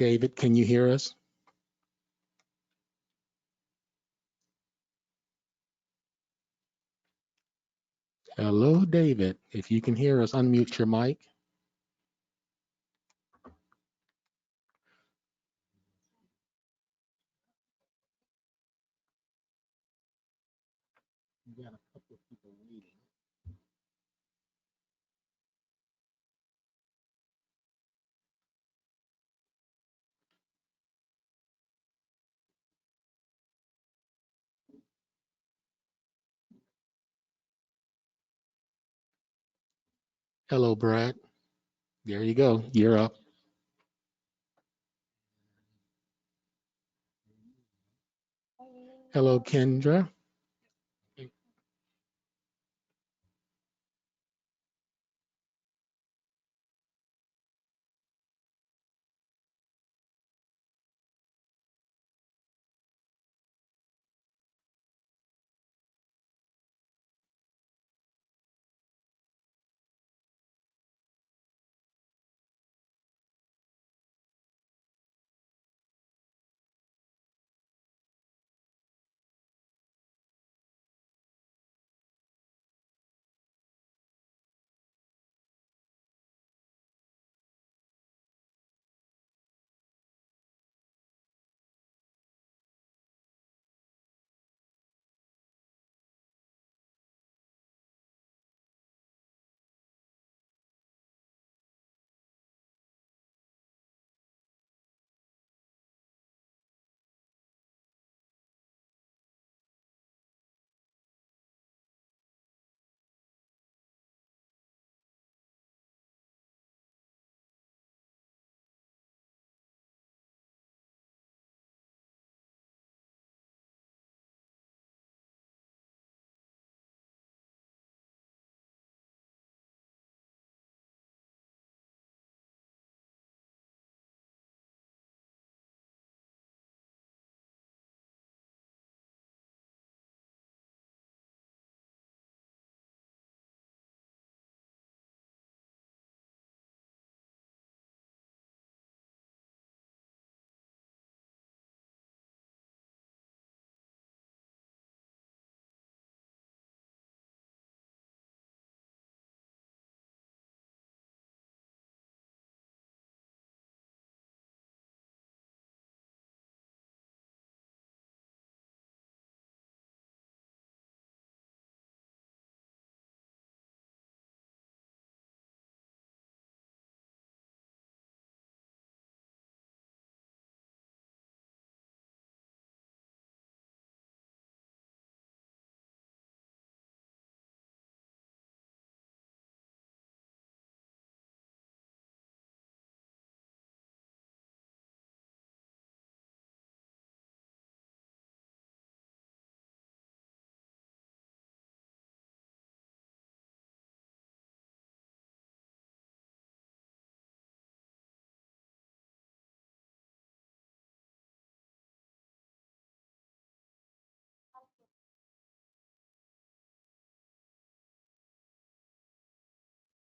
David, can you hear us? Hello, David. If you can hear us, unmute your mic. We got a couple of people waiting. Hello, Brad. There you go. You're up. Hello, Kendra.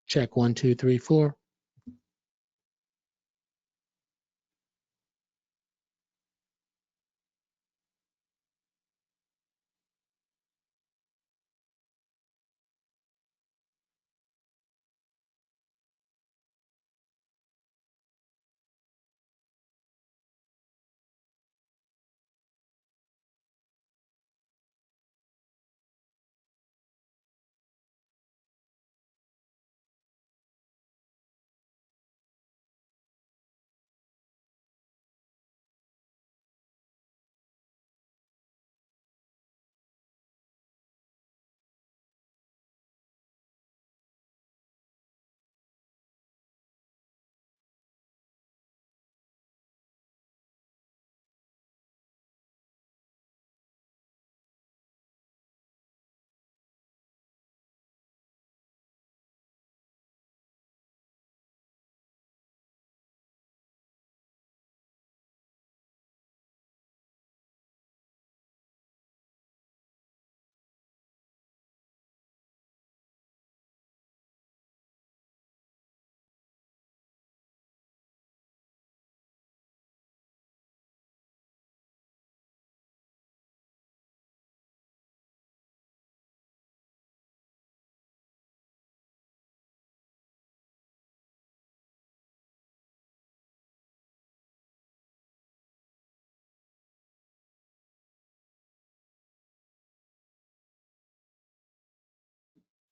Check 1, 2, 3, 4.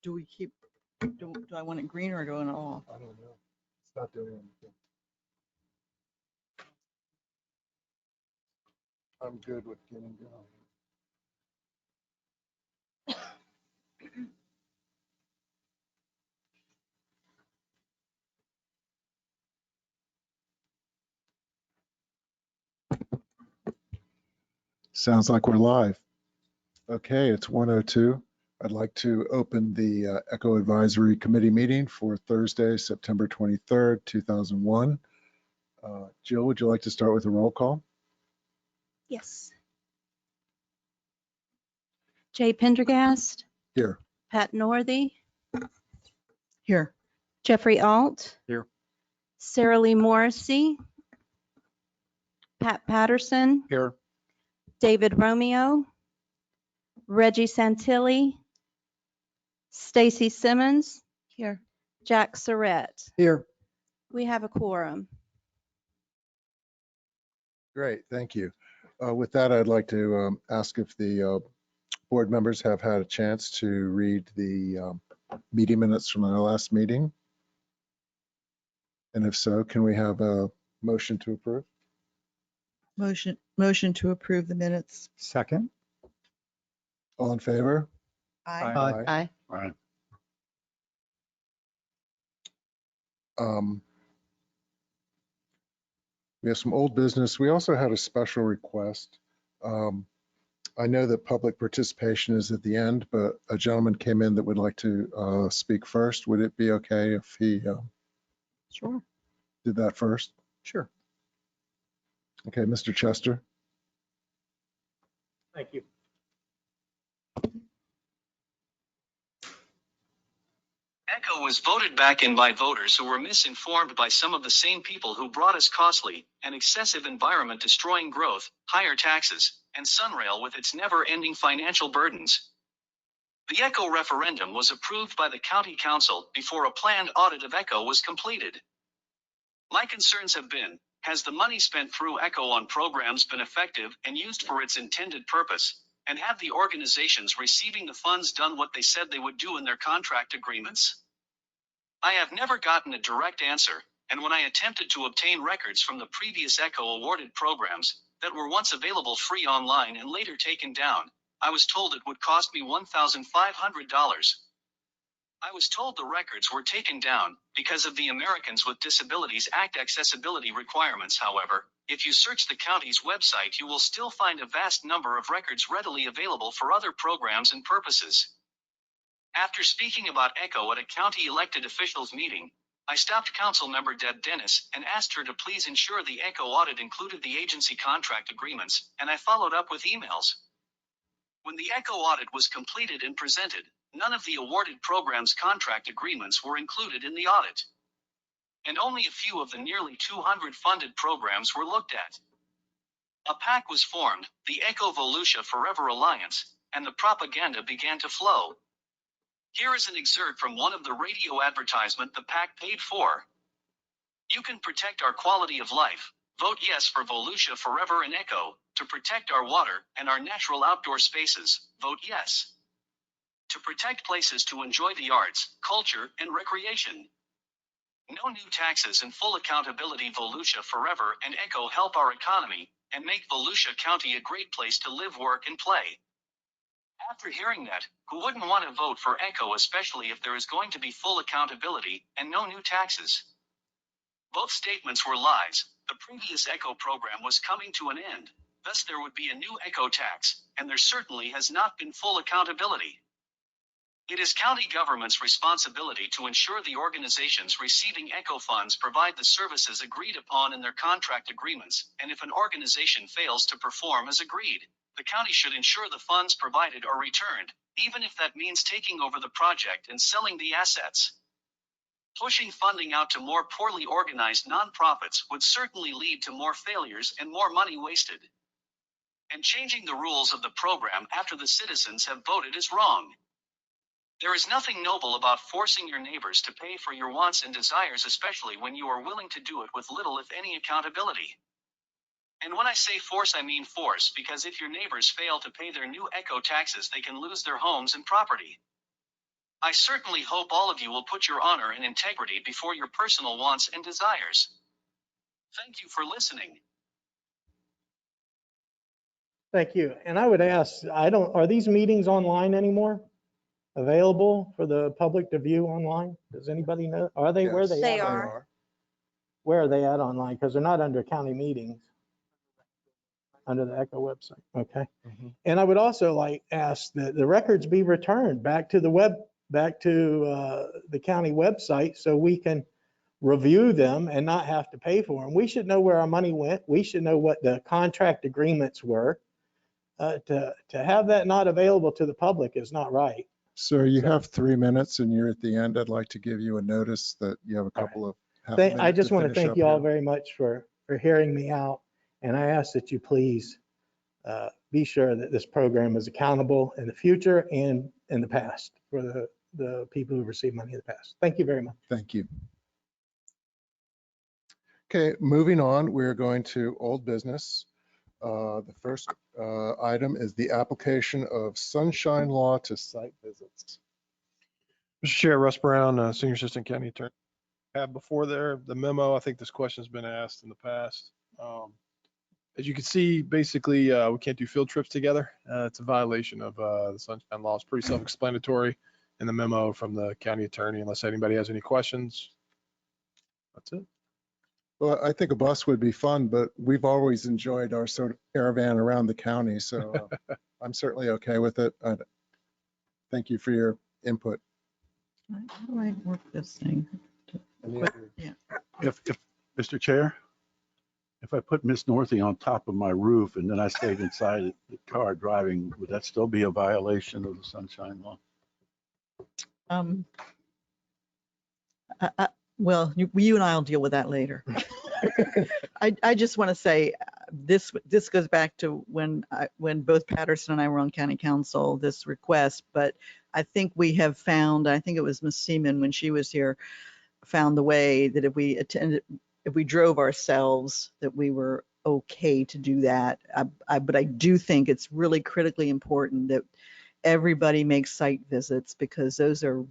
Do we keep, do I want it green or do I want it off? I don't know. It's not doing anything. I'm good with getting going. Sounds like we're live. Okay, it's 1:02. I'd like to open the Echo Advisory Committee meeting for Thursday, September 23rd, 2001. Jill, would you like to start with a roll call? Yes. Jay Pendergast, Here. Pat Northey, Here. Jeffrey Alt. Here. Sarah Lee Morrissey, Pat Patterson, Here. David Romeo, Reggie Santilli, Stacy Simmons, Here. Jack Surratt. Here. We have a quorum. Great, thank you. With that, I'd like to ask if the board members have had a chance to read the meeting minutes from our last meeting. And if so, can we have a motion to approve? Motion to approve the minutes. Second. All in favor? Aye. Aye. Aye. We have some old business. We also had a special request. I know that public participation is at the end, but a gentleman came in that would like to speak first. Would it be okay if he Sure. did that first? Sure. Okay, Mr. Chester. Thank you. ECHO was voted back in by voters who were misinformed by some of the same people who brought us costly and excessive environment-destroying growth, higher taxes, and Sunrail with its never-ending financial burdens. The ECHO referendum was approved by the County Council before a planned audit of ECHO was completed. My concerns have been, has the money spent through ECHO on programs been effective and used for its intended purpose? And have the organizations receiving the funds done what they said they would do in their contract agreements? I have never gotten a direct answer, and when I attempted to obtain records from the previous ECHO awarded programs, that were once available free online and later taken down, I was told it would cost me $1,500. I was told the records were taken down because of the Americans with Disabilities Act accessibility requirements. However, if you search the county's website, you will still find a vast number of records readily available for other programs and purposes. After speaking about ECHO at a county elected officials meeting, I stopped Council Member Deb Dennis and asked her to please ensure the ECHO audit included the agency contract agreements, and I followed up with emails. When the ECHO audit was completed and presented, none of the awarded programs' contract agreements were included in the audit. And only a few of the nearly 200 funded programs were looked at. A PAC was formed, the ECHO Volusia Forever Alliance, and the propaganda began to flow. Here is an excerpt from one of the radio advertisement the PAC paid for. You can protect our quality of life. Vote yes for Volusia Forever and ECHO. To protect our water and our natural outdoor spaces, vote yes. To protect places to enjoy the arts, culture, and recreation. No new taxes and full accountability. Volusia Forever and ECHO help our economy and make Volusia County a great place to live, work, and play. After hearing that, who wouldn't want to vote for ECHO, especially if there is going to be full accountability and no new taxes? Both statements were lies. The previous ECHO program was coming to an end, thus there would be a new ECHO tax, and there certainly has not been full accountability. It is county government's responsibility to ensure the organizations receiving ECHO funds provide the services agreed upon in their contract agreements, and if an organization fails to perform as agreed, the county should ensure the funds provided are returned, even if that means taking over the project and selling the assets. Pushing funding out to more poorly organized nonprofits would certainly lead to more failures and more money wasted. And changing the rules of the program after the citizens have voted is wrong. There is nothing noble about forcing your neighbors to pay for your wants and desires, especially when you are willing to do it with little, if any, accountability. And when I say force, I mean force, because if your neighbors fail to pay their new ECHO taxes, they can lose their homes and property. I certainly hope all of you will put your honor and integrity before your personal wants and desires. Thank you for listening. Thank you. And I would ask, are these meetings online anymore? Available for the public to view online? Does anybody know? Are they, where are they They at? are. Where are they at online? Because they're not under county meetings. Under the ECHO website, okay? And I would also like ask that the records be returned back to the county website so we can review them and not have to pay for them. We should know where our money went. We should know what the contract agreements were. To have that not available to the public is not right. Sir, you have 3 minutes and you're at the end. I'd like to give you a notice that you have a couple of half a I minute just want to finish thank up you all here. very much for hearing me out. And I ask that you please be sure that this program is accountable in the future and in the past for the people who received money in the past. Thank you very much. Thank you. Okay, moving on, we're going to old business. The first item is the application of sunshine law to site visits. Mr. Chair, Russ Brown, Senior Assistant County Attorney. Have before there the memo. I think this question's been asked in the past. As you can see, basically, we can't do field trips together. It's a violation of the sunshine law. It's pretty self-explanatory in the memo from the county attorney, unless anybody has any questions. That's it. Well, I think a bus would be fun, but we've always enjoyed our sort of caravan around the county, so I'm certainly okay with it. Thank you for your input. How do I work this thing? If, Mr. Chair, if I put Miss Northey on top of my roof and then I stayed inside the car driving, would that still be a violation of the sunshine law? Well, you and I will deal with that later. I just want to say this goes back to when both Patterson and I were on county council, this request, but I think we have found, I think it was Ms. Seaman when she was here, found the way that if we drove ourselves, that we were okay to do that. But I do think it's really critically important that everybody makes site visits, because those are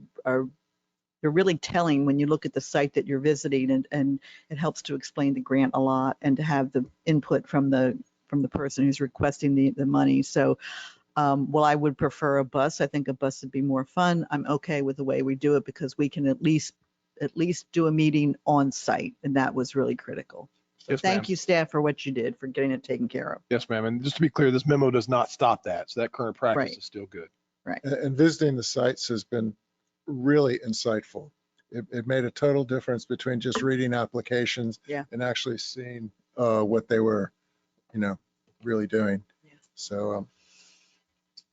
they're really telling when you look at the site that you're visiting, and it helps to explain the grant a lot and to have the input from the person who's requesting the money. So well, I would prefer a bus. I think a bus would be more fun. I'm okay with the way we do it because we can at least do a meeting on site, and that was really critical. So Yes, ma'am. thank you, staff, for what you did for getting it taken care of. Yes, ma'am. And just to be clear, this memo does not stop that. So that current practice Right. is still good. And visiting the sites has been really insightful. It made a total difference between just reading applications and actually seeing what they were, really doing. Yeah. So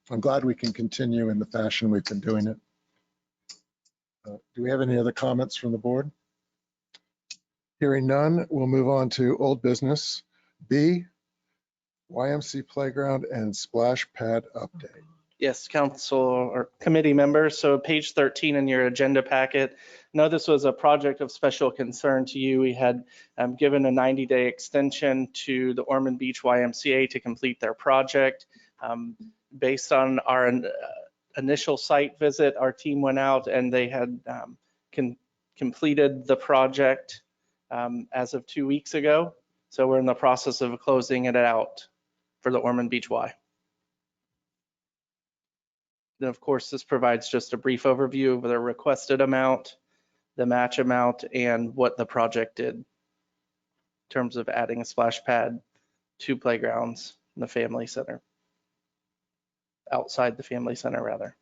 I'm glad we can continue in the fashion we've been doing it. Do we have any other comments from the board? Hearing none, we'll move on to old business. B, YMC playground and splash pad update. Yes, council or committee members. So page 13 in your agenda packet. No, this was a project of special concern to you. We had given a 90-day extension to the Ormond Beach YMCA to complete their project. Based on our initial site visit, our team went out and they had completed the project as of 2 weeks ago. So we're in the process of closing it out for the Ormond Beach Y. Then, of course, this provides just a brief overview of the requested amount, the match amount, and what the project did in terms of adding a splash pad, 2 playgrounds, and the family center. Outside the family center, rather.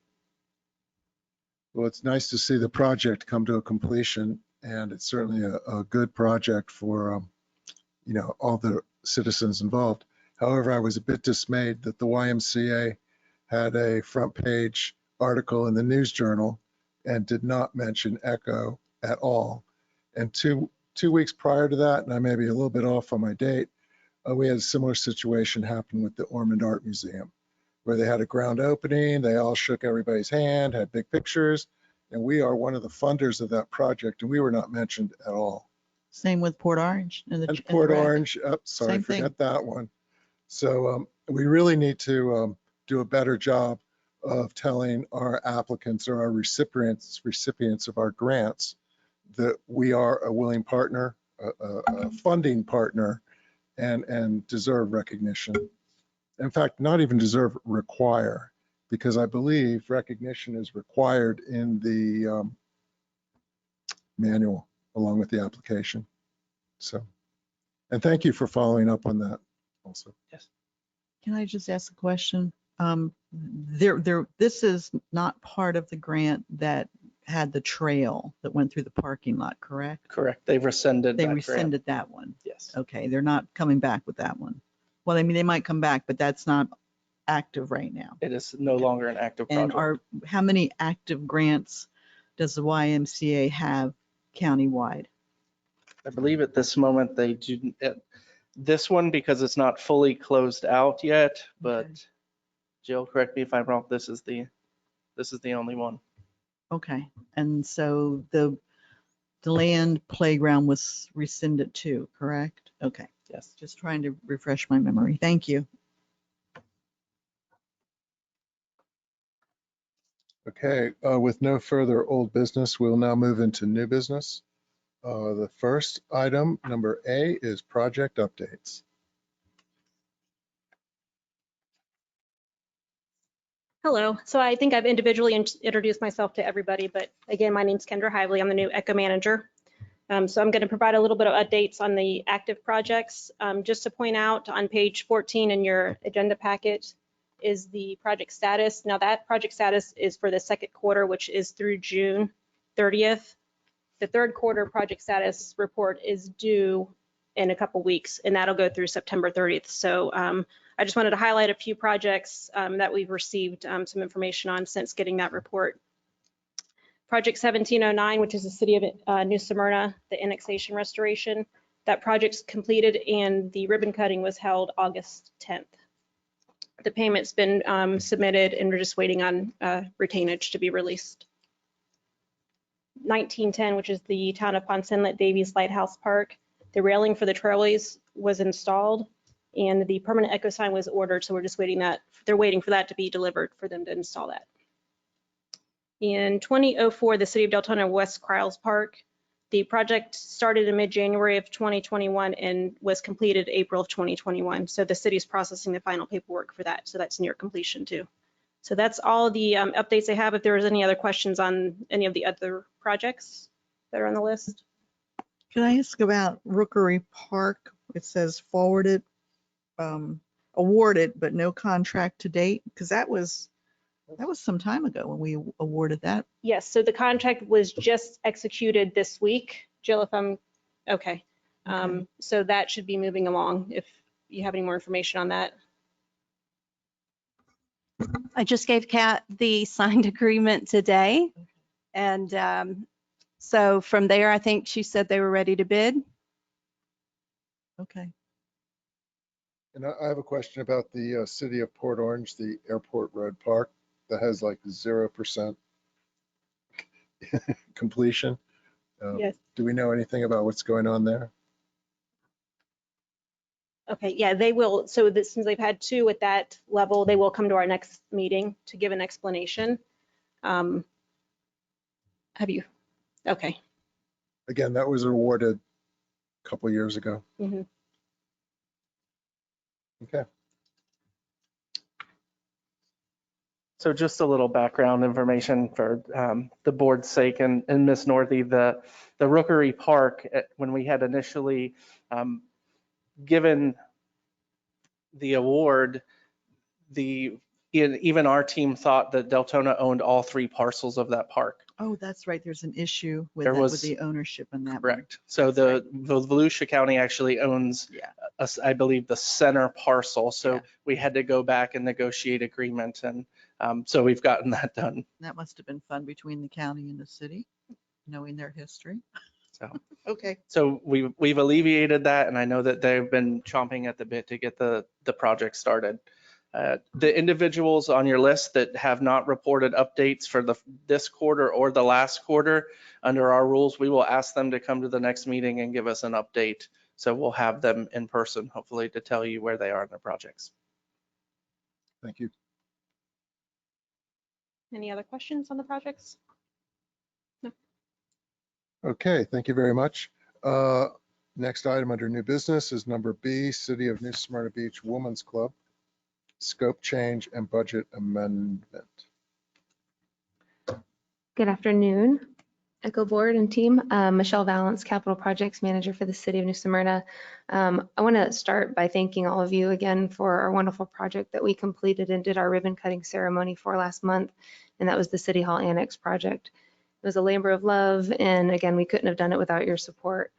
Well, it's nice to see the project come to a completion, and it's certainly a good project for, all the citizens involved. However, I was a bit dismayed that the YMCA had a front page article in the News Journal and did not mention ECHO at all. And two weeks prior to that, and I may be a little bit off on my date, we had a similar situation happen with the Ormond Art Museum, where they had a grand opening, they all shook everybody's hand, had big pictures, and we are one of the funders of that project, and we were not mentioned at all. Same with Port Orange. And Port Orange, sorry, Same thing. forget that one. So we really need to do a better job of telling our applicants or our recipients of our grants that we are a willing partner, a funding partner, and deserve recognition. In fact, not even deserve, require, because I believe recognition is required in the manual along with the application. So, and thank you for following up on that also. Yes. Can I just ask a question? This is not part of the grant that had the trail that went through the parking lot, correct? Correct. They've rescinded They that grant. rescinded that one. Yes. Okay, they're not coming back with that one. Well, I mean, they might come back, but that's not active right now. It is no longer an active And project. how many active grants does the YMCA have countywide? I believe at this moment they do, this one, because it's not fully closed out yet, but Okay. Jill, correct me if I'm wrong, this is the only one. Okay, and so the land playground was rescinded too, correct? Okay, Yes. just trying to refresh my memory. Thank you. Okay, with no further old business, we'll now move into new business. The first item, number A, is project updates. Hello. So I think I've individually introduced myself to everybody, but again, my name's Kendra Hively. I'm the new Echo Manager. So I'm going to provide a little bit of updates on the active projects. Just to point out, on page 14 in your agenda packet is the project status. Now that project status is for the second quarter, which is through June 30th. The third quarter project status report is due in a couple weeks, and that'll go through September 30th. So I just wanted to highlight a few projects that we've received some information on since getting that report. Project 1709, which is the city of New Smyrna, the annexation restoration. That project's completed and the ribbon cutting was held August 10th. The payment's been submitted and we're just waiting on retainage to be released. 1910, which is the town of Ponce Inlet Davies Lighthouse Park. The railing for the trailways was installed and the permanent echo sign was ordered. So we're just waiting they're waiting for that to be delivered for them to install that. In 2004, the city of Deltona West Criles Park, the project started in mid-January of 2021 and was completed April of 2021. So the city is processing the final paperwork for that. So that's near completion too. So that's all the updates I have. If there was any other questions on any of the other projects that are on the list. Can I ask about Rookery Park? It says forwarded, awarded, but no contract to date, because that was some time ago when we awarded that. Yes, so the contract was just executed this week. Jill, if I'm, okay. So that should be moving along if you have any more information on that. I just gave Kat the signed agreement today. And so from there, I think she said they were ready to bid. Okay. And I have a question about the city of Port Orange, the Airport Road Park that has like 0% completion. Yes. Do we know anything about what's going on there? Okay, yeah, they will. So since they've had two at that level, they will come to our next meeting to give an explanation. Have you? Okay. Again, that was awarded a couple years ago. Mhm. Okay. So just a little background information for the board's sake and Ms. Northey, the Rookery Park, when we had initially given the award, even our team thought that Deltona owned all three parcels of that park. Oh, that's right. There's an issue with There that, was- with the ownership in that one. Correct. So the Volusia County actually owns, Yeah. I believe, the center parcel. So Yeah. we had to go back and negotiate agreement. And so we've gotten that done. That must have been fun between the county and the city, knowing their history. So, Okay. so we've alleviated that. And I know that they've been chomping at the bit to get the project started. The individuals on your list that have not reported updates for this quarter or the last quarter, under our rules, we will ask them to come to the next meeting and give us an update. So we'll have them in person, hopefully, to tell you where they are in their projects. Thank you. Any other questions on the projects? Okay, thank you very much. Next item under new business is number B, City of New Smyrna Beach Women's Club, scope change and budget amendment. Good afternoon, Echo Board and team. Michelle Valance, Capital Projects Manager for the City of New Smyrna. I want to start by thanking all of you again for our wonderful project that we completed and did our ribbon cutting ceremony for last month, and that was the City Hall Annex project. It was a labor of love, and again, we couldn't have done it without your support.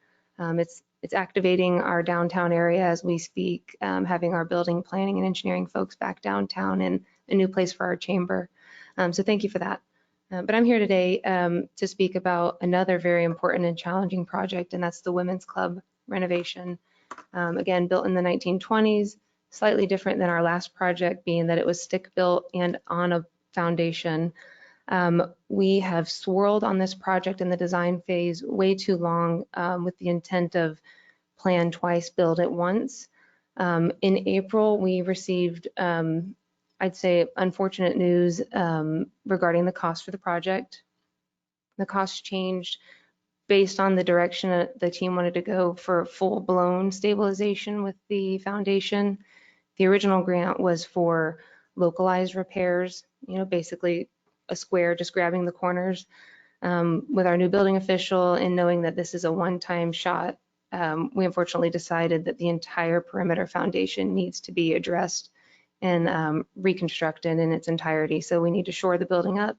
It's activating our downtown area as we speak, having our building planning and engineering folks back downtown and a new place for our chamber. So thank you for that. But I'm here today to speak about another very important and challenging project, and that's the Women's Club renovation. Again, built in the 1920s, slightly different than our last project, being that it was stick-built and on a foundation. We have swirled on this project in the design phase way too long with the intent of plan twice, build it once. In April, we received I'd say unfortunate news regarding the cost for the project. The cost changed based on the direction that the team wanted to go for full-blown stabilization with the foundation. The original grant was for localized repairs, basically a square, just grabbing the corners. With our new building official and knowing that this is a one-time shot, we unfortunately decided that the entire perimeter foundation needs to be addressed and reconstructed in its entirety. So we need to shore the building up.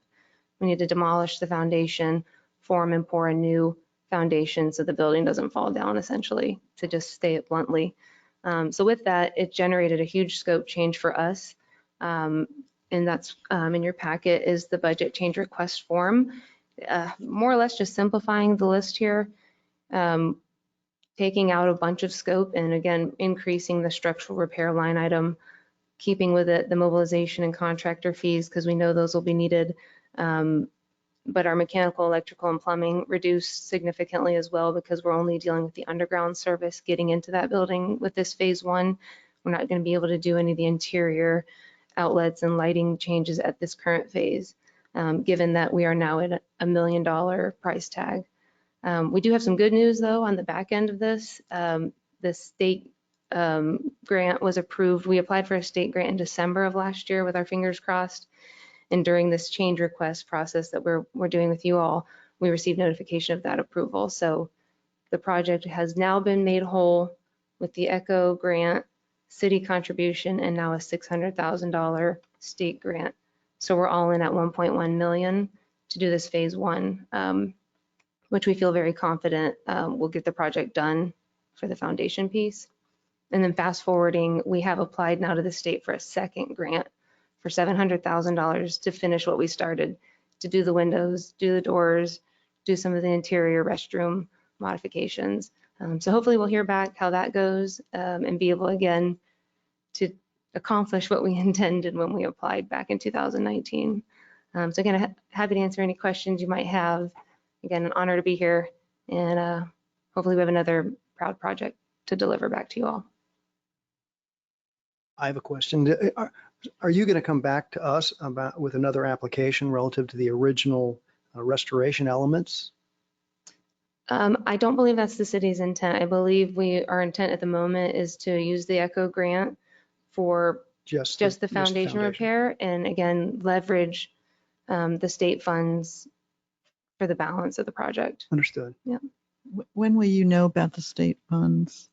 We need to demolish the foundation, form and pour a new foundation so the building doesn't fall down, essentially, to just say it bluntly. So with that, it generated a huge scope change for us. And that's in your packet is the budget change request form. More or less just simplifying the list here, taking out a bunch of scope and again, increasing the structural repair line item, keeping with it the mobilization and contractor fees because we know those will be needed. But our mechanical, electrical, and plumbing reduced significantly as well because we're only dealing with the underground service getting into that building with this phase one. We're not going to be able to do any of the interior outlets and lighting changes at this current phase, given that we are now at $1 million price tag. We do have some good news though on the back end of this. The state grant was approved. We applied for a state grant in December of last year with our fingers crossed. And during this change request process that we're doing with you all, we received notification of that approval. So the project has now been made whole with the ECHO grant, city contribution, and now a $600,000 state grant. So we're all in at 1.1 million to do this phase one, which we feel very confident will get the project done for the foundation piece. And then fast forwarding, we have applied now to the state for a second grant for $700,000 to finish what we started, to do the windows, do the doors, do some of the interior restroom modifications. So hopefully we'll hear back how that goes and be able again to accomplish what we intended when we applied back in 2019. So again, I'm happy to answer any questions you might have. Again, an honor to be here and hopefully we have another proud project to deliver back to you all. I have a question. Are you going to come back to us with another application relative to the original restoration elements? I don't believe that's the city's intent. I believe our intent at the moment is to use the ECHO grant for just the foundation repair and again, leverage the state funds for the balance of the project. Understood. Yeah. When will you know about the state funds?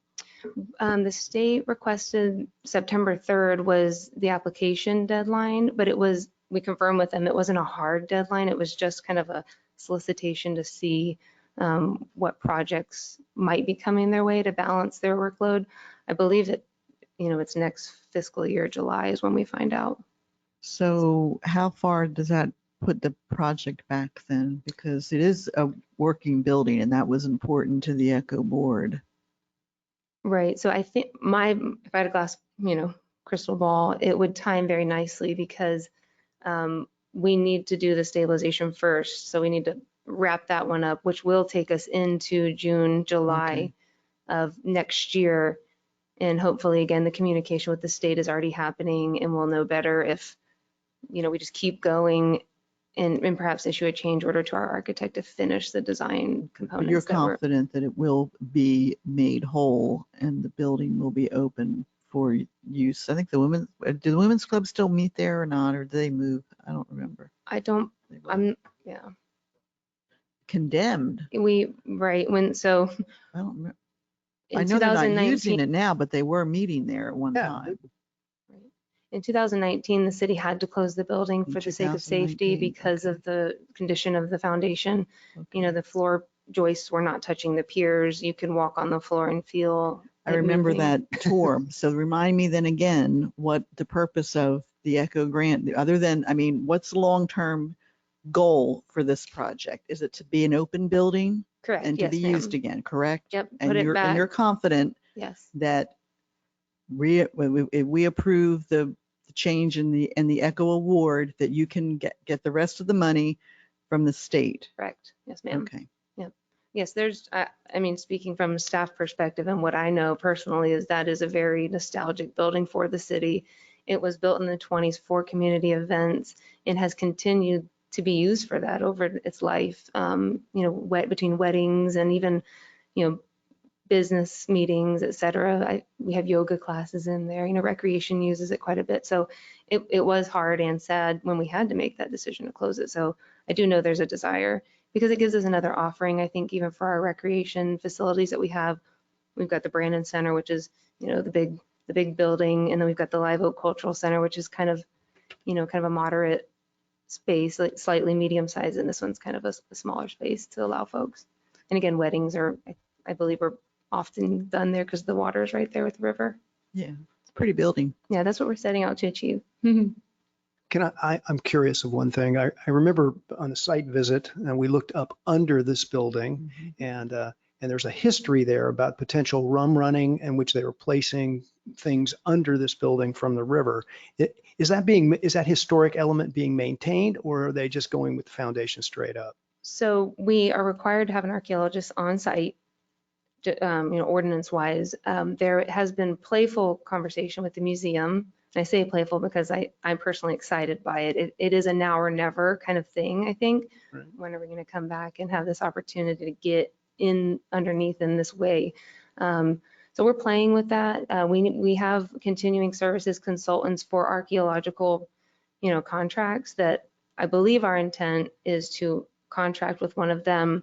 The state requested September 3rd was the application deadline, but we confirmed with them, it wasn't a hard deadline. It was just kind of a solicitation to see what projects might be coming their way to balance their workload. I believe that, it's next fiscal year, July is when we find out. So how far does that put the project back then? Because it is a working building and that was important to the ECHO board. Right. So I think if I had a glass, crystal ball, it would time very nicely because we need to do the stabilization first. So we need to wrap that one up, which will take us into June, July of next year. And hopefully, again, the communication with the state is already happening and we'll know better if, we just keep going and perhaps issue a change order to our architect to finish the design But you're components that were. confident that it will be made whole and the building will be open for use. I think do the women's club still meet there or not, or do they move? I don't remember. I don't, They were yeah, condemned. right, so I don't remember. I in know they're not 2019. using it now, but they were meeting there at one Yeah, time. Right. In 2019, the city had to close the building In for the sake of safety 2019, because okay. of the condition of the foundation. You know, Okay. the floor joists were not touching the piers. You can walk on the floor and feel I it remember moving. that tour. So remind me then again, what the purpose of the Echo Grant, other than, I mean, what's the long-term goal for this project? Is it to be an open building Correct, and to yes, be used ma'am. again, correct? Yep, And put it you're back, confident yes. that if we approve the change in the Echo Award, that you can get the rest of the money from the state. Correct, yes, ma'am. Okay. Yes, I mean, speaking from a staff perspective and what I know personally is that is a very nostalgic building for the city. It was built in the 20s for community events and has continued to be used for that over its life. You know, between weddings and even, you know, business meetings, et cetera. We have yoga classes in there, you know, recreation uses it quite a bit. So it was hard and sad when we had to make that decision to close it. So I do know there's a desire because it gives us another offering. I think even for our recreation facilities that we have, we've got the Brandon Center, which is, you know, the big building. And then we've got the Live Oak Cultural Center, which is kind of, you know, kind of a moderate space, like slightly medium size. And this one's kind of a smaller space to allow folks. And again, weddings are, I believe, are often done there because the water is right there with the river. Yeah, it's a pretty building. Yeah, that's what we're setting out to achieve. I'm curious of one thing. I remember on a site visit, and we looked up under this building, and there's a history there about potential rum running in which they were placing things under this building from the river. Is that historic element being maintained, or are they just going with the foundation straight up? So we are required to have an archaeologist on site, you know, ordinance wise. There has been playful conversation with the museum. And I say playful because I'm personally excited by it. It is a now or never kind of thing, I think. Right. When are we going to come back and have this opportunity to get in underneath in this way? So we're playing with that. We have continuing services consultants for archaeological, you know, contracts that I believe our intent is to contract with one of them,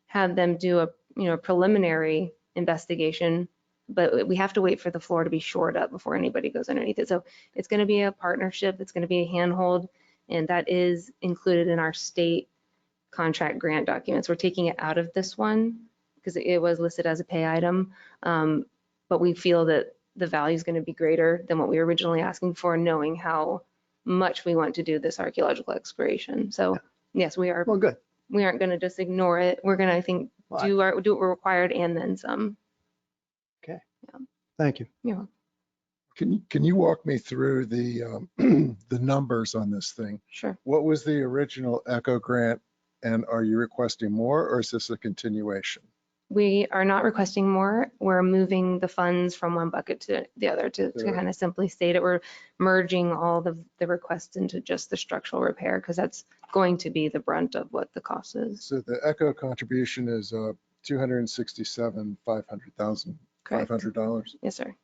have them do a, you know, preliminary investigation, but we have to wait for the floor to be shored up before anybody goes underneath it. So it's going to be a partnership. It's going to be a handhold, and that is included in our state contract grant documents. We're taking it out of this one because it was listed as a pay item, but we feel that the value is going to be greater than what we were originally asking for, knowing how much we want to do this archaeological exploration. So yes, we are. Well, good. We aren't going to just ignore it. We're going to, I think, do what we're required and then some. Okay. Yeah. Thank you. Yeah. Can you walk me through the the numbers on this thing? Sure. What was the original Echo grant, and are you requesting more, or is this a continuation? We are not requesting more. We're moving the funds from one bucket to the other to kind of simply state it. We're merging all the requests into just the structural repair because that's going to be the brunt of what the cost is. So the Echo contribution is $267,500. Yes, sir.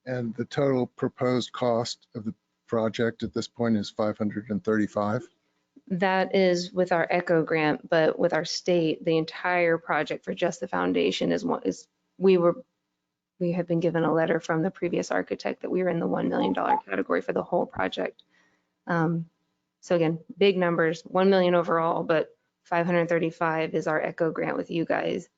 And the total proposed cost of the project at this point is 535. That is with our Echo grant, but with our state, the entire project for just the foundation we have been given a letter from the previous architect that we were in the $1 million category for the whole project. So again, big numbers, 1 million overall, but 535 is our Echo grant with you guys,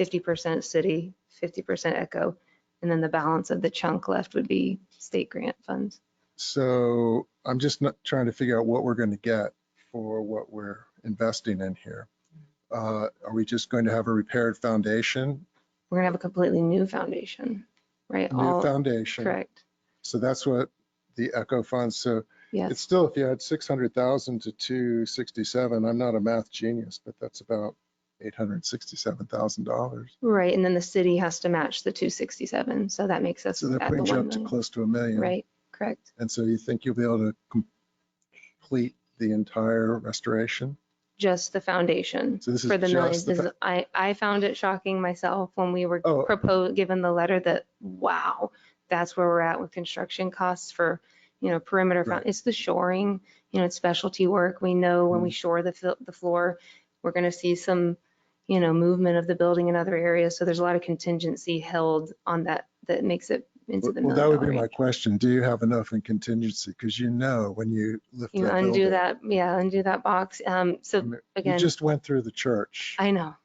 50% city, 50% Echo, and then the balance of the chunk left would be state grant funds. So I'm just not trying to figure out what we're going to get for what we're investing in here. Are we just going to have a repaired foundation? We're gonna have a completely new foundation, right? New foundation. Correct. So that's what the Echo funds. So Yes. it's still, if you had 600,000 to 267, I'm not a math genius, but that's about $867,000. Right, and then the city has to match the 267, so that makes us So that at the brings you 1 up to million. close to $1 million. Right, correct. And so you think you'll be able to complete the entire restoration? Just the foundation So this is for the just millions. the This is, I found it shocking myself when we were Oh. given the letter that, wow, that's where we're at with construction costs for, perimeter. Right. It's the shoring, it's specialty work. We know when we shore the floor, we're going to see some, movement of the building in other areas. So there's a lot of contingency held on that makes it into the Well, $1 that million would be my range. question. Do you have enough in contingency? Because when you lift You that undo building, that, undo that box. So you again, just went through the church. I know.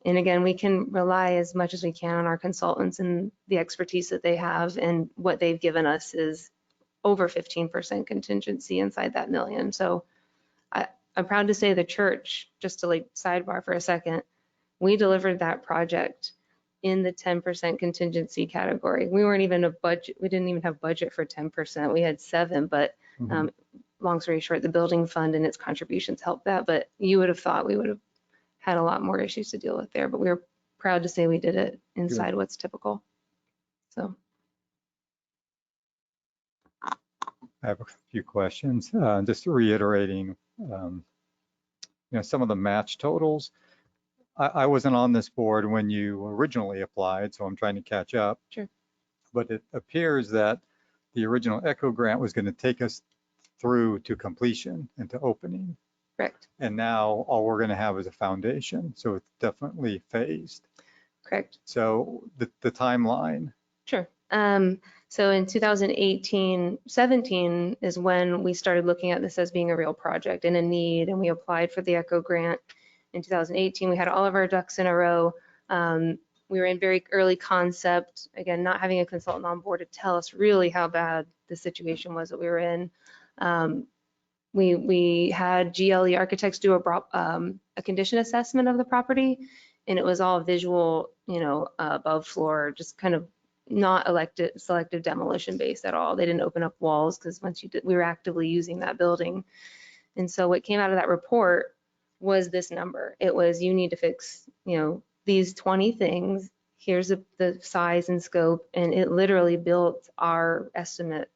And again, we can rely as much as we can on our consultants and the expertise that they have, and what they've given us is over 15% contingency inside that million. So I'm proud to say the church, just to like sidebar for a second, we delivered that project in the 10% contingency category. We weren't even we didn't even have budget for 10%. We had 7, but long story short, the building fund and its contributions helped that. But you would have thought we would have had a lot more issues to deal with there, but we were proud to say we did it inside what's typical. So. I have a few questions, just reiterating, some of the match totals. I wasn't on this board when you originally applied, so I'm trying to catch up. Sure. But it appears that the original ECHO grant was going to take us through to completion and to opening. Correct. And now all we're going to have is a foundation, so it's definitely phased. Correct. So the timeline. Sure. So in 2018-17 is when we started looking at this as being a real project and a need, and we applied for the ECHO grant. In 2018, we had all of our ducks in a row. We were in very early concept, again, not having a consultant on board to tell us really how bad the situation was that we were in. We had GLE architects do a condition assessment of the property, and it was all visual, above floor, just kind of not selective demolition based at all. They didn't open up walls because we were actively using that building. And so what came out of that report was this number. It was, you need to fix, these 20 things. Here's the size and scope. And it literally built our estimate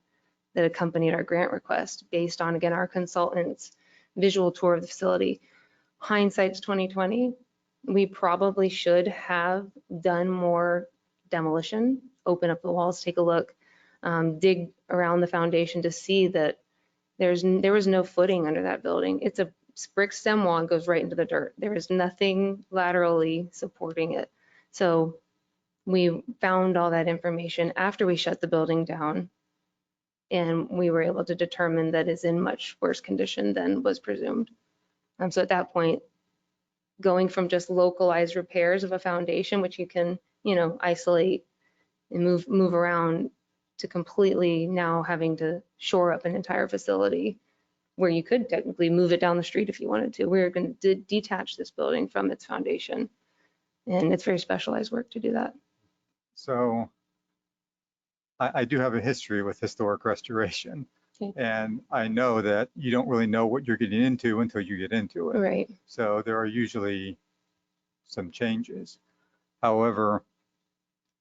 that accompanied our grant request based on, again, our consultant's visual tour of the facility. Hindsight's 2020. We probably should have done more demolition, open up the walls, take a look, dig around the foundation to see that there was no footing under that building. It's a brick stem wall and goes right into the dirt. There is nothing laterally supporting it. So we found all that information after we shut the building down, and we were able to determine that it's in much worse condition than was presumed. So at that point, going from just localized repairs of a foundation, which you can, isolate and move around, to completely now having to shore up an entire facility where you could technically move it down the street if you wanted to. We're going to detach this building from its foundation, and it's very specialized work to do that. So I do have a history with historic restoration. Okay. And I know that you don't really know what you're getting into until you get into it. Right. So there are usually some changes. However,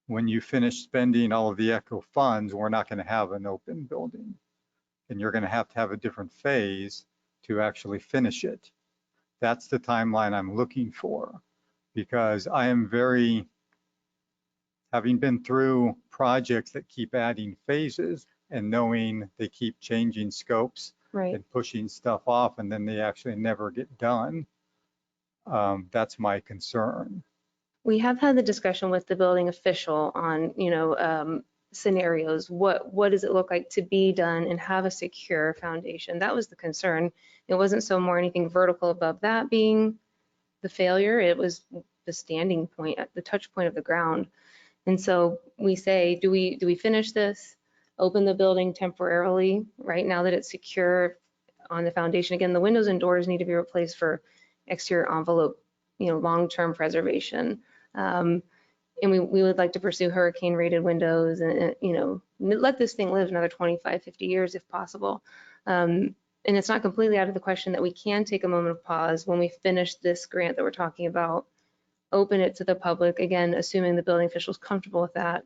when you finish spending all of the ECHO funds, we're not going to have an open building. And you're going to have a different phase to actually finish it. That's the timeline I'm looking for, because I am having been through projects that keep adding phases and knowing they keep changing scopes, right, and pushing stuff off, and then they actually never get done. That's my concern. We have had the discussion with the building official on, scenarios. What does it look like to be done and have a secure foundation? That was the concern. It wasn't so more anything vertical above that being the failure. It was the standing point, the touch point of the ground. And so we say, do we finish this, open the building temporarily right now that it's secure on the foundation? Again, the windows and doors need to be replaced for exterior envelope, long-term preservation. And we would like to pursue hurricane rated windows and, let this thing live another 25, 50 years if possible. And it's not completely out of the question that we can take a moment of pause when we finish this grant that we're talking about, open it to the public, again, assuming the building official is comfortable with that.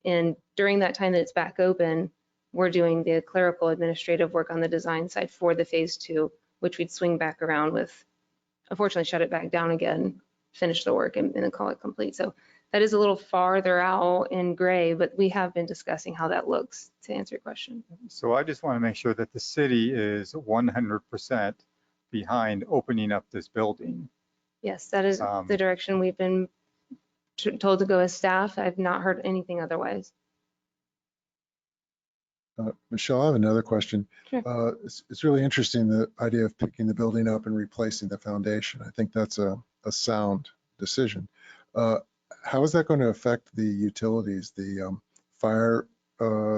And during that time that it's back open, we're doing the clerical administrative work on the design side for the phase 2, which we'd swing back around with, unfortunately shut it back down again, finish the work and then call it complete. So that is a little farther out in gray, but we have been discussing how that looks, to answer your question. So I just want to make sure that the city is 100% behind opening up this building. Yes, that is the direction we've been told to go as staff. I've not heard anything otherwise. Michelle, I have another question. Sure. It's really interesting, the idea of picking the building up and replacing the foundation. I think that's a sound decision. How is that going to affect the utilities, the fire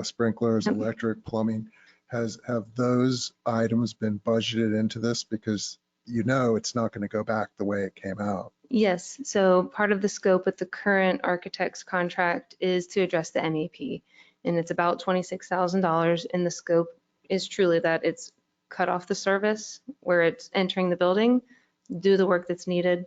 sprinklers, electric, plumbing? Have those items been budgeted into this? Because you know it's not going to go back the way it came out. Yes, so part of the scope with the current architect's contract is to address the MEP, and it's about $26,000, and the scope is truly that it's cut off the service where it's entering the building, do the work that's needed,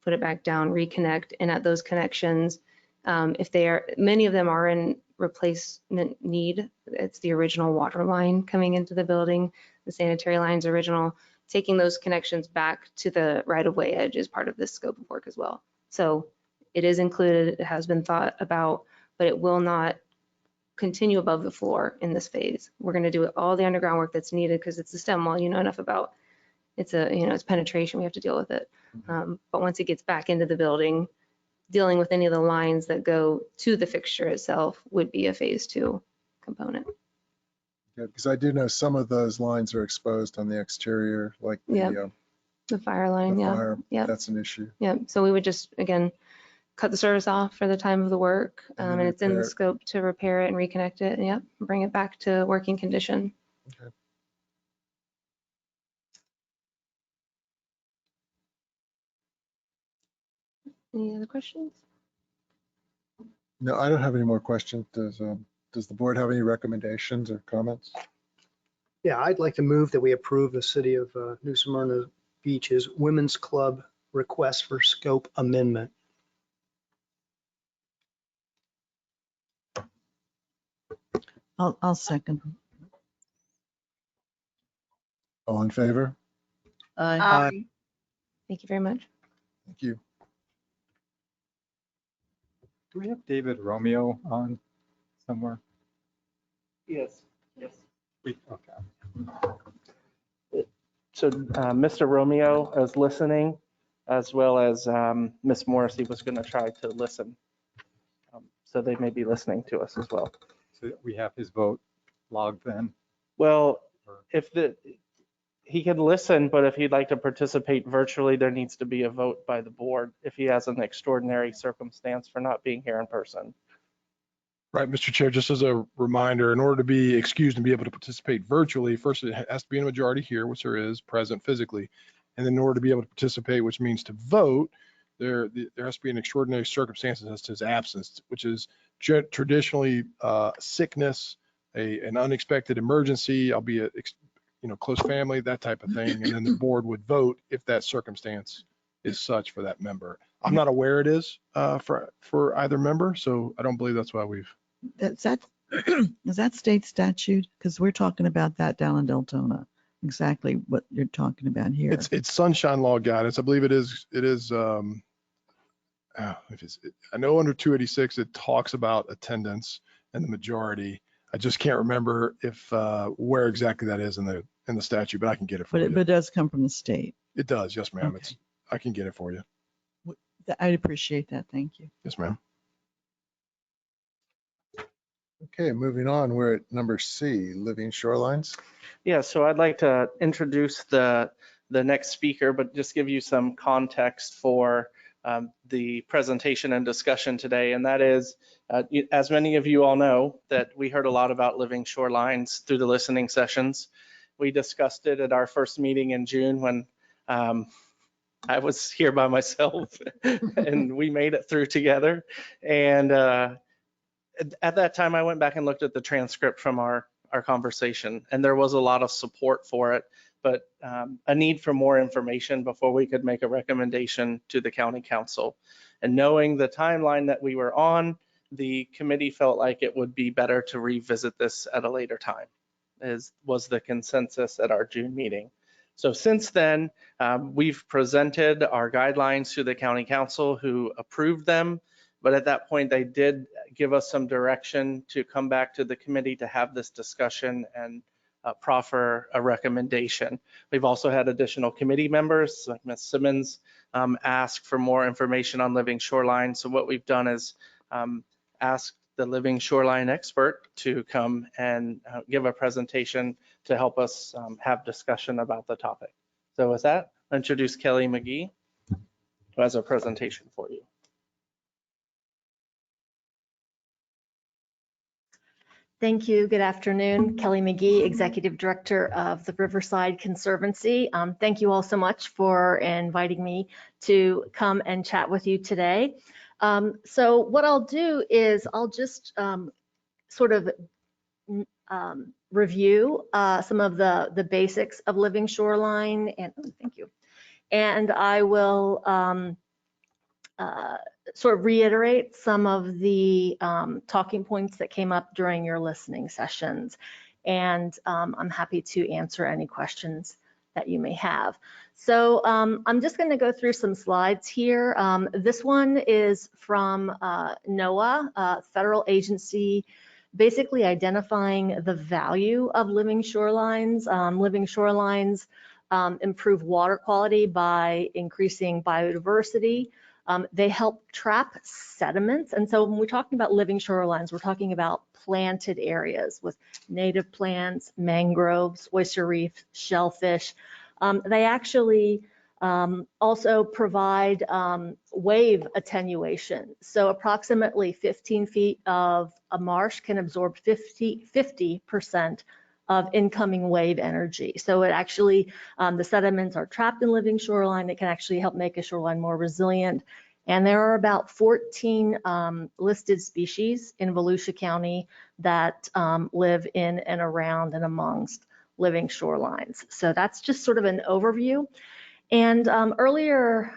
put it back down, reconnect, and at those connections, if they are, many of them are in replacement need. It's the original water line coming into the building, the sanitary line's original. Taking those connections back to the right-of-way edge is part of this scope of work as well. So it is included, it has been thought about, but it will not continue above the floor in this phase. We're going to do all the underground work that's needed because it's a stem wall, you know enough about. It's it's penetration, we have to deal with it. But once it gets back into the building, dealing with any of the lines that go to the fixture itself would be a phase 2 component. Because I do know some of those lines are exposed on the exterior, like the fire line, that's an issue. Yeah, so we would just, again, cut the service off for the time of the work, and it's in the scope to repair it and reconnect it, and bring it back to working condition. Okay. Any other questions? No, I don't have any more questions. Does the board have any recommendations or comments? Yeah, I'd like to move that we approve the City of New Smyrna Beach's Women's Club request for scope amendment. I'll second. All in favor? Aye. Thank you very much. Thank you. Do we have David Romeo on somewhere? Yes, yes. Okay. So Mr. Romeo is listening, as well as Ms. Morrissey was going to try to listen. So they may be listening to us as well. So we have his vote logged then? Well, he can listen, but if he'd like to participate virtually, there needs to be a vote by the board if he has an extraordinary circumstance for not being here in person. Right, Mr. Chair, just as a reminder, in order to be excused and be able to participate virtually, first it has to be in a majority here, which there is, present physically. And then in order to be able to participate, which means to vote, there has to be an extraordinary circumstances as to his absence, which is traditionally sickness, an unexpected emergency, albeit close family, that type of thing. And then the board would vote if that circumstance is such for that member. I'm not aware it is for either member, so I don't believe that's why we've. Is that state statute? Because we're talking about that down in Deltona. Exactly what you're talking about here. It's sunshine law guidance. I believe it is. I know under 286 it talks about attendance and the majority. I just can't remember if where exactly that is in the statute, but I can get it for you. But it does come from the state. It does, yes, ma'am. Okay. I can get it for you. I'd appreciate that. Thank you. Yes, ma'am. Okay, moving on, we're at number C, living shorelines. Yeah, so I'd like to introduce the next speaker, but just give you some context for the presentation and discussion today. And that is, as many of you all know, that we heard a lot about living shorelines through the listening sessions. We discussed it at our first meeting in June when I was here by myself and we made it through together. And at that time, I went back and looked at the transcript from our conversation, and there was a lot of support for it, but a need for more information before we could make a recommendation to the county council. And knowing the timeline that we were on, the committee felt like it would be better to revisit this at a later time, was the consensus at our June meeting. So since then, we've presented our guidelines to the county council, who approved them. But at that point, they did give us some direction to come back to the committee to have this discussion and proffer a recommendation. We've also had additional committee members, like Ms. Simmons, ask for more information on living shoreline. So what we've done is ask the living shoreline expert to come and give a presentation to help us have discussion about the topic. So with that, I'll introduce Kelly Mcgee, who has a presentation for you. Thank you. Good afternoon. Kelly Mcgee, Executive Director of the Riverside Conservancy. Thank you all so much for inviting me to come and chat with you today. So what I'll do is I'll just sort of review some of the basics of living shoreline, and thank you. And I will sort of reiterate some of the talking points that came up during your listening sessions. And I'm happy to answer any questions that you may have. So I'm just going to go through some slides here. This one is from NOAA, a federal agency, basically identifying the value of living shorelines. Living shorelines improve water quality by increasing biodiversity. They help trap sediments. And so when we're talking about living shorelines, we're talking about planted areas with native plants, mangroves, oyster reefs, shellfish. They actually also provide wave attenuation. So approximately 15 feet of a marsh can absorb 50% of incoming wave energy. So it actually, the sediments are trapped in living shoreline. It can actually help make a shoreline more resilient. And there are about 14 listed species in Volusia County that live in and around and amongst living shorelines. So that's just sort of an overview. And earlier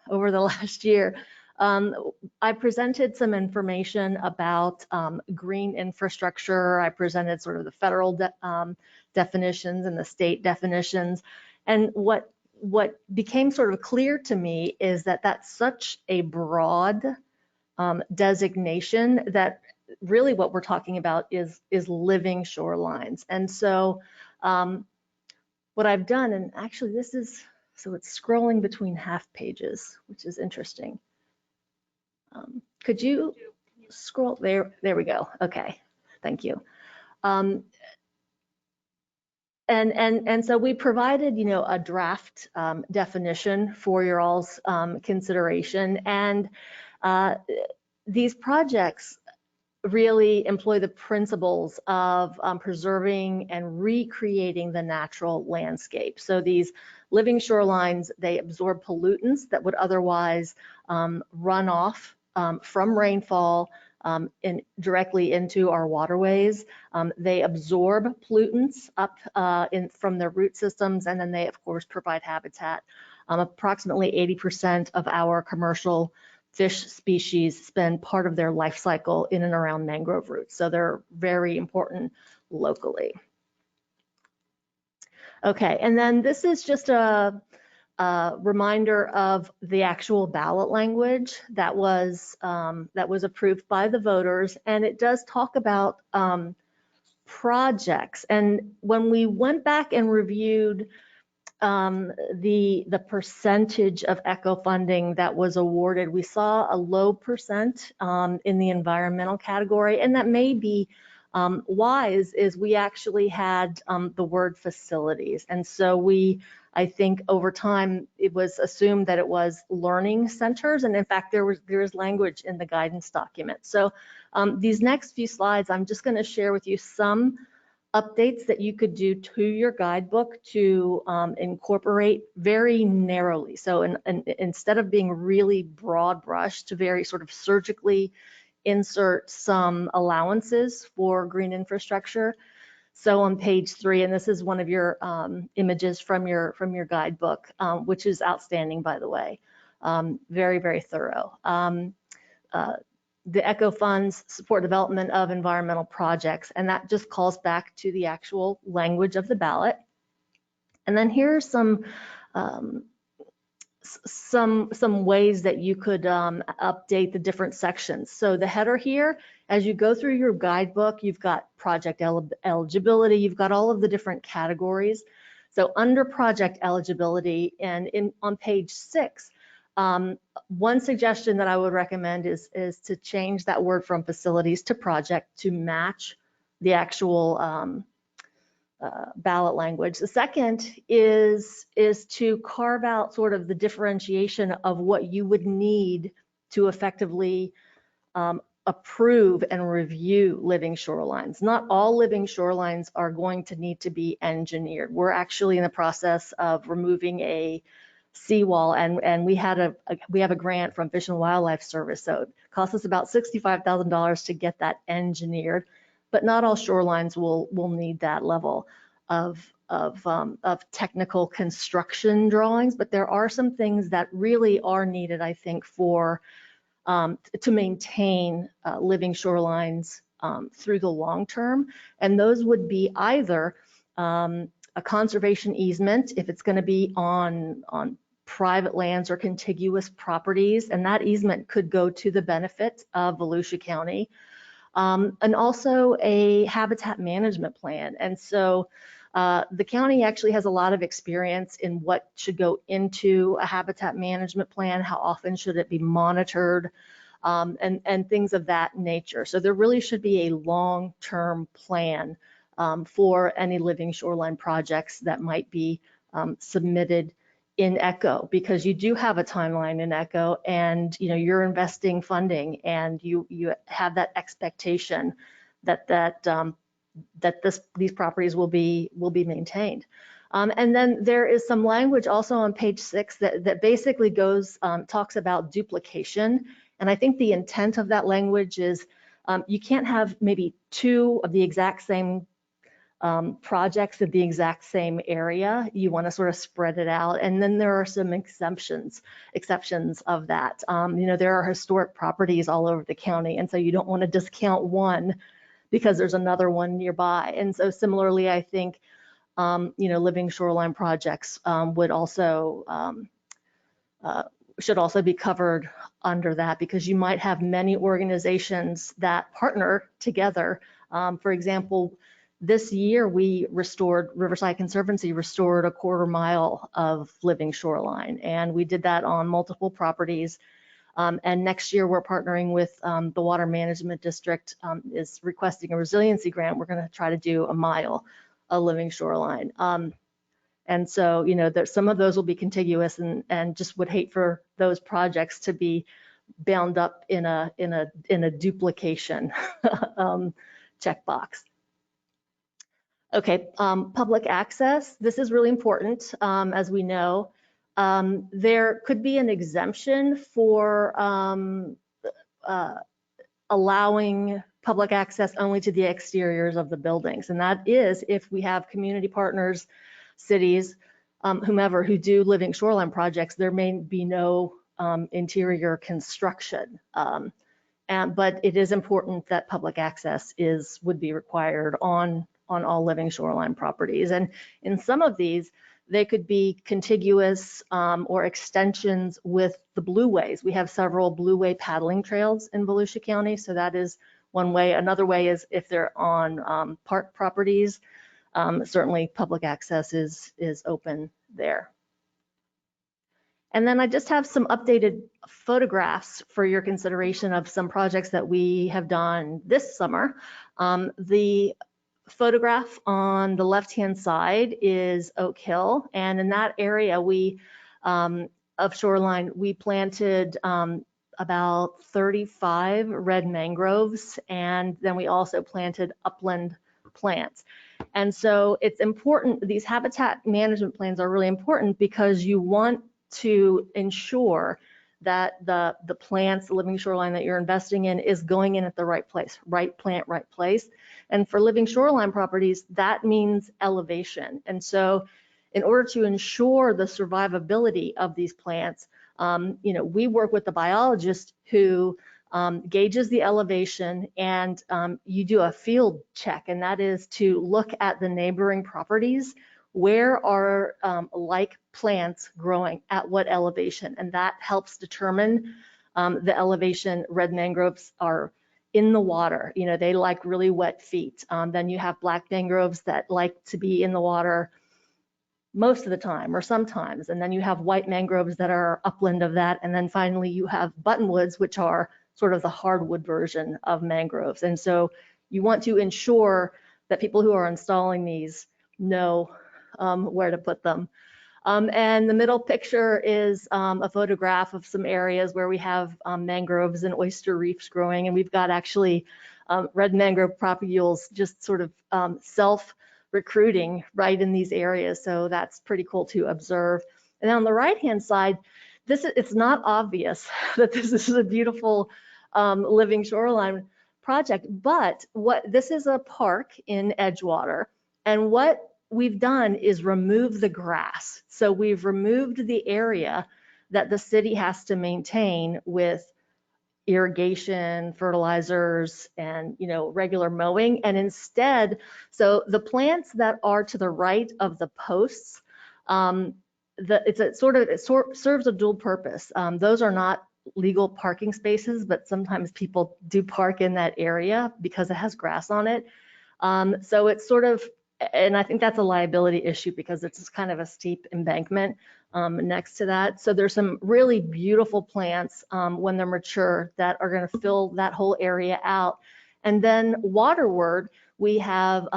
over the last year, I presented some information about green infrastructure. I presented sort of the federal definitions and the state definitions. And what became sort of clear to me is that that's such a broad designation that really what we're talking about is living shorelines. And so what I've done, and actually this is, so it's scrolling between half pages, which is interesting. Could you scroll there? There we go. Okay, thank you. And so we provided, you know, a draft definition for your all's consideration. And these projects really employ the principles of preserving and recreating the natural landscape. So these living shorelines, they absorb pollutants that would otherwise run off from rainfall directly into our waterways. They absorb pollutants up from their root systems, and then they, of course, provide habitat. Approximately 80% of our commercial fish species spend part of their life cycle in and around mangrove roots, so they're very important locally. Okay, and then this is just a reminder of the actual ballot language that was approved by the voters, and it does talk about projects. And when we went back and reviewed the percentage of ECHO funding that was awarded, we saw a low percent in the environmental category, and that may be wise. Is we actually had the word facilities, and so I think over time it was assumed that it was learning centers, and in fact there is language in the guidance document. So these next few slides, I'm just going to share with you some updates that you could do to your guidebook to incorporate very narrowly. So instead of being really broad brush, to very sort of surgically insert some allowances for green infrastructure. So on page 3, and this is one of your images from your guidebook, which is outstanding, by the way. Very, very thorough. the ECHO funds support development of environmental projects, and that just calls back to the actual language of the ballot. And then here's some ways that you could update the different sections. So the header here, as you go through your guidebook, you've got project eligibility, you've got all of the different categories. So under project eligibility and on page 6, one suggestion that I would recommend is to change that word from facilities to project to match the actual ballot language. The second is to carve out sort of the differentiation of what you would need to effectively approve and review living shorelines. Not all living shorelines are going to need to be engineered. We're actually in the process of removing a seawall, and we have a grant from Fish and Wildlife Service, so it costs us about $65,000 to get that engineered. But not all shorelines will need that level of technical construction drawings. But there are some things that really are needed, I think, for to maintain living shorelines through the long term, and those would be either a conservation easement if it's going to be on private lands or contiguous properties, and that easement could go to the benefit of Volusia County, and also a habitat management plan. And so the county actually has a lot of experience in what should go into a habitat management plan, how often should it be monitored, and things of that nature. So there really should be a long-term plan for any living shoreline projects that might be submitted in ECHO, because you do have a timeline in ECHO, and you're investing funding, and you have that expectation that these properties will be maintained. And then there is some language also on page 6 that basically talks about duplication. And I think the intent of that language is you can't have maybe 2 of the exact same projects in the exact same area. You want to sort of spread it out. And then there are some exceptions of that. There are historic properties all over the county, and so you don't want to discount one because there's another one nearby. And so similarly, I think living shoreline projects would also should also be covered under that, because you might have many organizations that partner together. For example, this year Riverside Conservancy restored a 1/4 mile of living shoreline, and we did that on multiple properties. And next year we're partnering with the Water Management District is requesting a resiliency grant. We're going to try to do 1 mile of living shoreline. And so, some of those will be contiguous, and just would hate for those projects to be bound up in a duplication checkbox. Okay, public access. This is really important, as we know. There could be an exemption for allowing public access only to the exteriors of the buildings, and that is if we have community partners, cities, whomever, who do living shoreline projects, there may be no interior construction. But it is important that public access would be required on all living shoreline properties. And in some of these, they could be contiguous or extensions with the blueways. We have several blueway paddling trails in Volusia County, so that is one way. Another way is if they're on park properties, certainly public access is open there. And then I just have some updated photographs for your consideration of some projects that we have done this summer. The photograph on the left-hand side is Oak Hill, and in that area of shoreline, we planted about 35 red mangroves, and then we also planted upland plants. And so it's important, these habitat management plans are really important because you want to ensure that the plants, the living shoreline that you're investing in is going in at the right place, right plant, right place. And for living shoreline properties, that means elevation. And so in order to ensure the survivability of these plants, we work with the biologists who gauges the elevation, and you do a field check, and that is to look at the neighboring properties. Where are like plants growing at what elevation? And that helps determine the elevation. Red mangroves are in the water. You know, they like really wet feet. Then you have black mangroves that like to be in the water most of the time or sometimes. And then you have white mangroves that are upland of that. And then finally you have buttonwoods, which are sort of the hardwood version of mangroves. And so you want to ensure that people who are installing these know where to put them. And the middle picture is a photograph of some areas where we have mangroves and oyster reefs growing, and we've got actually red mangrove propagules just sort of self-recruiting right in these areas. So that's pretty cool to observe. And on the right-hand side, it's not obvious that this is a beautiful living shoreline project, but this is a park in Edgewater, and what we've done is remove the grass. So we've removed the area that the city has to maintain with irrigation, fertilizers, and regular mowing. And instead, so the plants that are to the right of the posts, it serves a dual purpose. Those are not legal parking spaces, but sometimes people do park in that area because it has grass on it. So it's sort of, and I think that's a liability issue because it's kind of a steep embankment next to that. So there's some really beautiful plants when they're mature that are going to fill that whole area out. And then waterward, we have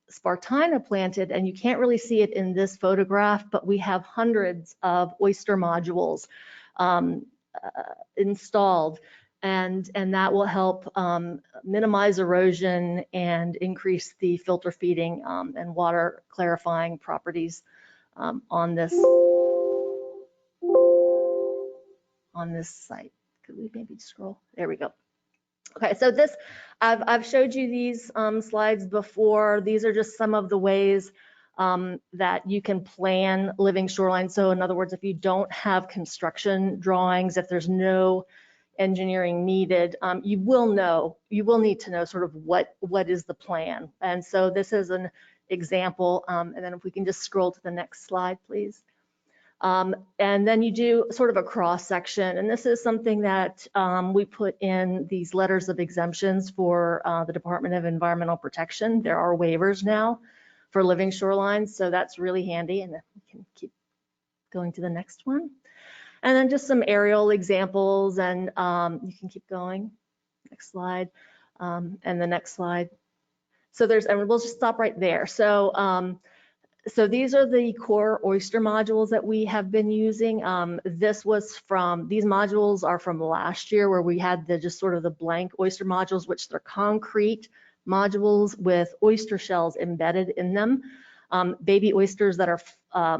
Spartina planted, and you can't really see it in this photograph, but we have hundreds of oyster modules installed. And that will help minimize erosion and increase the filter feeding and water clarifying properties on this site. Could we maybe scroll? There we go. Okay, so this, I've showed you these slides before. These are just some of the ways that you can plan living shoreline. So in other words, if you don't have construction drawings, if there's no engineering needed, you will need to know sort of what is the plan. And so this is an example. And then if we can just scroll to the next slide, please. And then you do sort of a cross section. And this is something that we put in these letters of exemptions for the Department of Environmental Protection. There are waivers now for living shorelines. So that's really handy. And we can keep going to the next one. And then just some aerial examples, and you can keep going. Next slide, and the next slide. So and we'll just stop right there. So, so these are the core oyster modules that we have been using. These modules are from last year, where we had just sort of the blank oyster modules, which they're concrete modules with oyster shells embedded in them. Baby oysters that are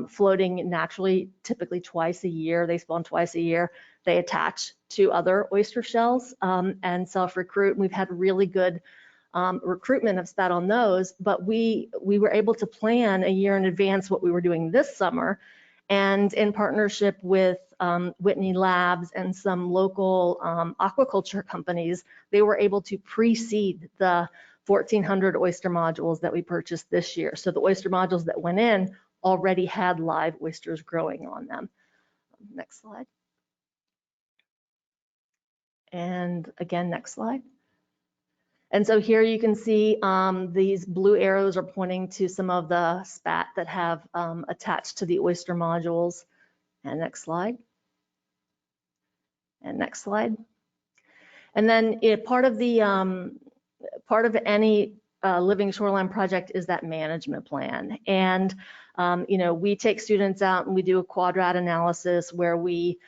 floating naturally, typically twice a year. They spawn twice a year. They attach to other oyster shells and self-recruit. We've had really good recruitment of spat on those, but we were able to plan a year in advance what we were doing this summer. And in partnership with Whitney Labs and some local aquaculture companies, they were able to pre-seed the 1,400 oyster modules that we purchased this year. So the oyster modules that went in already had live oysters growing on them. Next slide. And again, next slide. And so here you can see these blue arrows are pointing to some of the spat that have attached to the oyster modules. And next slide. And next slide. And then part of any living shoreline project is that management plan. And we take students out and we do a quadrat analysis where we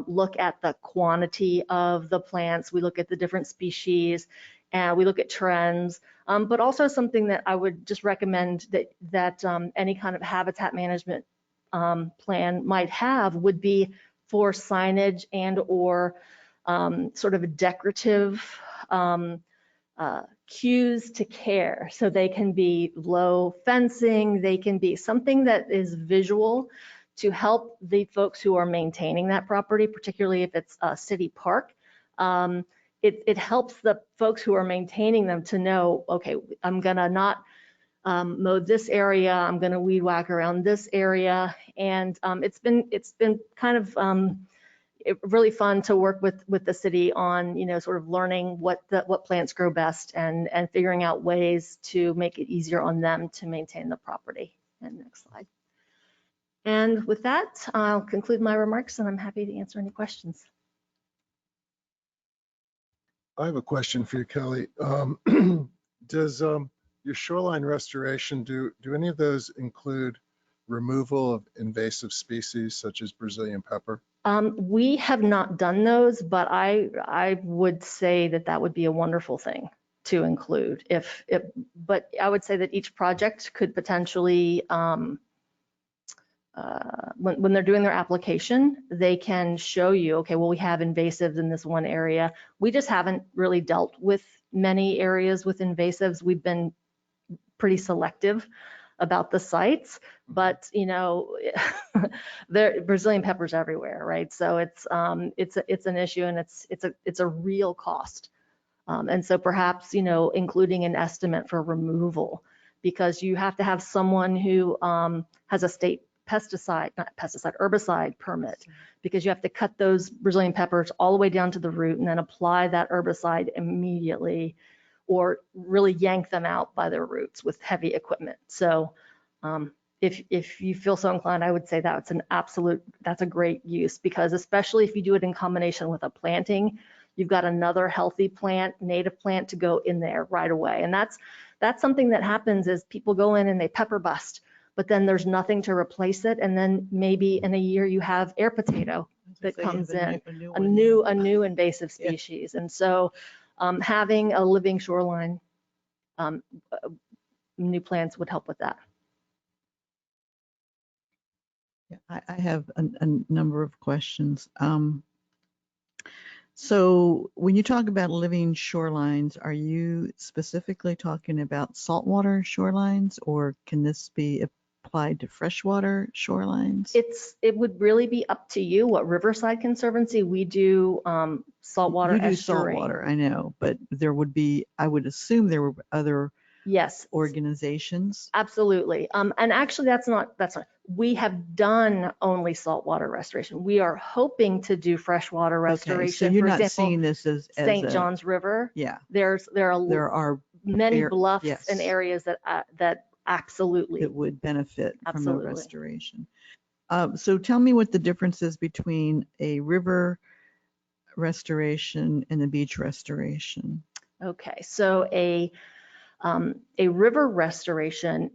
look at the quantity of the plants, we look at the different species, and we look at trends. But also something that I would just recommend that any kind of habitat management plan might have would be for signage and or sort of a decorative cues to care. So they can be low fencing, they can be something that is visual to help the folks who are maintaining that property, particularly if it's a city park. it helps the folks who are maintaining them to know, okay, I'm gonna not mow this area, I'm gonna weed whack around this area. And it's been kind of really fun to work with the city on, sort of learning what plants grow best and figuring out ways to make it easier on them to maintain the property. And next slide. And with that, I'll conclude my remarks and I'm happy to answer any questions. I have a question for you, Kelly. Does your shoreline restoration, do any of those include removal of invasive species such as Brazilian pepper? We have not done those, but I would say that would be a wonderful thing to include. But I would say that each project could potentially, when they're doing their application, they can show you, okay, well, we have invasives in this one area. We just haven't really dealt with many areas with invasives. We've been pretty selective about the sites, but Brazilian peppers everywhere, right? So it's an issue, and it's a real cost. And so perhaps including an estimate for removal, because you have to have someone who has a state herbicide permit, because you have to cut those Brazilian peppers all the way down to the root and then apply that herbicide immediately, or really yank them out by their roots with heavy equipment. So if you feel so inclined, I would say that's a great use, because especially if you do it in combination with a planting, you've got another healthy plant, native plant to go in there right away. And that's something that happens is people go in and they pepper bust, but then there's nothing to replace it. And then maybe in a year you have air potato that comes in, a new invasive species. Yeah. And so having a living shoreline, new plants would help with that. Yeah, I have a number of questions. So when you talk about living shorelines, are you specifically talking about saltwater shorelines, or can this be applied to freshwater shorelines? It would really be up to you. What Riverside Conservancy, we do saltwater You do estuary. saltwater, I know, but there would be, I would assume there were other organizations. Absolutely. And actually that's not, we have done only saltwater restoration. We are hoping to do freshwater restoration. Okay, so you're for not example, seeing this as St. John's River. Yeah. There are many bluffs and areas that absolutely that would benefit from a Absolutely. restoration. So tell me what the difference is between a river restoration and a beach restoration. Okay, so a river restoration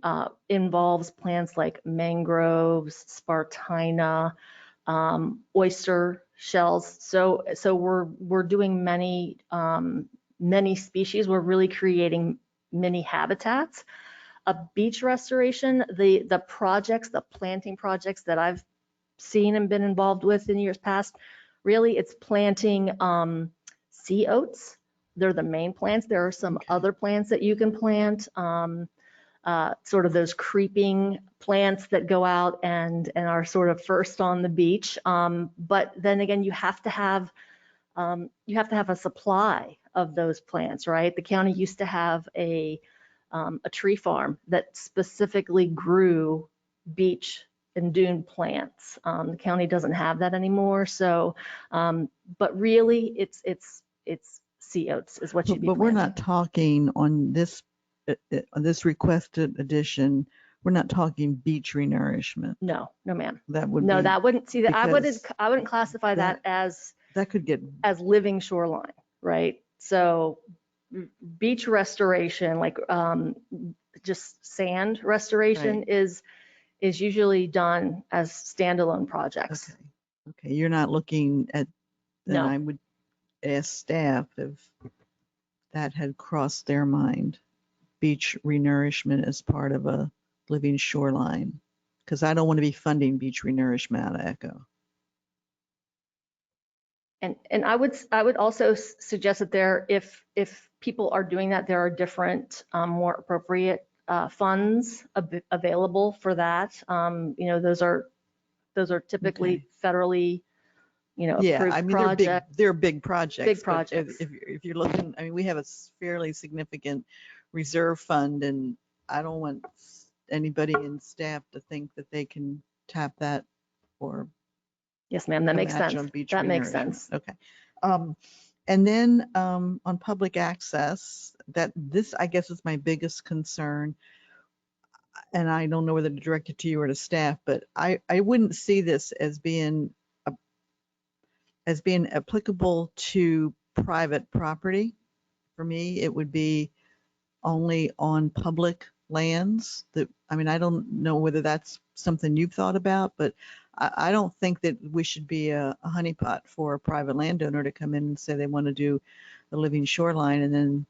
involves plants like mangroves, spartina, oyster shells. So we're doing many species. We're really creating mini habitats. A beach restoration, the planting projects that I've seen and been involved with in years past, really it's planting sea oats. They're the main plants. There are some other plants that you can plant, sort of those creeping plants that go out and are sort of first on the beach. But then again, you have to have a supply of those plants, right? The county used to have a tree farm that specifically grew beach and dune plants. The county doesn't have that anymore. So, but really, it's sea oats is what you'd be But planting. we're not talking on this requested addition. We're not talking beach renourishment. No, ma'am. That would no, be, that wouldn't see that. I wouldn't classify that as could get as living shoreline, right? So beach restoration, like just sand restoration, is usually done as standalone projects. Okay. You're not looking at. Then No. I would ask staff if that had crossed their mind, beach renourishment as part of a living shoreline, because I don't want to be funding beach renourishment out of ECHO. And I would also suggest that if people are doing that, there are different more appropriate funds available for that. Those are typically federally Yeah, approved I mean, project. they're big projects. Big but projects. If you're looking, I mean, we have a fairly significant reserve fund, and I don't want anybody in staff to think that they can tap that or Yes, ma'am, that a makes match sense. on beach That makes renourishment. sense. Okay. And then on public access, this, I guess, is my biggest concern. And I don't know whether to direct it to you or to staff, but I wouldn't see this as being applicable to private property. For me, it would be only on public lands. I mean, I don't know whether that's something you've thought about, but I don't think that we should be a honeypot for a private landowner to come in and say they want to do a living shoreline. And then,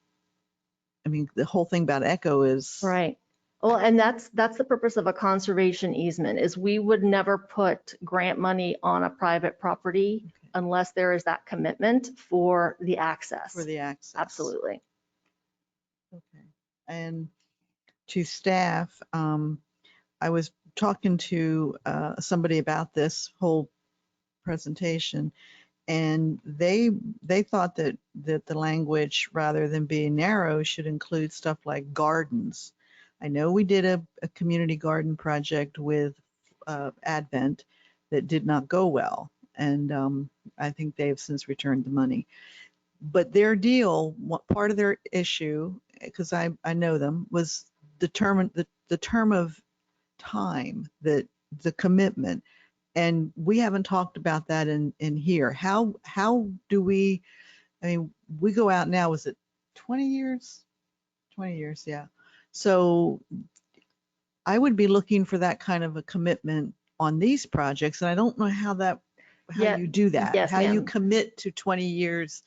I mean, the whole thing about Echo is. Right. Well, and that's the purpose of a conservation easement, is we would never put grant money on a private property unless there is that commitment for the access. For the access. Absolutely. Okay. And to staff, I was talking to somebody about this whole presentation, and they thought that the language, rather than being narrow, should include stuff like gardens. I know we did a community garden project with Advent that did not go well, and I think they've since returned the money. But their deal, part of their issue, because I know them, was the term of time, that the commitment. And we haven't talked about that in here. How do we, I mean, we go out now, was it 20 years? 20 years, yeah. So I would be looking for that kind of a commitment on these projects. And I don't know how you do that. Yes, how you ma'am. commit to 20 years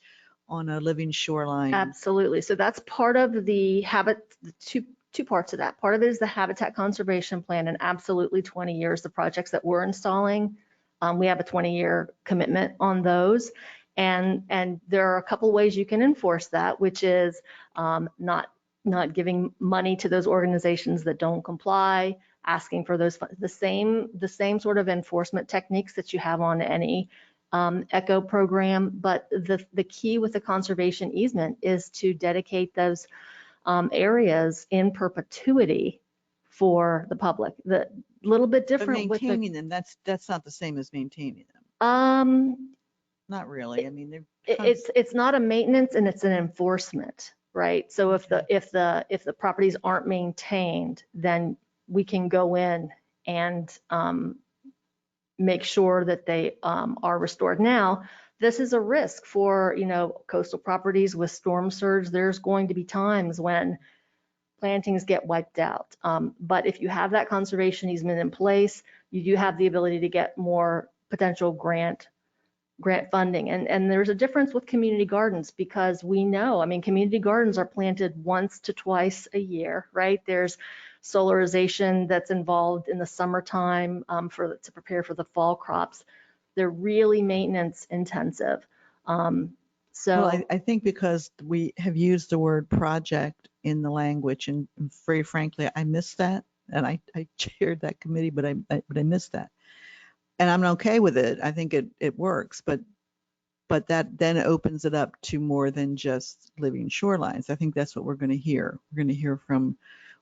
on a living shoreline. Absolutely. So that's part of the two parts of that. Part of it is the habitat conservation plan, and absolutely 20 years, the projects that we're installing, we have a 20-year commitment on those. And there are a couple ways you can enforce that, which is not giving money to those organizations that don't comply, asking for those, the same sort of enforcement techniques that you have on any ECHO program. But the key with the conservation easement is to dedicate those areas in perpetuity for the public. The little bit different but maintaining them, that's not the same as maintaining them. Not really. I mean, it's not a maintenance, and it's an enforcement, right? So if the properties aren't maintained, then we can go in and make sure that they are restored. Now, this is a risk for, coastal properties with storm surge. There's going to be times when plantings get wiped out. But if you have that conservation easement in place, you do have the ability to get more potential grant funding. And there's a difference with community gardens, because we know, I mean, community gardens are planted once to twice a year, right? There's solarization that's involved in the summertime to prepare for the fall crops. They're really maintenance intensive. Well, I think because we have used the word project in the language, and very frankly, I missed that. And I chaired that committee, but I missed that. And I'm okay with it. I think it works, but that then opens it up to more than just living shorelines. I think that's what we're going to hear. We're going to hear from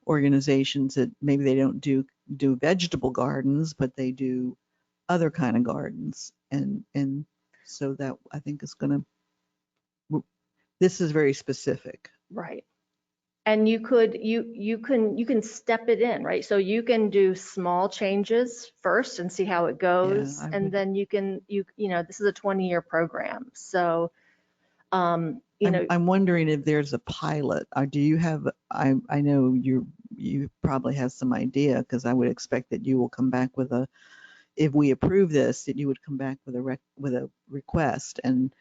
organizations that maybe they don't do vegetable gardens, but they do other kind of gardens. And so that, I think, is going to, this is very specific. Right. And you can step it in, right? So you can do small changes first and see how it goes. Yeah, and then this is a 20-year program. So, I'm wondering if there's a pilot. Or do you have, I know you probably have some idea, because I would expect that you will come back with if we approve this, that you would come back with a request. And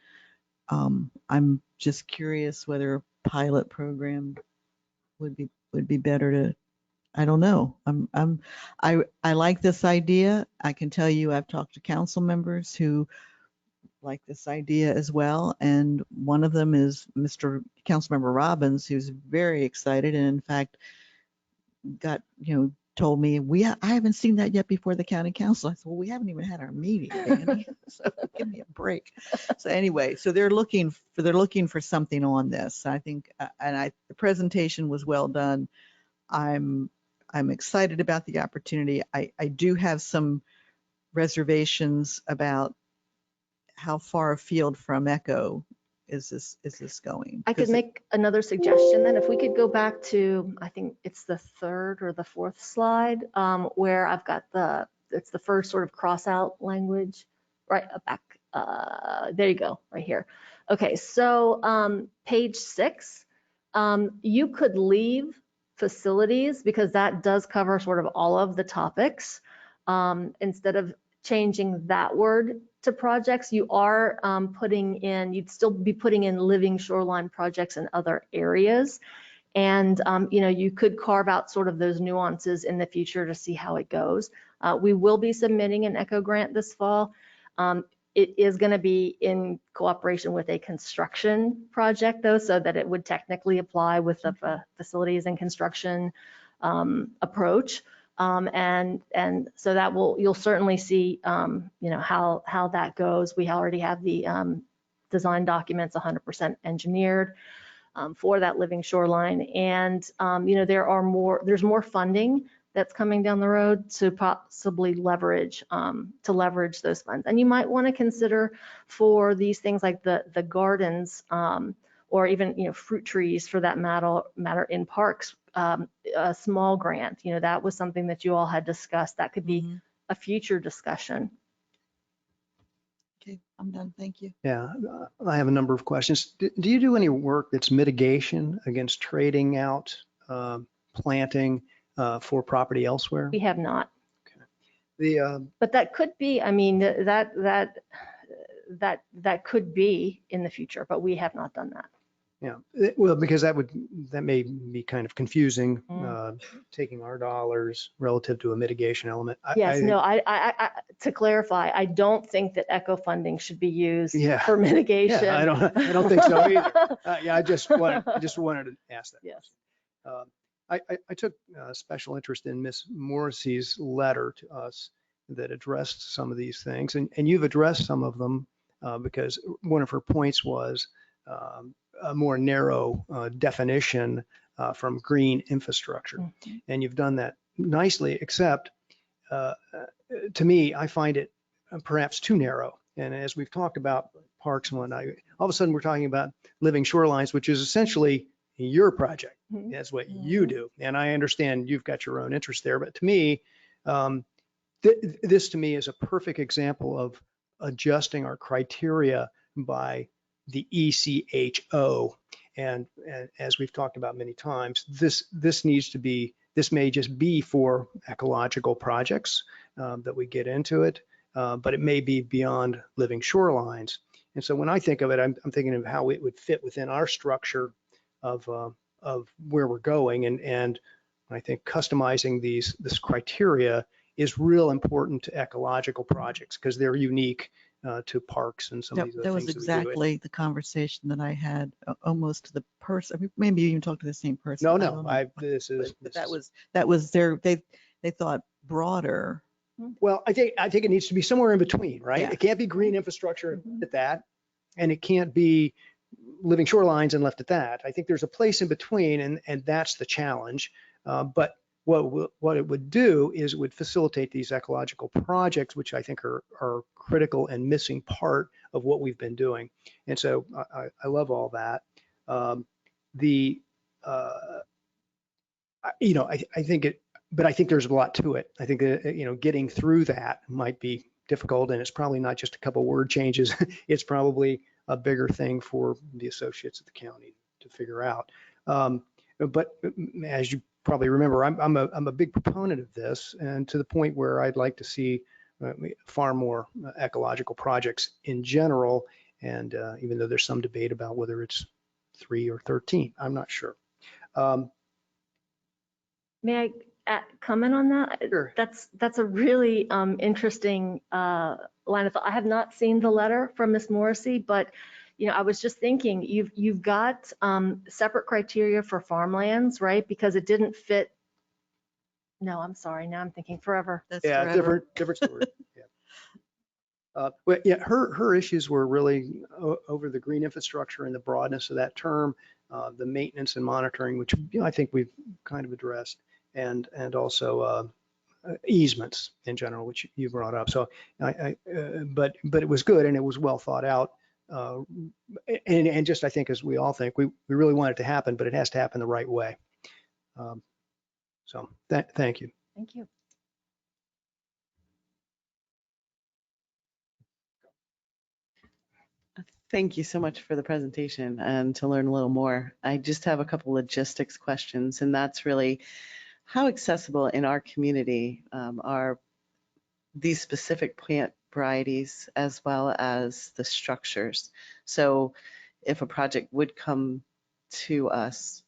I'm just curious whether a pilot program would be better to, I don't know. I like this idea. I can tell you I've talked to council members who like this idea as well. And one of them is Mr. Councilmember Robbins, who's very excited, and in fact got, told me, I haven't seen that yet before the county council. I said, well, we haven't even had our meeting, Danny. So give me a break. So anyway, so they're looking for something on this. I think, the presentation was well done. I'm excited about the opportunity. I do have some reservations about how far afield from Echo is this going? I could make another suggestion then. If we could go back to, I think it's the third or the fourth slide, where I've got it's the first sort of cross out language, right back. There you go, right here. Okay, so page 6, you could leave facilities because that does cover sort of all of the topics. Instead of changing that word to projects, you are you'd still be putting in living shoreline projects in other areas. And, you could carve out sort of those nuances in the future to see how it goes. We will be submitting an ECHO grant this fall. It is going to be in cooperation with a construction project though, so that it would technically apply with the facilities and construction approach. And so that you'll certainly see, how that goes. We already have the design documents 100% engineered for that living shoreline. And, there's more funding that's coming down the road to possibly leverage those funds. And you might want to consider for these things like the gardens, or even, fruit trees for that matter in parks, a small grant, that was something that you all had discussed. That could be a future discussion. Okay, I'm done. Thank you. Yeah, I have a number of questions. Do you do any work that's mitigation against trading out planting for property elsewhere? We have not. Okay. But that could be, I mean, that could be in the future, but we have not done that. Yeah, well, because that may be kind of confusing, taking our dollars relative to a mitigation element. I to clarify, I don't think that ECHO funding should be used for mitigation. Yeah, I don't think so either. I just wanted to ask that. Yes. I took special interest in Miss Morrissey's letter to us that addressed some of these things, and you've addressed some of them because one of her points was a more narrow definition from green infrastructure. Mm-hmm. And you've done that nicely, except to me, I find it perhaps too narrow. And as we've talked about parks and whatnot, all of a sudden we're talking about living shorelines, which is essentially your project. Mm-hmm. That's what you do. And I understand you've got your own interest there, but to me, this to me is a perfect example of adjusting our criteria by the ECHO. And as we've talked about many times, this may just be for ecological projects that we get into it, but it may be beyond living shorelines. And so when I think of it, I'm thinking of how it would fit within our structure of where we're going. And I think customizing this criteria is real important to ecological projects because they're unique to parks and some of these other that things. Was exactly the conversation that I had, almost to the person. Maybe you even talked to the same person. No. That was their. They thought broader. Well, I think it needs to be somewhere in between, right? Yeah. It can't be green infrastructure at that, and it can't be living shorelines and left at that. I think there's a place in between, and that's the challenge. But what it would do is it would facilitate these ecological projects, which I think are critical and missing part of what we've been doing. And so I love all that. I think there's a lot to it. I think that, getting through that might be difficult, and it's probably not just a couple word changes. It's probably a bigger thing for the associates at the county to figure out. But as you probably remember, I'm a big proponent of this, and to the point where I'd like to see far more ecological projects in general. And even though there's some debate about whether it's 3 or 13, I'm not sure. May I comment on that? Sure. That's a really interesting line of thought. I have not seen the letter from Ms. Morrissey, but I was just thinking you've got separate criteria for farmlands, right? Because it didn't fit No, I'm sorry. Now I'm thinking forever. That's Yeah, forever. different story. Yeah. But yeah, her issues were really over the green infrastructure and the broadness of that term, the maintenance and monitoring, which I think we've kind of addressed, and also easements in general, which you brought up. So but it was good and it was well thought out. And just I think, as we all think, we really want it to happen, but it has to happen the right way. So thank you. Thank you. Thank you so much for the presentation and to learn a little more. I just have a couple logistics questions, and that's really how accessible in our community are these specific plant varieties as well as the structures. So if a project would come to us,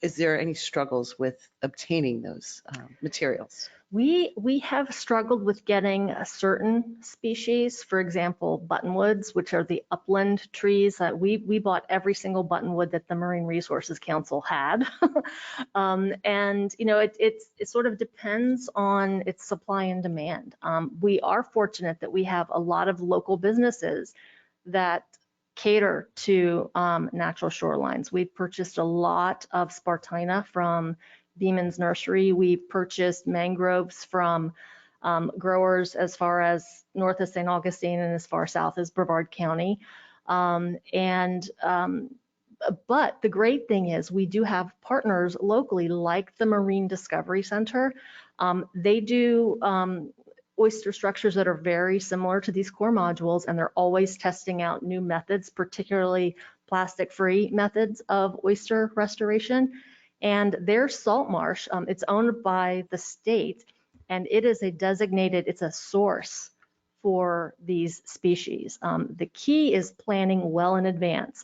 is there any struggles with obtaining those materials? We have struggled with getting a certain species, for example, buttonwoods, which are the upland trees. We bought every single buttonwood that the Marine Resources Council had. And, you know, it sort of depends on its supply and demand. We are fortunate that we have a lot of local businesses that cater to natural shorelines. We've purchased a lot of Spartina from Beeman's Nursery. We purchased mangroves from growers as far as north of St. Augustine and as far south as Brevard County. But the great thing is we do have partners locally like the Marine Discovery Center. They do oyster structures that are very similar to these core modules, and they're always testing out new methods, particularly plastic-free methods of oyster restoration. And their salt marsh, it's owned by the state, and it is it's a source for these species. The key is planning well in advance,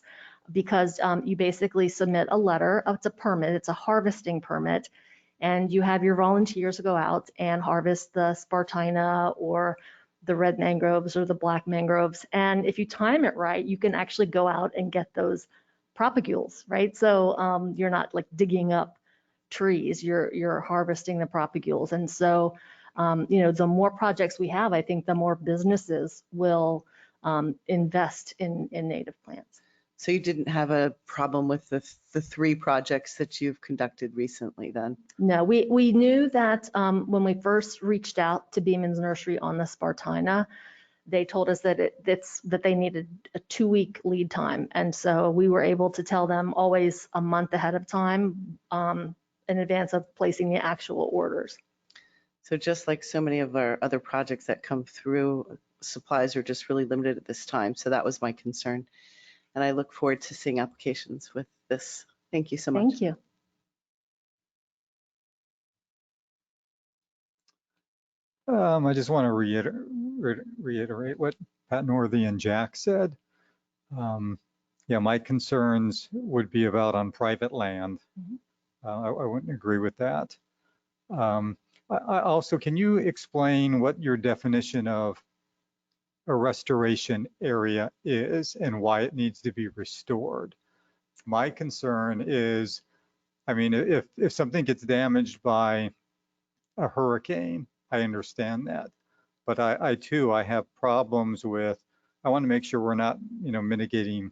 because you basically submit a letter. It's a permit, it's a harvesting permit, and you have your volunteers go out and harvest the Spartina or the red mangroves or the black mangroves. And if you time it right, you can actually go out and get those propagules, right? So you're not like digging up trees, you're harvesting the propagules. And so, you know, the more projects we have, I think the more businesses will invest in native plants. So you didn't have a problem with the 3 projects that you've conducted recently then? No, we knew that when we first reached out to Beeman's Nursery on the Spartina, they told us that that they needed a 2-week lead time. And so we were able to tell them always a month ahead of time in advance of placing the actual orders. So just like so many of our other projects that come through, supplies are just really limited at this time. So that was my concern. And I look forward to seeing applications with this. Thank you so much. Thank you. I just want to reiterate what Pat Northey and Jack said. Yeah, my concerns would be about on private land. I wouldn't agree with that. I also, can you explain what your definition of a restoration area is and why it needs to be restored? My concern is, I mean, if something gets damaged by a hurricane, I understand that. But I too have problems with, I want to make sure we're not, you know, mitigating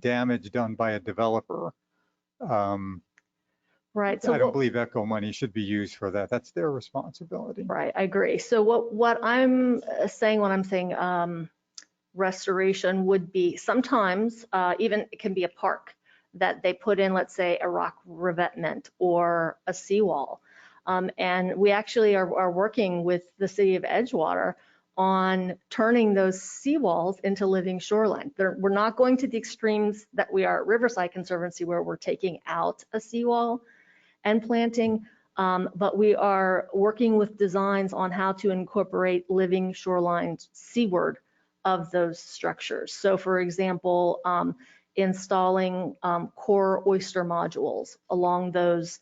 damage done by a developer. Right. So I don't believe ECHO money should be used for that. That's their responsibility. Right, I agree. So what I'm saying restoration would be sometimes even it can be a park that they put in, let's say, a rock revetment or a seawall. And we actually are working with the city of Edgewater on turning those seawalls into living shoreline. We're not going to the extremes that we are at Riverside Conservancy, where we're taking out a seawall and planting, but we are working with designs on how to incorporate living shorelines seaward of those structures. So for example, installing core oyster modules along those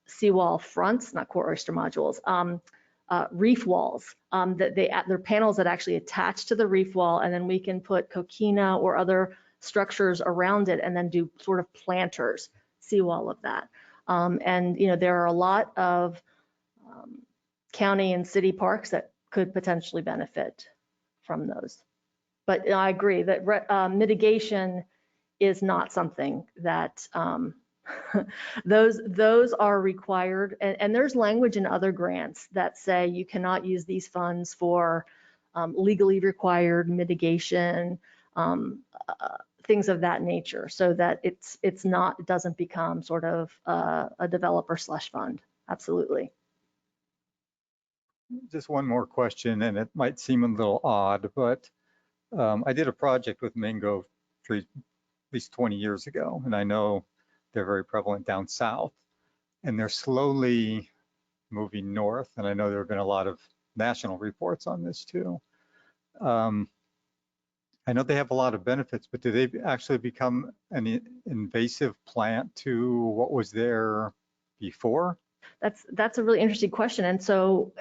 seawall fronts, not core oyster modules, reef walls, they're panels that actually attach to the reef wall, and then we can put coquina or other structures around it and then do sort of planters, seawall of that. And, you know, there are a lot of county and city parks that could potentially benefit from those. But I agree that mitigation is not something that those are required. And there's language in other grants that say you cannot use these funds for legally required mitigation, things of that nature, so that it doesn't become sort of a developer slush fund. Absolutely. Just one more question, and it might seem a little odd, but I did a project with mangrove trees at least 20 years ago, and I know they're very prevalent down south, and they're slowly moving north, and I know there have been a lot of national reports on this too. I know they have a lot of benefits, but do they actually become an invasive plant to what was there before? That's a really interesting question. And so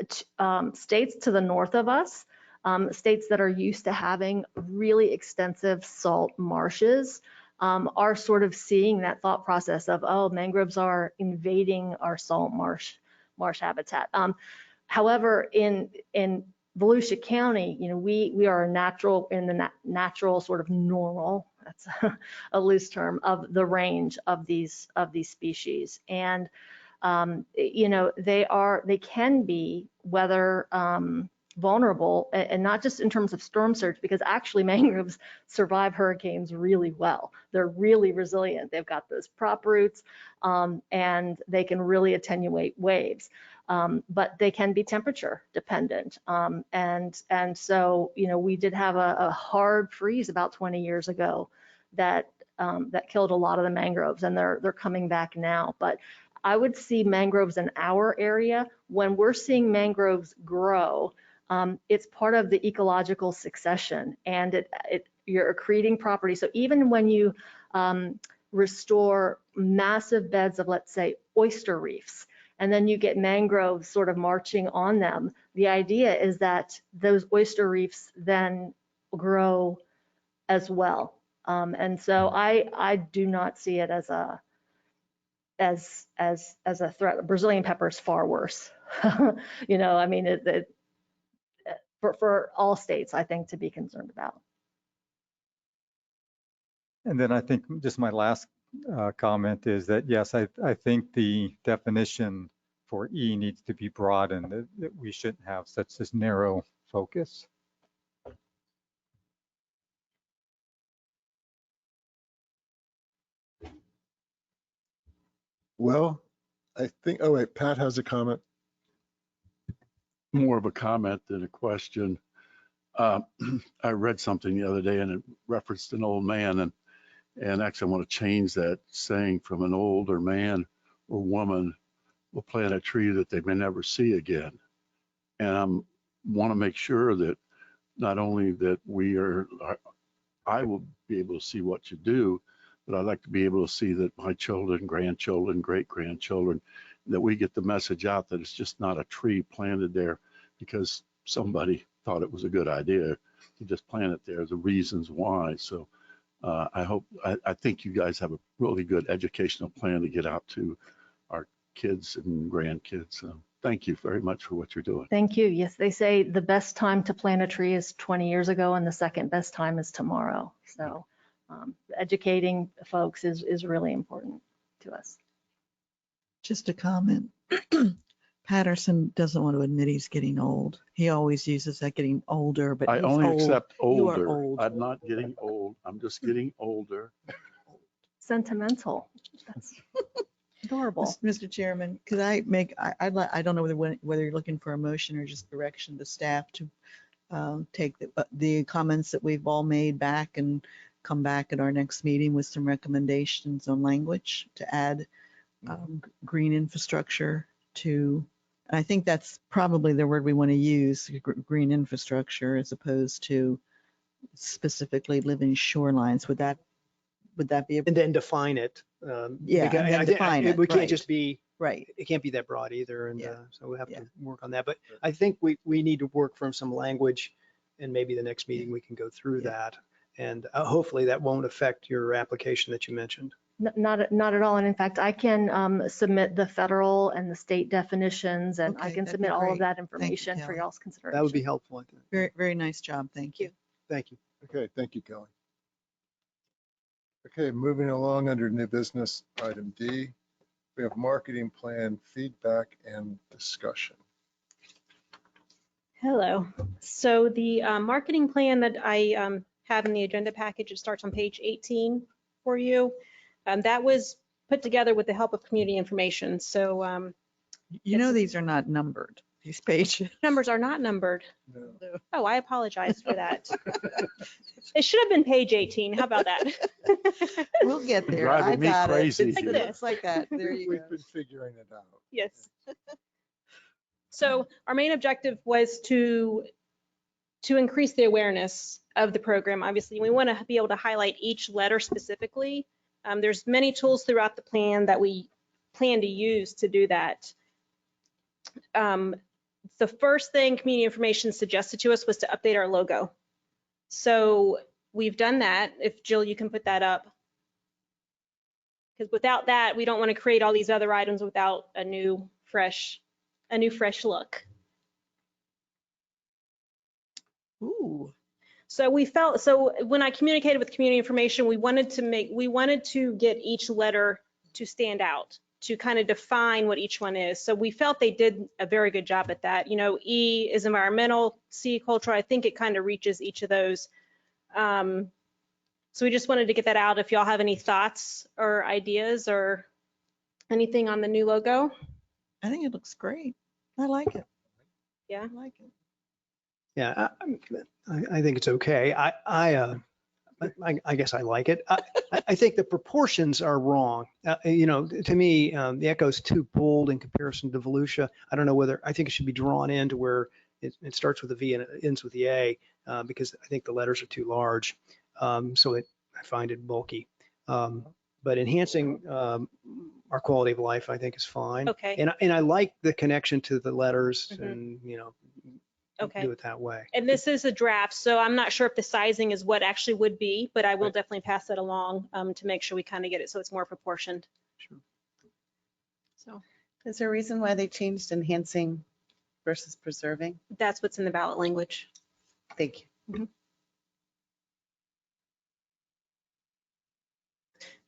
states to the north of us, states that are used to having really extensive salt marshes, are sort of seeing that thought process of, oh, mangroves are invading our salt marsh habitat. However, in Volusia County, you know, we are in the natural sort of normal, that's a loose term, of the range of these species. And you know, they can be weather vulnerable, and not just in terms of storm surge, because actually mangroves survive hurricanes really well. They're really resilient. They've got those prop roots, and they can really attenuate waves. But they can be temperature dependent. And so, you know, we did have a hard freeze about 20 years ago that killed a lot of the mangroves, and they're coming back now. But I would see mangroves in our area. When we're seeing mangroves grow, it's part of the ecological succession, and you're accreting property. So even when you restore massive beds of, let's say, oyster reefs, and then you get mangroves sort of marching on them, the idea is that those oyster reefs then grow as well. And so I do not see it as a threat. Brazilian pepper is far worse. You know, I mean, for all states, I think, to be concerned about. And then I think just my last comment is that, yes, I think the definition for E needs to be broadened, that we shouldn't have such this narrow focus. Well, I think, oh wait, Pat has a comment. More of a comment than a question. I read something the other day and it referenced an old man, and actually I want to change that saying from an older man or woman will plant a tree that they may never see again. And I want to make sure that not only that I will be able to see what you do, but I'd like to be able to see that my children, grandchildren, great-grandchildren, that we get the message out that it's just not a tree planted there because somebody thought it was a good idea to just plant it there, the reasons why. So I think you guys have a really good educational plan to get out to our kids and grandkids. So thank you very much for what you're doing. Thank you. Yes, they say the best time to plant a tree is 20 years ago, and the second best time is tomorrow. So educating folks is really important to us. Just a comment. Patterson doesn't want to admit he's getting old. He always uses that getting older, but I he's only old. accept You are older. old. I'm not getting old. I'm just getting older. Sentimental. That's adorable. Mr. Chairman, could I make, I don't know whether you're looking for a motion or just direction to staff to take the comments that we've all made back and come back at our next meeting with some recommendations on language to add green infrastructure to, and I think that's probably the word we want to use, green infrastructure, as opposed to specifically living shorelines. Would that be? And then define it. Yeah, and then define it. We can't right. just be, right. It can't be that broad either. And Yeah. so we'll have to work on that. But I think we need to work from some language, and maybe the next meeting we can go through that. And hopefully that won't affect your application that you mentioned. Not at all. And in fact, I can submit the federal and the state definitions, and I Okay, can that'd submit be all of great. that Thank you, information for Kelly. y'all's consideration. That would be helpful, I think. Very, very nice job. Thank you. Thank you. Okay, thank you, Kelly. Okay, moving along under new business, item D, we have marketing plan feedback and discussion. Hello. So the marketing plan that I have in the agenda package, it starts on page 18 for you. That was put together with the help of community information. So You know, these are not numbered, these pages. numbers are not numbered. No. Oh, I apologize for that. It should have been page 18. How about that? We'll get there. Driving I me got it. crazy It's here. it's like that. There you We've go. been figuring it out. Yes. So our main objective was to increase the awareness of the program. Obviously, we want to be able to highlight each letter specifically. There's many tools throughout the plan that we plan to use to do that. The first thing community information suggested to us was to update our logo. So we've done that. If Jill, you can put that up. Because without that, we don't want to create all these other items without a new fresh look. Ooh. So when I communicated with community information, we wanted to get each letter to stand out, to kind of define what each one is. So we felt they did a very good job at that. You know, E is environmental, C cultural. I think it kind of reaches each of those. So we just wanted to get that out. If y'all have any thoughts or ideas or anything on the new logo. I think it looks great. I like it. Yeah. I like it. Yeah, I think it's okay. I guess I like it. I think the proportions are wrong. You know, to me, the Echo's too pulled in comparison to Volusia. I don't know whether, I think it should be drawn in to where it starts with a V and it ends with the A, because I think the letters are too large. So I find it bulky. But enhancing our quality of life, I think, is fine. Okay. And I like the connection to the letters Mhm. and, you know, Okay. do it that way. And this is a draft, so I'm not sure if the sizing is what actually would be, but I will Right. definitely pass that along to make sure we kind of get it so it's more proportioned. Sure. So Is there a reason why they changed enhancing versus preserving? that's what's in the ballot language. Thank you.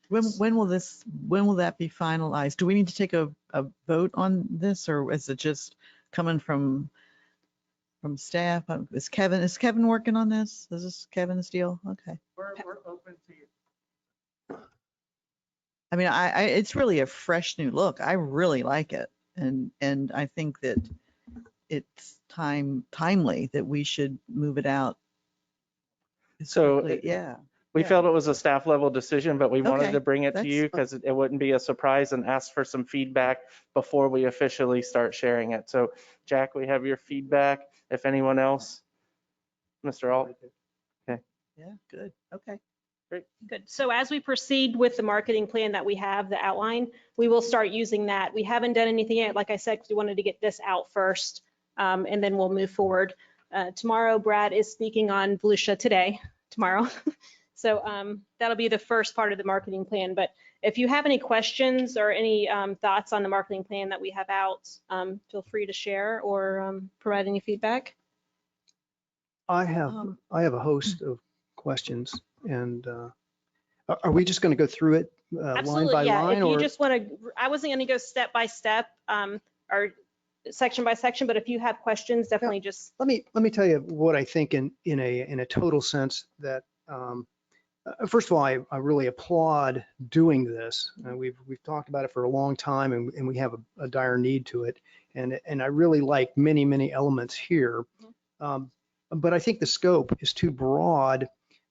When will that be finalized? Do we need to take a vote on this, or is it just coming from staff? Is Kevin working on this? Is this Kevin's deal? Okay. We're open to you. I mean, it's really a fresh new look. I really like it. And I think that it's timely that we should move it out. So Yeah. we Yeah. felt it was a staff level decision, but we wanted Okay, to bring it to that's- you because it wouldn't be a surprise, and ask for some feedback before we officially start sharing it. So Jack, we have your feedback. If anyone else, Mr. Alt. Yeah, good. Okay. Good. So as we proceed with the marketing plan that we have, the outline, we will start using that. We haven't done anything yet, like I said, because we wanted to get this out first, and then we'll move forward. Tomorrow, Brad is speaking on Volusia tomorrow. So that'll be the first part of the marketing plan. But if you have any questions or any thoughts on the marketing plan that we have out, feel free to share or provide any feedback. I have a host of questions, and are we just going to go through it line Absolutely, by yeah. line, If you or? just want to, I wasn't going to go step by step or section by section, but if you have questions, definitely just. Let me tell you what I think in a total sense that, first of all, I really applaud doing this. We've talked about it for a long time, and we have a dire need to it. And I really like many elements here. But I think the scope is too broad,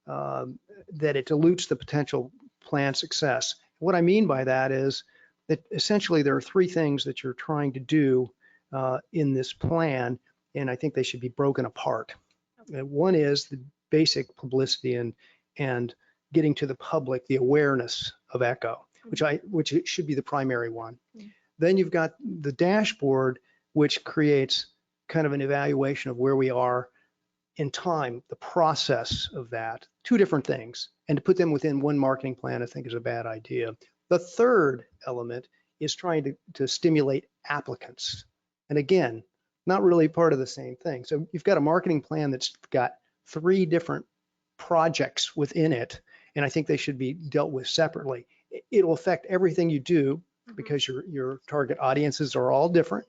that it dilutes the potential plan success. What I mean by that is that essentially there are three things that you're trying to do in this plan, and I think they should be broken apart. One is the basic publicity and getting to the public the awareness of Echo, which it should be the primary one. Then you've got the dashboard, which creates kind of an evaluation of where we are in time, the process of that, two different things. And to put them within one marketing plan, I think is a bad idea. The third element is trying to stimulate applicants. And again, not really part of the same thing. So you've got a marketing plan that's got 3 different projects within it, and I think they should be dealt with separately. It'll affect everything you do because your target audiences are all different,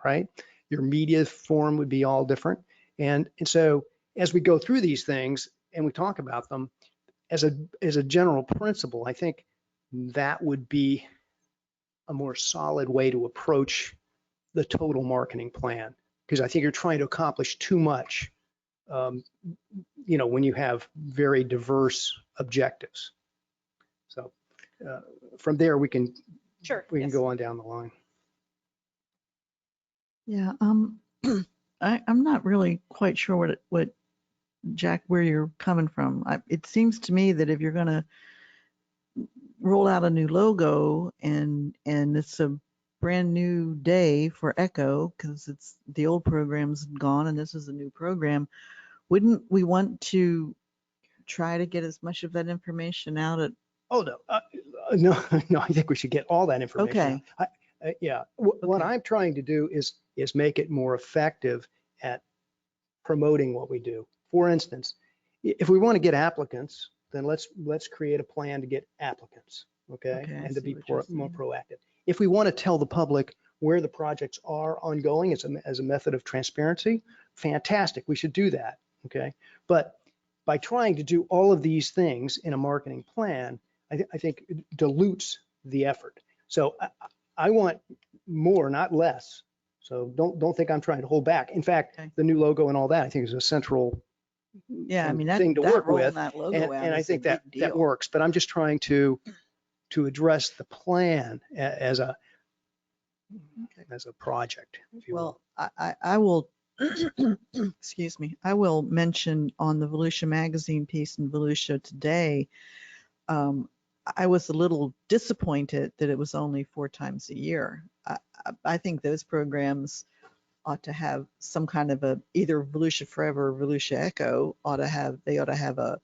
right? Your media form would be all different. And so as we go through these things and we talk about them, as a general principle, I think that would be a more solid way to approach the total marketing plan, because I think you're trying to accomplish too much, when you have very diverse objectives. So from there, we can go on down the line. Yeah, I'm not really quite sure what Jack, where you're coming from. It seems to me that if you're going to roll out a new logo and it's a brand new day for Echo because it's the old program's gone and this is a new program, wouldn't we want to try to get as much of that information out at? Oh, no, I think we should get all that information. Okay. Yeah. What I'm trying to do is make it more effective at promoting what we do. For instance, if we want to get applicants, then let's create a plan to get applicants, okay? And to be more proactive. If we want to tell the public where the projects are ongoing as a method of transparency, fantastic, we should do that, okay? But by trying to do all of these things in a marketing plan, I think it dilutes the effort. So I want more, not less. So don't think I'm trying to hold back. In fact, the new logo and all that, I think is a central thing to work with. And I think that works. But I'm just trying to address the plan as a project, if you will. I will, excuse me, I will mention on the Volusia Magazine piece in Volusia today, I was a little disappointed that it was only 4 times a year. I think those programs ought to have some kind of either Volusia Forever or Volusia Echo ought to have a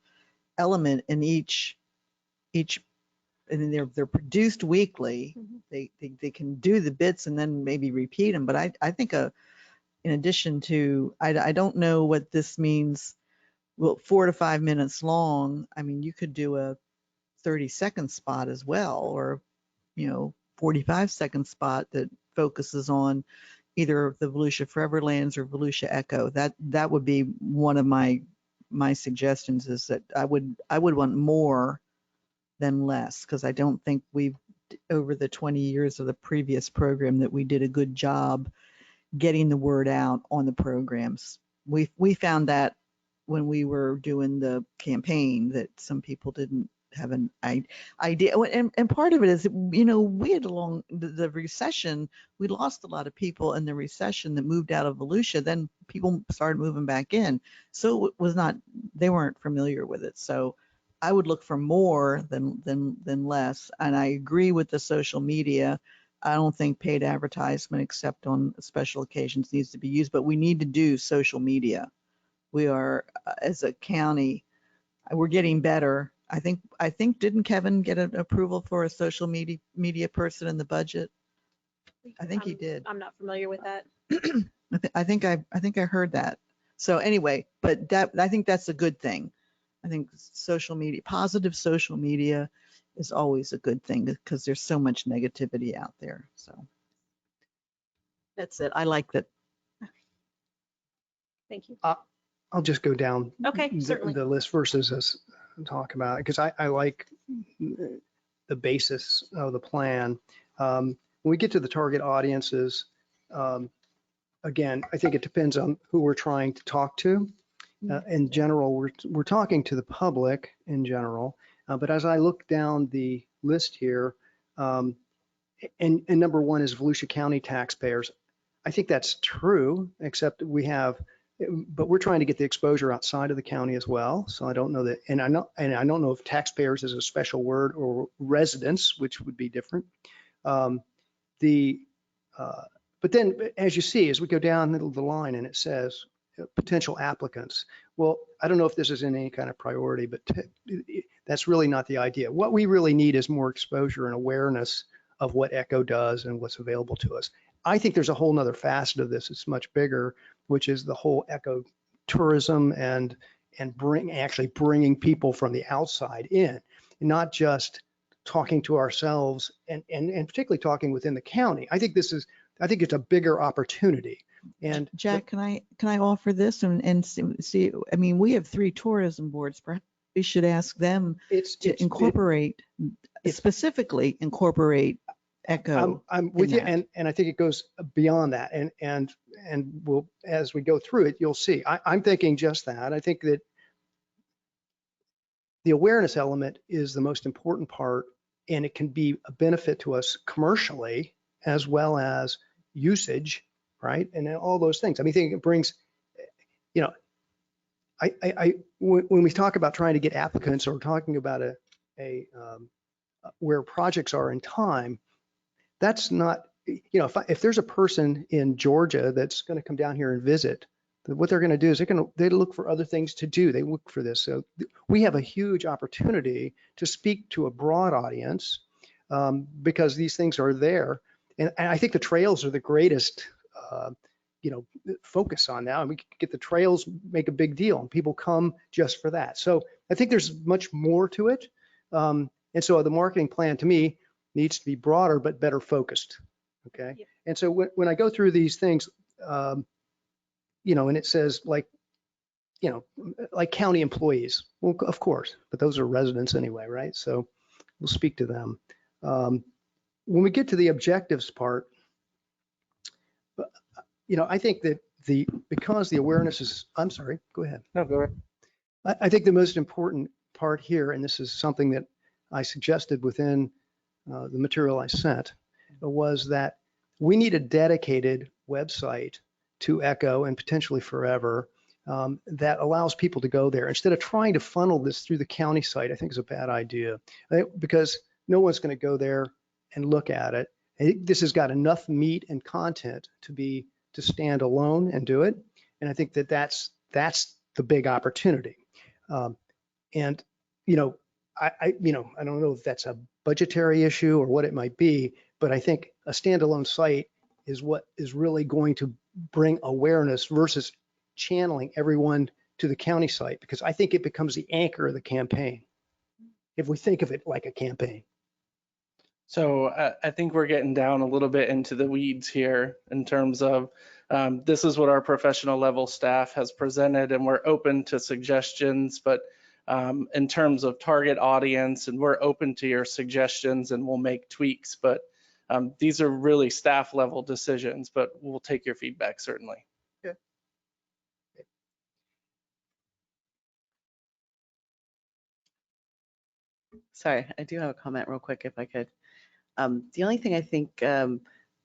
element in each, and they're produced weekly. They can do the bits and then maybe repeat them. But I think in addition to, I don't know what this means. Well, 4 to 5 minutes long. I mean, you could do a 30-second spot as well, or 45-second spot that focuses on either the Volusia Forever Lands or Volusia Echo. That would be one of my suggestions, is that I would want more than less, because I don't think we've, over the 20 years of the previous program, that we did a good job getting the word out on the programs. We found that when we were doing the campaign, that some people didn't have an idea. And part of it is, we had along the recession, we lost a lot of people in the recession that moved out of Volusia. Then people started moving back in. So it was they weren't familiar with it. So I would look for more than less. And I agree with the social media. I don't think paid advertisement, except on special occasions, needs to be used, but we need to do social media. We are, as a county, we're getting better. I think didn't Kevin get an approval for a social media person in the budget? I think he did. I'm not familiar with that. I think I heard that. So anyway, but I think that's a good thing. I think social media, positive social media, is always a good thing, because there's so much negativity out there. So that's it. I like that. Thank you. I'll just go down certainly. the list versus us talk about it, because I like the basis of the plan. When we get to the target audiences, again, I think it depends on who we're trying to talk to. In general, we're talking to the public in general, but as I look down the list here, and number 1 is Volusia County taxpayers. I think that's true, except but we're trying to get the exposure outside of the county as well. So I don't know that, and I don't know if taxpayers is a special word, or residents, which would be different. But then, as you see, as we go down the line, and it says potential applicants. Well, I don't know if this is in any kind of priority, but that's really not the idea. What we really need is more exposure and awareness of what ECHO does and what's available to us. I think there's a whole nother facet of this. It's much bigger, which is the whole ECHO tourism and actually bringing people from the outside in, not just talking to ourselves and particularly talking within the county. I think it's a bigger opportunity. And Jack, can I offer this and see, I mean, we have 3 tourism boards. Perhaps we should ask them to incorporate, specifically incorporate ECHO. I'm with you, and I think it goes beyond that. And we'll, as we go through it, you'll see. I'm thinking just that. I think that the awareness element is the most important part, and it can be a benefit to us commercially as well as usage, right? And then all those things. I mean, I think it brings, you know, when we talk about trying to get applicants or talking about where projects are in time, that's not, you know, if there's a person in Georgia that's going to come down here and visit, what they're going to do is they look for other things to do. They look for this. So we have a huge opportunity to speak to a broad audience because these things are there. And I think the trails are the greatest, you know, focus on now. And we can get the trails, make a big deal, and people come just for that. So I think there's much more to it. And so the marketing plan to me needs to be broader, but better focused. Okay. Yep. And so when I go through these things, you know, and it says like, you know, like county employees. Well, of course, but those are residents anyway, right? So we'll speak to them. When we get to the objectives part, you know, I think that because the awareness is, I'm sorry, go ahead. No, go ahead. I think the most important part here, and this is something that I suggested within the material I sent, was that we need a dedicated website to ECHO and potentially forever that allows people to go there instead of trying to funnel this through the county site. I think is a bad idea because no one's going to go there and look at it. I think this has got enough meat and content to stand alone and do it. And I think that that's the big opportunity. And, you know, I don't know if that's a budgetary issue or what it might be, but I think a standalone site is what is really going to bring awareness versus channeling everyone to the county site, because I think it becomes the anchor of the campaign if we think of it like a campaign. So I think we're getting down a little bit into the weeds here in terms of this is what our professional level staff has presented, and we're open to suggestions, but in terms of target audience, and we're open to your suggestions and we'll make tweaks, but these are really staff level decisions, but we'll take your feedback certainly. Okay. Sorry, I do have a comment real quick if I could. The only thing I think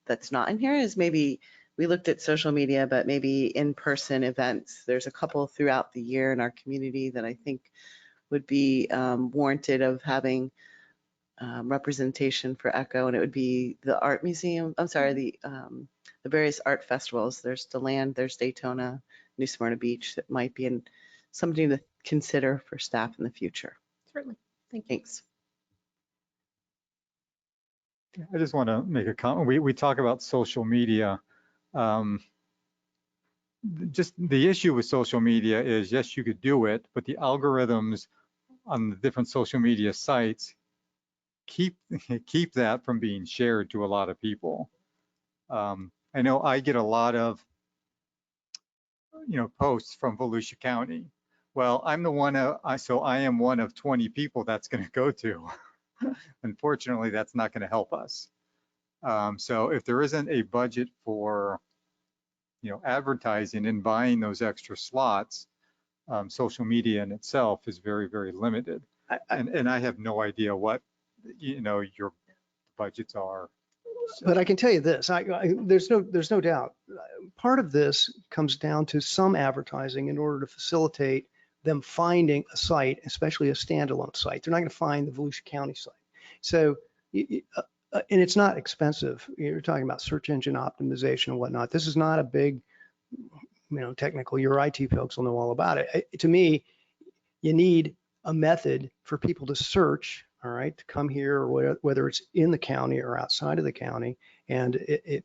that's not in here is maybe we looked at social media, but maybe in-person events. There's a couple throughout the year in our community that I think would be warranted of having representation for ECHO, and it would be the art museum. I'm sorry, the various art festivals. There's DeLand, there's Daytona, New Smyrna Beach. That might be something to consider for staff in the future. Certainly. Thank you. Thanks. I just want to make a comment. We talk about social media. Just the issue with social media is, yes, you could do it, but the algorithms on the different social media sites keep that from being shared to a lot of people. I know I get a lot of, posts from Volusia County. Well, I'm the one, so I am one of 20 people that's going to go to. Unfortunately, that's not going to help us. So if there isn't a budget for, advertising and buying those extra slots, social media in itself is very, very limited. And I have no idea what, your budgets are. So. But I can tell you this, there's no doubt. Part of this comes down to some advertising in order to facilitate them finding a site, especially a standalone site. They're not going to find the Volusia County site. So, and it's not expensive. You're talking about search engine optimization and whatnot. This is not a big technical, your IT folks will know all about it. To me, you need a method for people to search, all right, to come here, or whether it's in the county or outside of the county. And it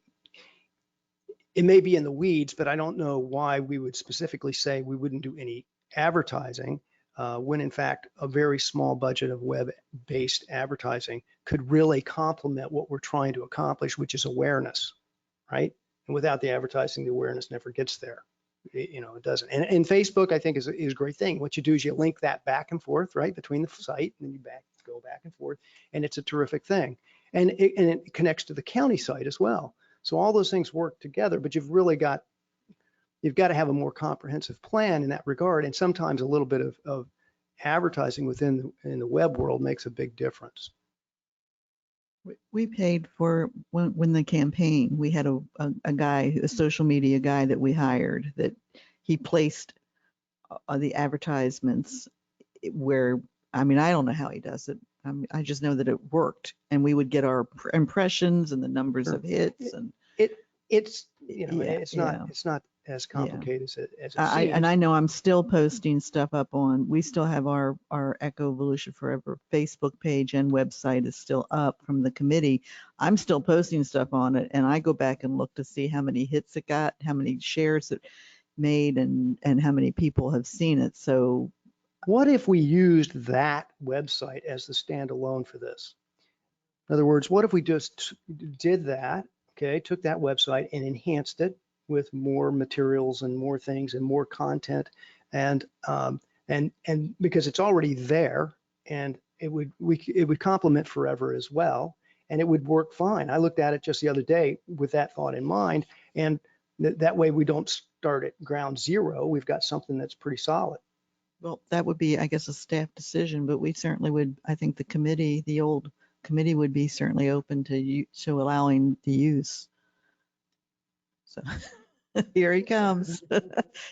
may be in the weeds, but I don't know why we would specifically say we wouldn't do any advertising when in fact a very small budget of web-based advertising could really complement what we're trying to accomplish, which is awareness, right? And without the advertising, the awareness never gets there. It doesn't. And Facebook, I think, is a great thing. What you do is you link that back and forth, right, between the site, and then you go back and forth, and it's a terrific thing. And it connects to the county site as well. So all those things work together, but you've got to have a more comprehensive plan in that regard. And sometimes a little bit of advertising in the web world makes a big difference. We paid for when the campaign, we had a guy, a social media guy that we hired, that he placed the advertisements where, I mean, I don't know how he does it. I just know that it worked, and we would get our impressions and the numbers of hits. And it's not as complicated as it seems. And I know I'm still posting stuff up on, we still have our Echo Volusia Forever Facebook page and website is still up from the committee. I'm still posting stuff on it, and I go back and look to see how many hits it got, how many shares it made, and how many people have seen it. So what if we used that website as the standalone for this? In other words, what if we just did that, okay, took that website and enhanced it with more materials and more things and more content, and because it's already there, and it would complement Forever as well, and it would work fine. I looked at it just the other day with that thought in mind, and that way we don't start at ground zero. We've got something that's pretty solid. Well, that would be, I guess, a staff decision, but we certainly would, I think the committee, the old committee would be certainly open to allowing the use. So here he comes.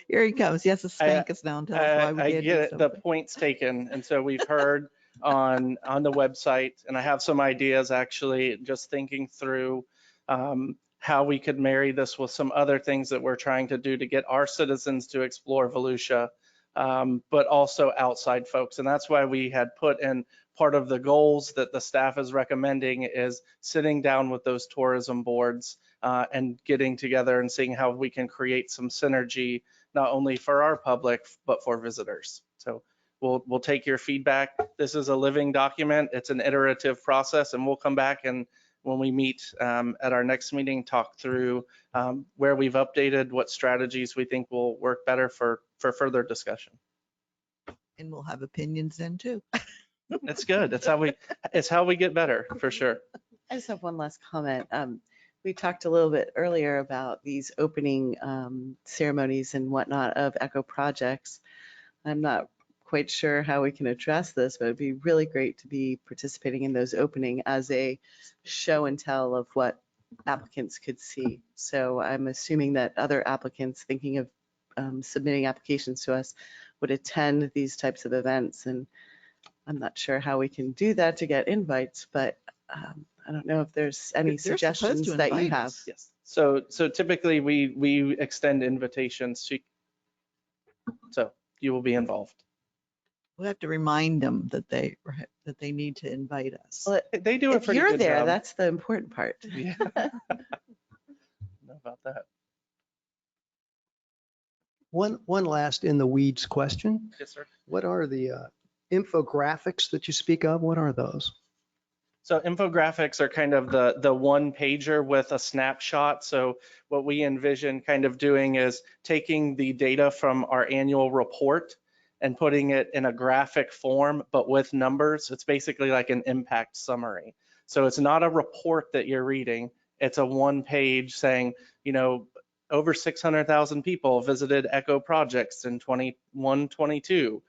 Here he comes. He has to spank us now and tell us why we I can't get do it. The something. point's taken. And so we've heard on the website, and I have some ideas actually, just thinking through how we could marry this with some other things that we're trying to do to get our citizens to explore Volusia, but also outside folks. And that's why we had put in part of the goals that the staff is recommending is sitting down with those tourism boards and getting together and seeing how we can create some synergy, not only for our public, but for visitors. So we'll take your feedback. This is a living document. It's an iterative process, and we'll come back and when we meet at our next meeting, talk through where we've updated, what strategies we think will work better for further discussion. And we'll have opinions then too. It's good. It's how we get better, for sure. I just have one last comment. We talked a little bit earlier about these opening ceremonies and whatnot of Echo projects. I'm not quite sure how we can address this, but it'd be really great to be participating in those opening as a show and tell of what applicants could see. So I'm assuming that other applicants thinking of submitting applications to us would attend these types of events. And I'm not sure how we can do that to get invites, but I don't know if there's any suggestions that you have. Yes. So typically we extend invitations to, so you will be involved. We'll have to remind them that they need to invite us. Well, they do a if pretty you're good there, job. that's the important part. Yeah. Know about that. One last in the weeds question. Yes, sir. What are the infographics that you speak of? What are those? So infographics are kind of the one pager with a snapshot. So what we envision kind of doing is taking the data from our annual report and putting it in a graphic form, but with numbers. It's basically like an impact summary. So it's not a report that you're reading. It's a one page saying, over 600,000 people visited Echo projects in 21-22.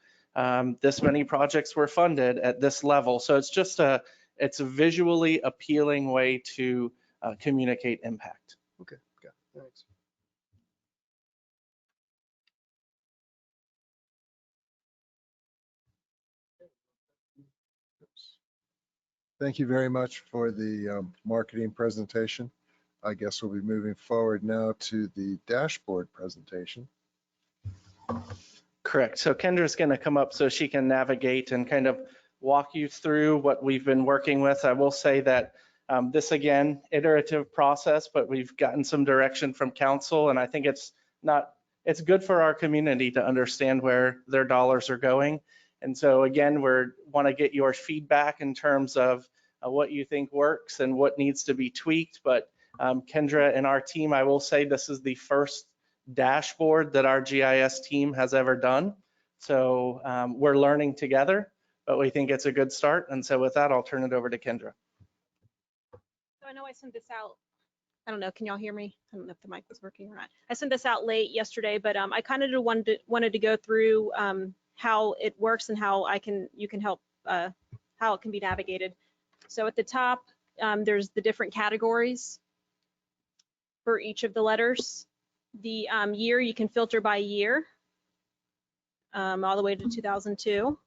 This many projects were funded at this level. So it's just it's a visually appealing way to communicate impact. Okay, got it. Thanks. Thank you very much for the marketing presentation. I guess we'll be moving forward now to the dashboard presentation. Correct. So Kendra's going to come up so she can navigate and kind of walk you through what we've been working with. I will say that this, again, iterative process, but we've gotten some direction from council, and I think it's good for our community to understand where their dollars are going. And so again, want to get your feedback in terms of what you think works and what needs to be tweaked. But Kendra and our team, I will say this is the first dashboard that our GIS team has ever done. So we're learning together, but we think it's a good start. And so with that, I'll turn it over to Kendra. So I know I sent this out. I don't know, can y'all hear me? I don't know if the mic was working or not. I sent this out late yesterday, but I kind of wanted to go through how it works and how you can help, how it can be navigated. So at the top, there's the different categories for each of the letters. The year, you can filter by year, all the way to 2002.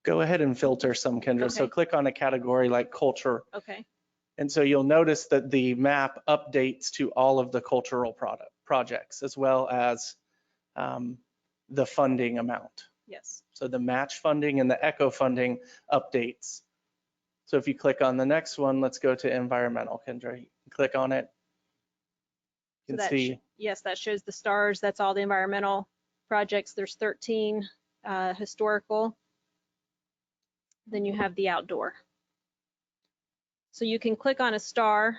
Go ahead and filter some, Kendra. Okay. So click on a category like culture. Okay. And so you'll notice that the map updates to all of the cultural projects as well as the funding amount. Yes. So the match funding and the ECHO funding updates. So if you click on the next one, let's go to environmental, Kendra. You can click on it. You can see. Yes, that shows the stars. That's all the environmental projects. There's 13 historical. Then you have the outdoor. So you can click on a star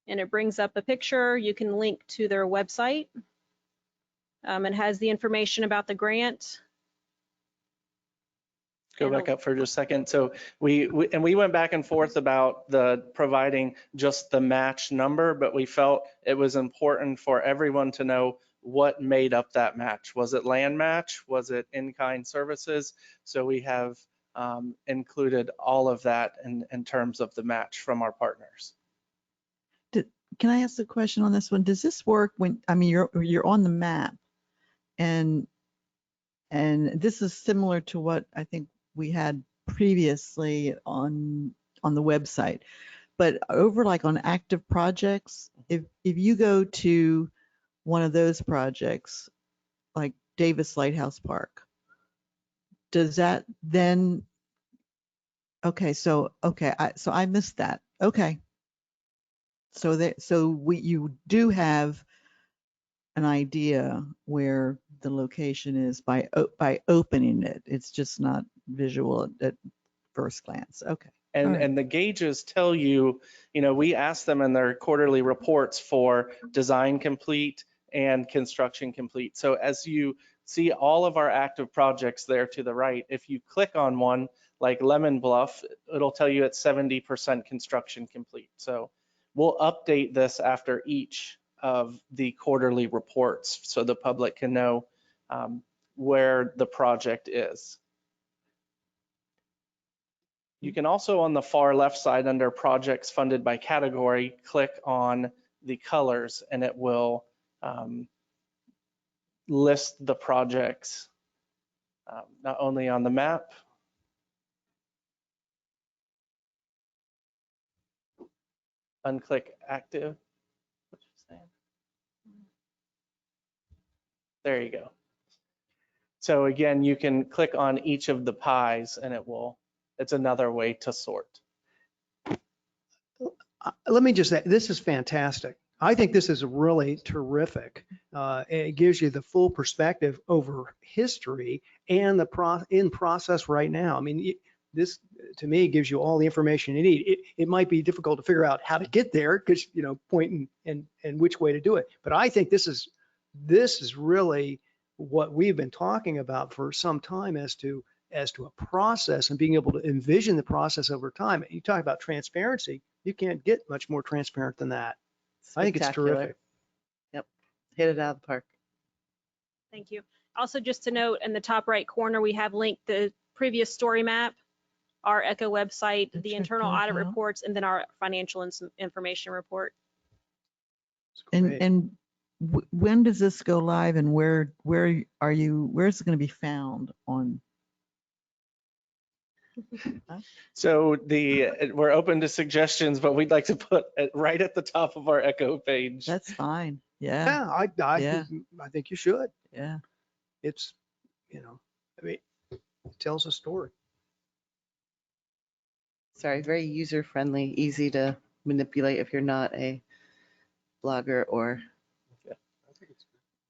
and it brings up a picture. You can link to their website. It has the information about the grant. Go back up for just a second. So we went back and forth about providing just the match number, but we felt it was important for everyone to know what made up that match. Was it land match? Was it in-kind services? So we have included all of that in terms of the match from our partners. Can I ask a question on this one? Does this work when, I mean, you're on the map and this is similar to what I think we had previously on the website, but over like on active projects, if you go to one of those projects, like Davis Lighthouse Park, does that then, okay, so I missed that. Okay. So you do have an idea where the location is by opening it. It's just not visual at first glance. Okay. And the gauges tell you, we ask them in their quarterly reports for design complete and construction complete. So as you see all of our active projects there to the right, if you click on one like Lemon Bluff, it'll tell you it's 70% construction complete. So we'll update this after each of the quarterly reports so the public can know where the project is. You can also, on the far left side under projects funded by category, click on the colors and it will list the projects not only on the map, unclick active. There you go. So again, you can click on each of the pies and it's another way to sort. Let me just say, this is fantastic. I think this is really terrific. It gives you the full perspective over history and the in process right now. I mean, this to me gives you all the information you need. It might be difficult to figure out how to get there because, point and which way to do it. But I think this is really what we've been talking about for some time as to a process and being able to envision the process over time. You talk about transparency. You can't get much more transparent than that. I think it's terrific. Yep. Hit it out of the park. Thank you. Also, just to note, in the top right corner, we have linked the previous story map, our ECHO website, the internal audit reports, and then our financial information report. And when does this go live and where is it going to be found on? So we're open to suggestions, but we'd like to put it right at the top of our ECHO page. That's fine. Yeah, Yeah, Yeah. I think you should. yeah. It's, I mean, it tells a story. Sorry, very user friendly, easy to manipulate if you're not a blogger or.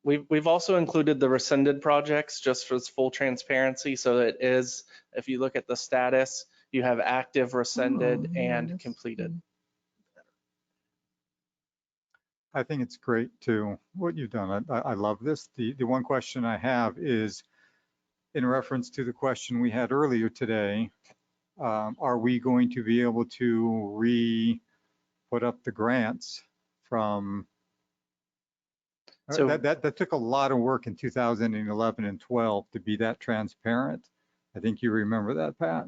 We've also included the rescinded projects just for full transparency. So it is, if you look at the status, you have active, rescinded, and completed. I think it's great too, what you've done. I love this. The one question I have is in reference to the question we had earlier today. Are we going to be able to put up the grants from, So- that took a lot of work in 2011 and 12 to be that transparent. I think you remember that, Pat.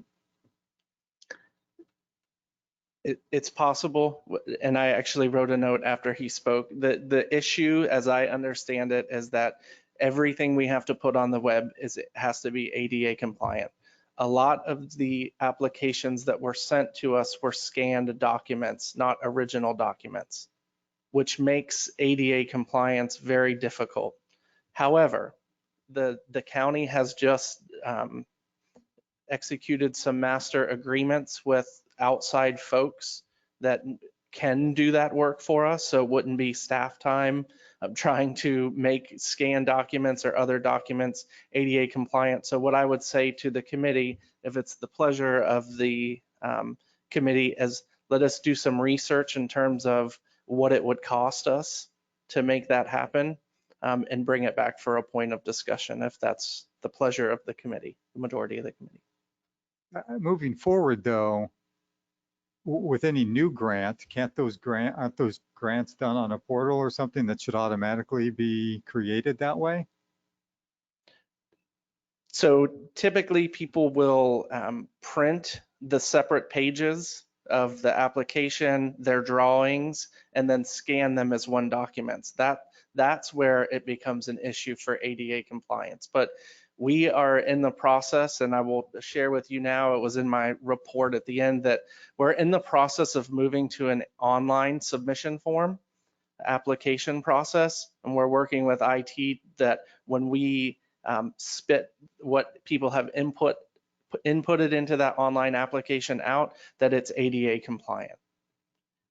It's possible, and I actually wrote a note after he spoke. The issue, as I understand it, is that everything we have to put on the web it has to be ADA compliant. A lot of the applications that were sent to us were scanned documents, not original documents, which makes ADA compliance very difficult. However, the county has just executed some master agreements with outside folks that can do that work for us. So it wouldn't be staff time of trying to make scan documents or other documents ADA compliant. So what I would say to the committee, if it's the pleasure of the committee, is let us do some research in terms of what it would cost us to make that happen, and bring it back for a point of discussion if that's the pleasure of the committee, the majority of the committee. Moving forward though, with any new grant, aren't those grants done on a portal or something that should automatically be created that way? So typically people will print the separate pages of the application, their drawings, and then scan them as one document. That's where it becomes an issue for ADA compliance. But we are in the process, and I will share with you now, it was in my report at the end, that we're in the process of moving to an online submission form application process. And we're working with IT that when we spit what people have inputted into that online application out, that it's ADA compliant.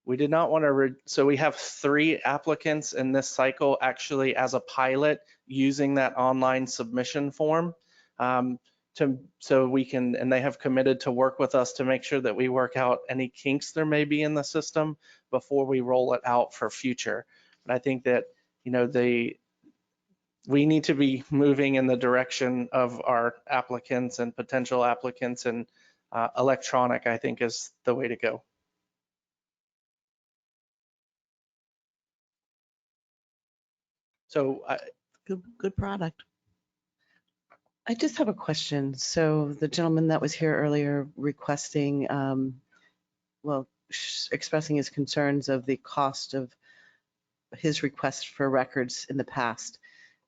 We did not want to, so we have 3 applicants in this cycle actually as a pilot using that online submission form, so we can, and they have committed to work with us to make sure that we work out any kinks there may be in the system before we roll it out for future. And I think that, we need to be moving in the direction of our applicants and potential applicants, and electronic, I think, is the way to go. So Good product. I just have a question. So the gentleman that was here earlier requesting, expressing his concerns of the cost of his request for records in the past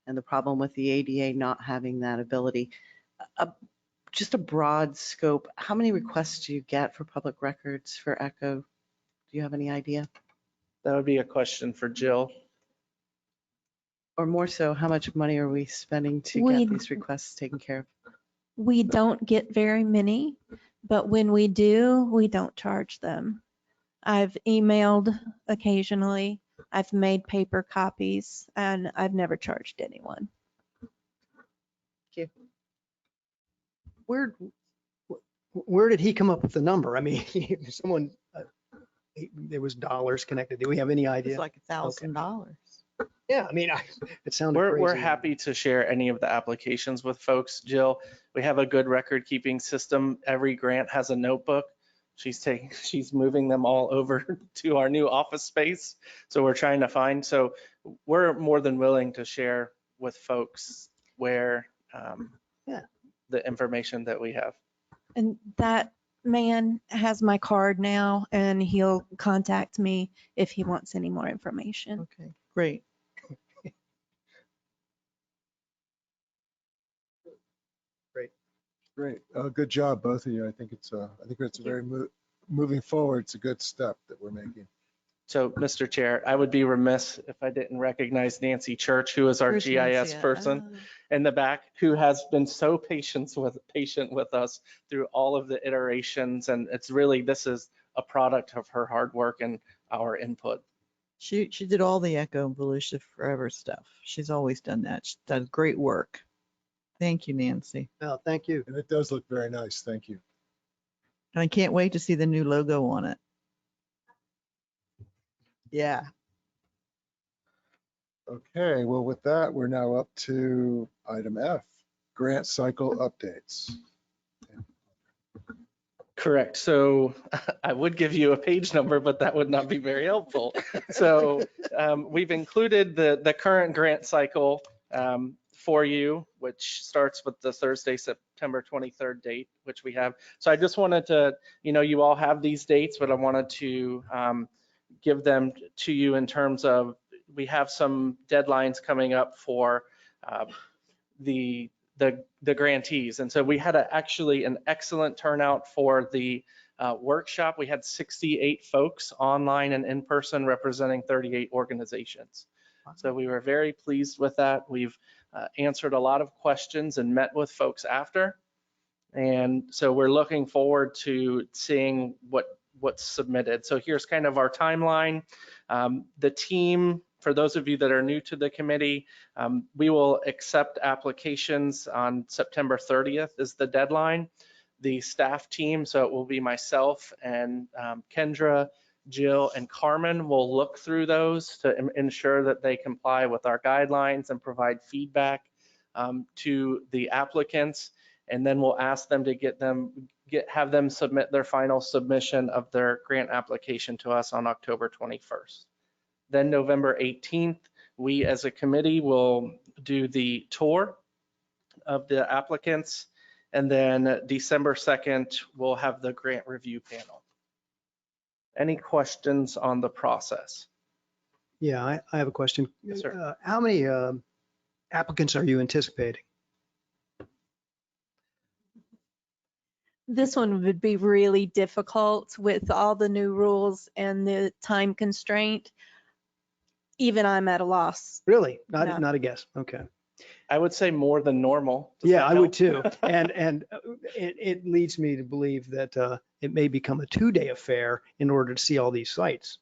and the problem with the ADA not having that ability. Just a broad scope, how many requests do you get for public records for ECHO? Do you have any idea? that would be a question for Jill. Or more so, how much money are we spending to We- get these requests taken care of? We don't get very many, but when we do, we don't charge them. I've emailed occasionally, I've made paper copies, and I've never charged anyone. Where did he come up with the number? I mean, someone, there was dollars connected. Do we have any idea? It's like $1,000. Yeah, I mean, it sounded crazy. We're happy to share any of the applications with folks. Jill, we have a good record keeping system. Every grant has a notebook. She's moving them all over to our new office space. So we're trying to find, so we're more than willing to share with folks where the information that we have. And that man has my card now, and he'll contact me if he wants any more information. Okay, great. Great. Good job, both of you. I think it's very moving forward. It's a good step that we're making. So, Mr. Chair, I would be remiss if I didn't recognize Nancy Church, who is our Where's GIS Nancy? person in the back, who has been so patient with us through all of the iterations. And it's really, this is a product of her hard work and our input. She did all the Echo and Volusia Forever stuff. She's always done that. She does great work. Thank you, Nancy. No, thank you. And it does look very nice. Thank you. And I can't wait to see the new logo on it. Yeah. Okay, well, with that, we're now up to item F, grant cycle updates. Correct. So I would give you a page number, but that would not be very helpful. So we've included the current grant cycle for you, which starts with the Thursday, September 23rd date, which we have. So I just wanted to, you all have these dates, but I wanted to give them to you in terms of, we have some deadlines coming up for the grantees. And so we had actually an excellent turnout for the workshop. We had 68 folks online and in person representing 38 organizations. So we were very pleased with that. We've answered a lot of questions and met with folks after. And so we're looking forward to seeing what's submitted. So here's kind of our timeline. The team, for those of you that are new to the committee, we will accept applications on September 30th is the deadline. The staff team, so it will be myself and Kendra, Jill, and Carmen will look through those to ensure that they comply with our guidelines and provide feedback to the applicants. And then we'll ask them to have them submit their final submission of their grant application to us on October 21st. Then November 18th, we as a committee will do the tour of the applicants. And then December 2nd, we'll have the grant review panel. Any questions on the process? Yeah, I have a question. Yes, sir. How many applicants are you anticipating? This one would be really difficult with all the new rules and the time constraint. Even I'm at a loss. Really? No. Not a guess. Okay. I would say more than normal. Does Yeah, that I would help? too. And it leads me to believe that it may become a 2-day affair in order to see all these sites.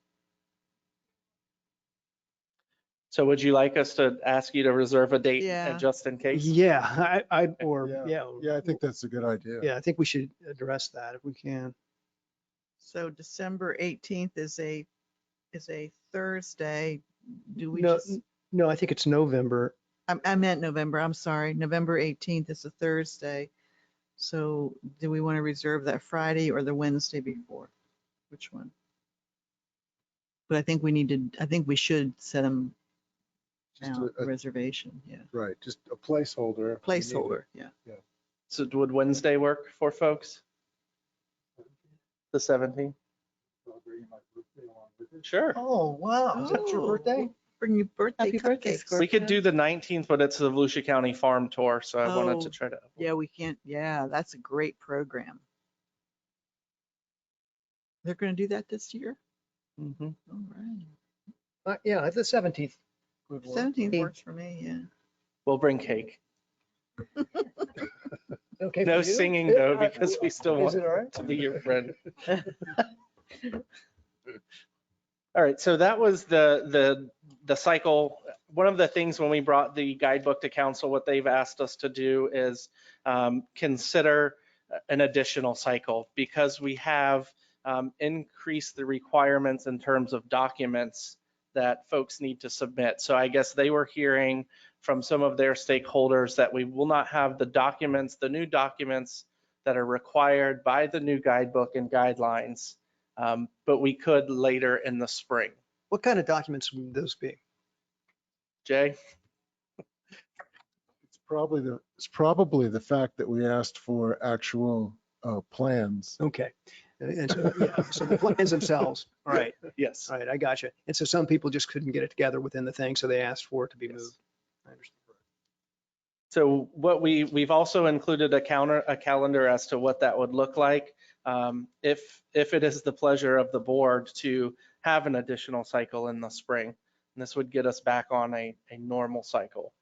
So would you like us to ask you to reserve a date Yeah. just in case? Yeah, Yeah, I think that's a good idea. Yeah, I think we should address that if we can. So December 18th is a Thursday. Do we No, just, no, I think it's November. I meant November, I'm sorry. November 18th is a Thursday. So do we want to reserve that Friday or the Wednesday before? Which one? But I think we should set them Just down, a- reservation, yeah. Right, just a placeholder. if we need it. Placeholder, yeah. So would Wednesday work for folks? The 17th? Sure. Oh, wow. Is that your Oh, birthday? Bring your birthday Happy birthday, cupcakes. We could do the 19th, but it's the Volusia County Farm Tour, so I wanted to Oh, try to. Yeah, we can't, yeah, that's a great program. They're going to do that this year? Mhm. All right. Yeah, the 17th. would work. 17th works for me, yeah. We'll bring cake. Okay. No for you? singing Yeah, though, because we still Is want it all right? to be your friend. All right, so that was the cycle. One of the things when we brought the guidebook to council, what they've asked us to do is consider an additional cycle because we have increased the requirements in terms of documents that folks need to submit. So I guess they were hearing from some of their stakeholders that we will not have the documents, the new documents that are required by the new guidebook and guidelines, but we could later in the spring. What kind of documents would those be? Jay? It's probably the fact that we asked for actual plans. Okay. And so, yeah, so the plans themselves. All right. Yes. All right, I got you. And so some people just couldn't get it together within the thing, so they asked for it to be Yes. moved. I understand. So what we've also included a calendar as to what that would look like. If it is the pleasure of the board to have an additional cycle in the spring. And this would get us back on a normal cycle.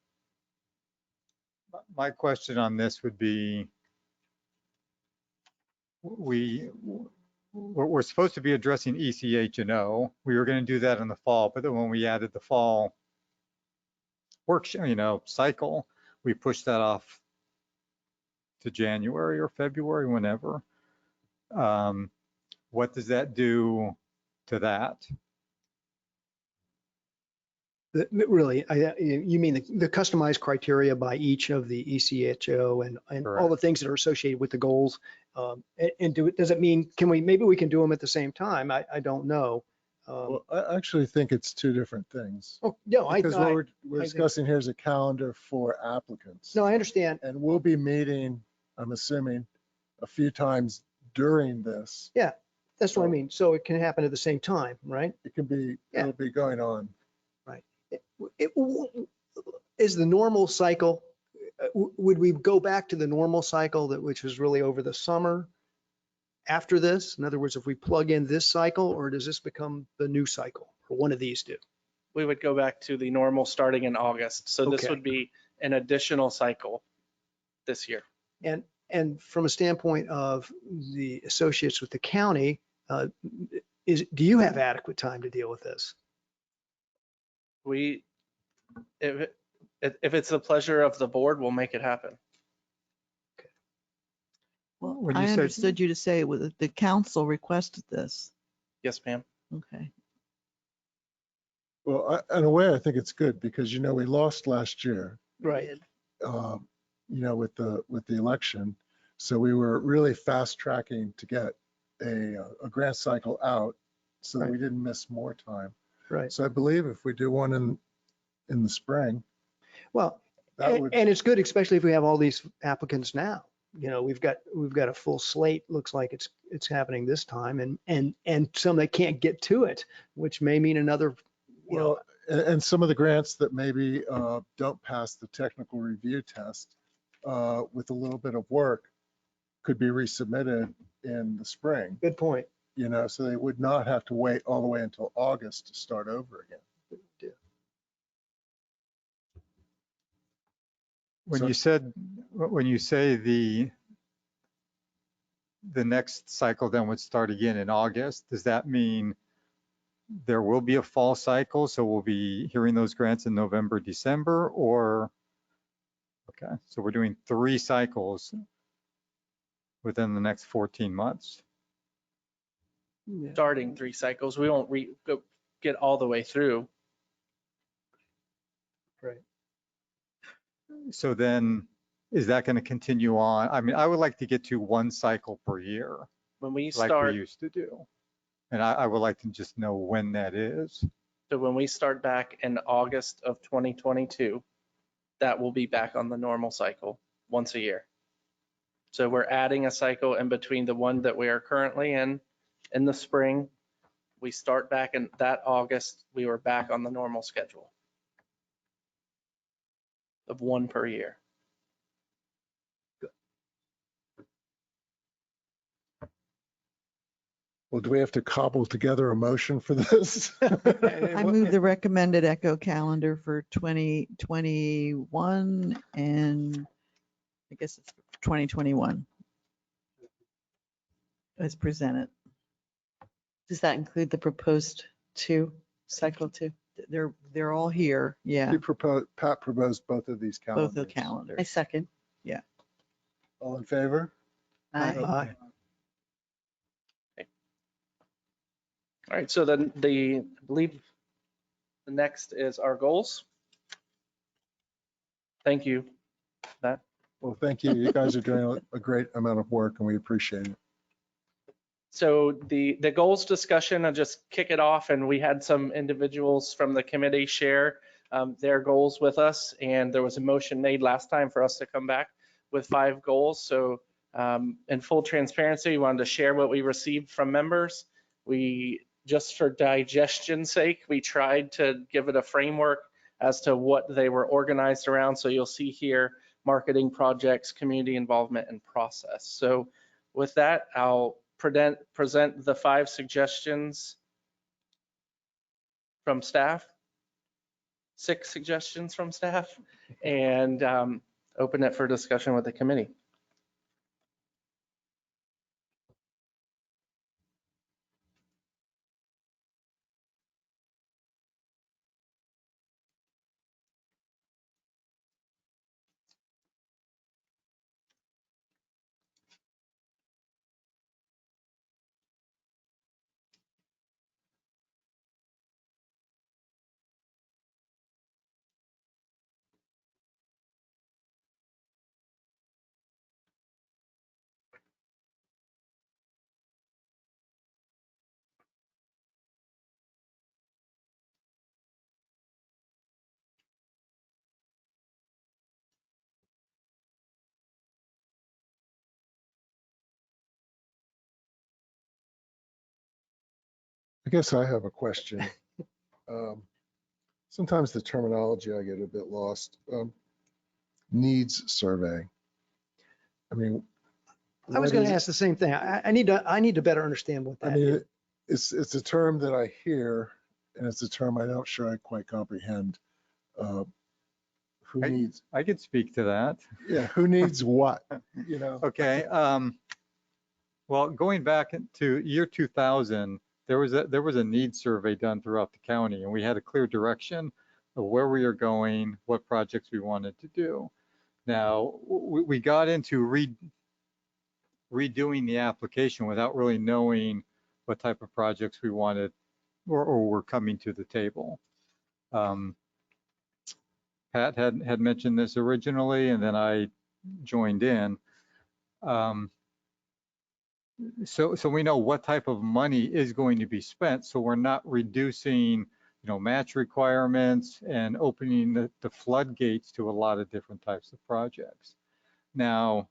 My question on this would be, we're supposed to be addressing ECH and O. We were going to do that in the fall, but then when we added the fall cycle, we pushed that off to January or February, whenever. What does that do to that? Really, you mean the customized criteria by each of the ECHO and all the things that are associated with the goals? Does it mean, maybe we can do them at the same time? I don't know. Well, I actually think it's two different things. Oh, no, Because what we're discussing here is a calendar for applicants. No, I understand. And we'll be meeting, I'm assuming, a few times during this. Yeah, that's what I mean. So it can happen at the same time, right? It can be, it'll be going on. Right. Is the normal cycle, would we go back to the normal cycle which was really over the summer after this? In other words, if we plug in this cycle, or does this become the new cycle, or one of these two? We would go back to the normal starting in August. So this Okay. would be an additional cycle this year. And from a standpoint of the associates with the county, do you have adequate time to deal with this? If it's the pleasure of the board, we'll make it happen. Well, When you I said- understood you to say the council requested this. Yes, ma'am. Okay. Well, in a way, I think it's good because, we lost last year, Right. with the election. So we were really fast tracking to get a grant cycle out so that we didn't miss more time. Right. So I believe if we do one in the spring, Well, that would, and it's good, especially if we have all these applicants now. We've got a full slate. Looks like it's happening this time, and some that can't get to it, which may mean another. well, and some of the grants that maybe don't pass the technical review test with a little bit of work could be resubmitted in the spring, Good point. so they would not have to wait all the way until August to start over again. When you say the next cycle then would start again in August, does that mean there will be a fall cycle? So we'll be hearing those grants in November, December, or, okay, so we're doing 3 cycles within the next 14 months. Starting 3 cycles. We won't get all the way through. Right. So then is that going to continue on? I mean, I would like to get to 1 cycle per year When we like start, we used to do. And I would like to just know when that is. so when we start back in August of 2022, that will be back on the normal cycle once a year. So we're adding a cycle in between the one that we are currently in the spring. We start back in that August, we were back on the normal schedule of 1 per year. Well, do we have to cobble together a motion for this? I move the recommended ECHO calendar for 2021 and I guess it's 2021 as presented. Does that include the proposed cycle 2? They're all here. Yeah, Pat proposed both of these calendars. both the calendars. I second. All in favor? Aye. All right, so then I believe the next is our goals. Thank you. Well, thank you. You guys are doing a great amount of work and we appreciate it. So the goals discussion, I'll just kick it off, and we had some individuals from the committee share their goals with us, and there was a motion made last time for us to come back with 5 goals. So in full transparency, we wanted to share what we received from members. We, just for digestion's sake, we tried to give it a framework as to what they were organized around. So you'll see here, marketing, projects, community involvement, and process. So with that, I'll present the 5 suggestions from staff, 6 suggestions from staff, and open it for discussion with the committee. I guess I have a question. Sometimes the terminology I get a bit lost. Needs survey. I mean, I was what going is to it? ask the same thing. I need to better understand what I that mean, is. it's a term that I hear, and it's a term I don't sure I quite comprehend. Who needs? I could speak to that. Yeah, who needs what? You know. Okay. Well, going back to year 2000, there was a needs survey done throughout the county, and we had a clear direction of where we are going, what projects we wanted to do. Now, we got into redoing the application without really knowing what type of projects we wanted or were coming to the table. Pat had mentioned this originally, and then I joined in. So we know what type of money is going to be spent, so we're not reducing, match requirements and opening the floodgates to a lot of different types of projects. Now,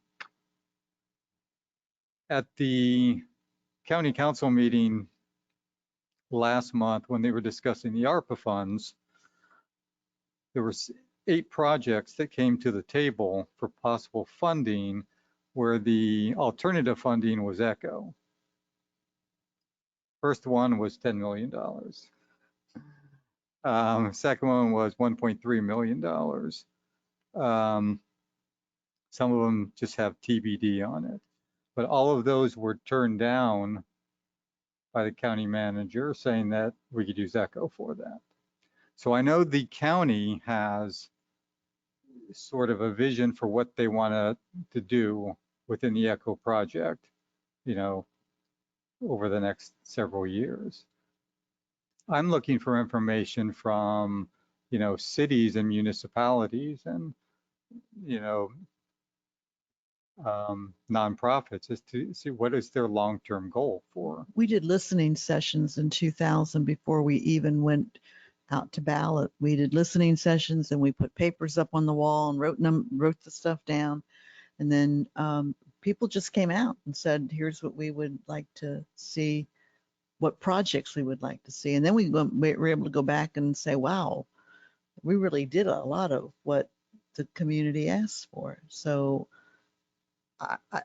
at the county council meeting last month, when they were discussing the ARPA funds, there were 8 projects that came to the table for possible funding, where the alternative funding was ECHO. First one was $10 million. Second one was $1.3 million. Some of them just have TBD on it. But all of those were turned down by the county manager, saying that we could use ECHO for that. So I know the county has sort of a vision for what they want to do within the ECHO project, over the next several years. I'm looking for information from, cities and municipalities and, nonprofits as to see what is their long-term goal for. We did listening sessions in 2000 before we even went out to ballot. We did listening sessions and we put papers up on the wall and wrote the stuff down. And then people just came out and said, here's what we would like to see, what projects we would like to see. And then we were able to go back and say, wow, we really did a lot of what the community asked for. So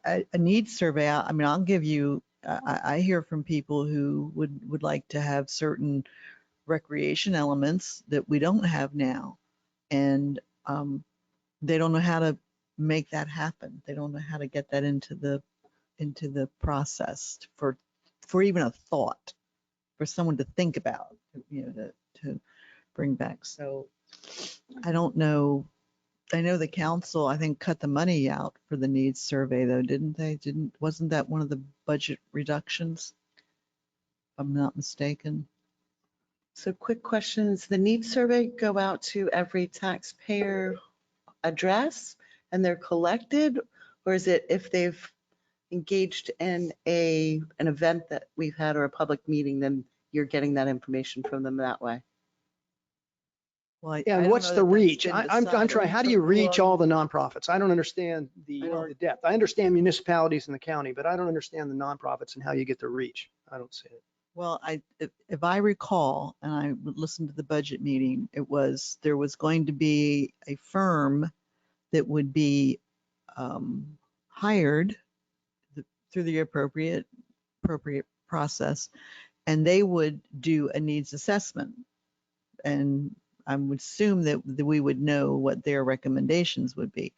a needs survey, I mean, I'll give you, I hear from people who would like to have certain recreation elements that we don't have now. And they don't know how to make that happen. They don't know how to get that into the process for even a thought, for someone to think about, to bring back. So I don't know. I know the council, I think, cut the money out for the needs survey though, didn't they? Wasn't that one of the budget reductions? If I'm not mistaken. So quick question, does the needs survey go out to every taxpayer address and they're collected? Or is it if they've engaged in an event that we've had or a public meeting, then you're getting that information from them that way? Well, I And don't what's know the that that's reach? been I'm decided. trying, how do you reach all the nonprofits? I don't understand the depth. I understand municipalities in the county, but I don't understand the nonprofits and how you get the reach. I don't see it. Well, if I recall, and I listened to the budget meeting, there was going to be a firm that would be hired through the appropriate process, and they would do a needs assessment. and I would assume that we would know what their recommendations would be.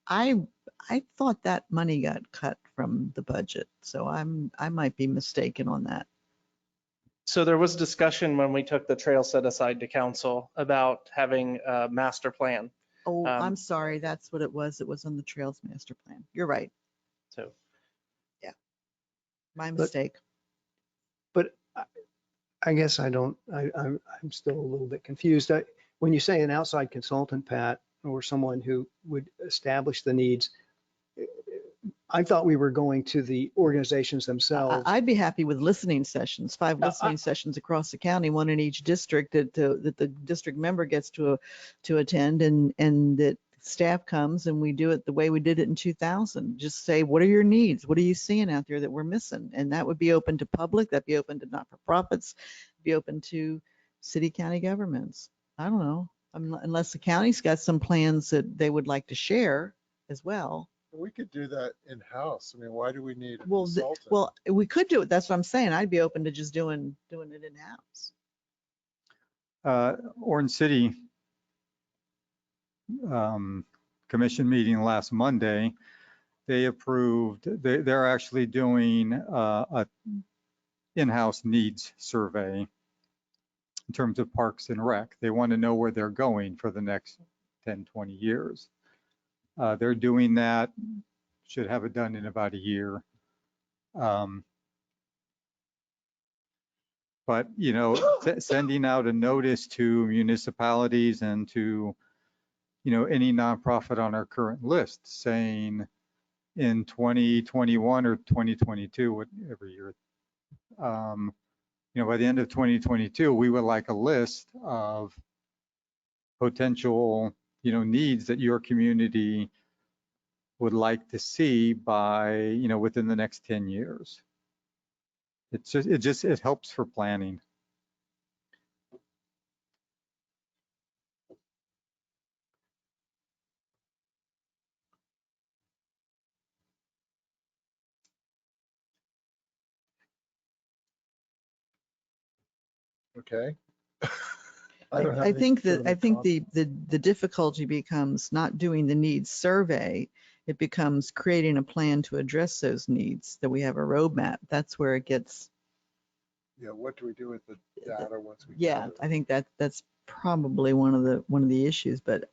I thought that money got cut from the budget, so I might be mistaken on that. So there was discussion when we took the trail set aside to council about having a master plan. Oh, I'm sorry, that's what it was. It was on the Trails Master Plan. You're right. So My mistake. But I guess I'm still a little bit confused. When you say an outside consultant, Pat, or someone who would establish the needs, I thought we were going to the organizations themselves. I'd be happy with listening sessions, 5 listening sessions across the county, one in each district that the district member gets to attend, and that staff comes and we do it the way we did it in 2000. Just say, what are your needs? What are you seeing out there that we're missing? And that would be open to public, that'd be open to not-for-profits, be open to city, county governments. I don't know, unless the county's got some plans that they would like to share as well. We could do that in-house. I mean, why do we need a Well, consultant? well, we could do it. That's what I'm saying. I'd be open to just doing it in-house. Orange City commission meeting last Monday, they approved, they're actually doing a in-house needs survey in terms of parks and rec. They want to know where they're going for the next 10, 20 years. They're doing that, should have it done in about a year. But, you know, sending out a notice to municipalities and to, you know, any nonprofit on our current list saying in 2021 or 2022, whatever year, you know, by the end of 2022, we would like a list of potential, you know, needs that your community would like to see by, you know, within the next 10 years. It helps for planning. Okay. I think the difficulty becomes not doing the needs survey. It becomes creating a plan to address those needs, that we have a roadmap. That's where it gets. Yeah, what do we do with the data once we Yeah, get it? I think that's probably one of the issues, but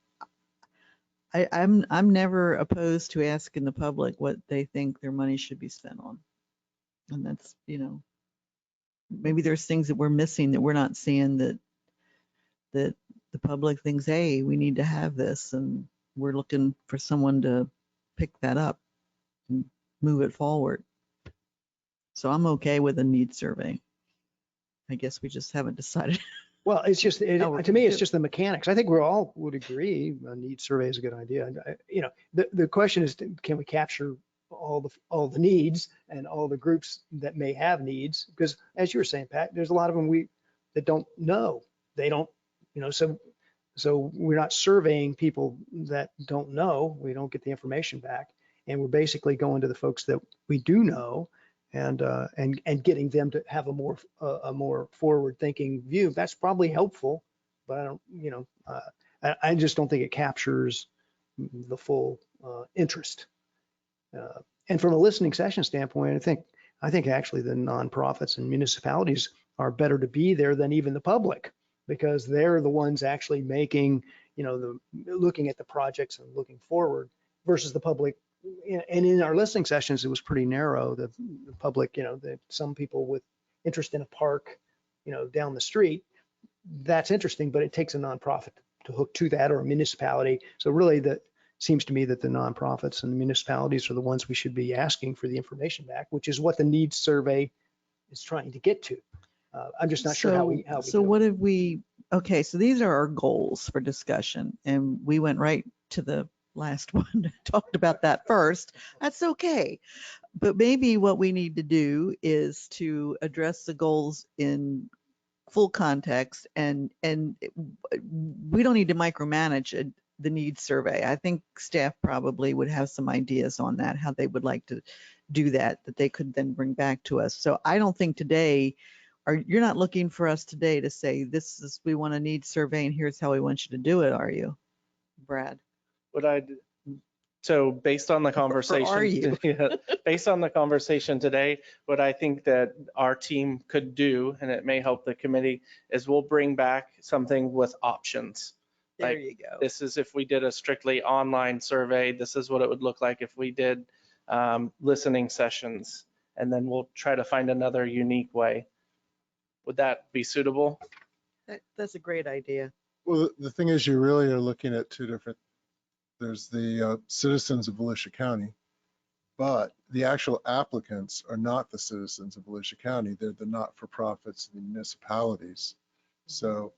I'm never opposed to asking the public what they think their money should be spent on. And that's, you know, maybe there's things that we're missing that we're not seeing, that the public thinks, hey, we need to have this, and we're looking for someone to pick that up and move it forward. So I'm okay with a need survey. I guess we just haven't decided. Well, it's just, No, we're to me, gonna it's do just the mechanics. I think we all would agree a need survey is a good idea. You know, the question is, can we capture all the needs and all the groups that may have needs? Because as you were saying, Pat, there's a lot of them that don't know. They don't, you know, so we're not surveying people that don't know. We don't get the information back. And we're basically going to the folks that we do know and getting them to have a more forward-thinking view. That's probably helpful, but I don't, you know, I just don't think it captures the full interest. And from a listening session standpoint, I think actually the nonprofits and municipalities are better to be there than even the public, because they're the ones actually making, you know, looking at the projects and looking forward, versus the public. And in our listening sessions, it was pretty narrow. The public, you know, that some people with interest in a park, you know, down the street, that's interesting, but it takes a nonprofit to hook to that, or a municipality. So really that seems to me that the nonprofits and the municipalities are the ones we should be asking for the information back, which is what the needs survey is trying to get to. I'm just not sure how we So what have we, okay, so these are our goals for discussion, and we went right to the last one, talked about that first. That's okay. But maybe what we need to do is to address the goals in full context, and we don't need to micromanage the needs survey. I think staff probably would have some ideas on that, how they would like to do that they could then bring back to us. So I don't think today you're not looking for us today to say, we want a needs survey and here's how we want you to do it, are you, Brad? So based on the Or are conversation, you? yeah, based on the conversation today, what I think that our team could do, and it may help the committee, is we'll bring back something with options. There Like, you go. this is if we did a strictly online survey, this is what it would look like if we did listening sessions. And then we'll try to find another unique way. Would that be suitable? That's a great idea. Well, the thing is, you really are looking at two different, there's the citizens of Volusia County, but the actual applicants are not the citizens of Volusia County. They're the not-for-profits, the municipalities. So,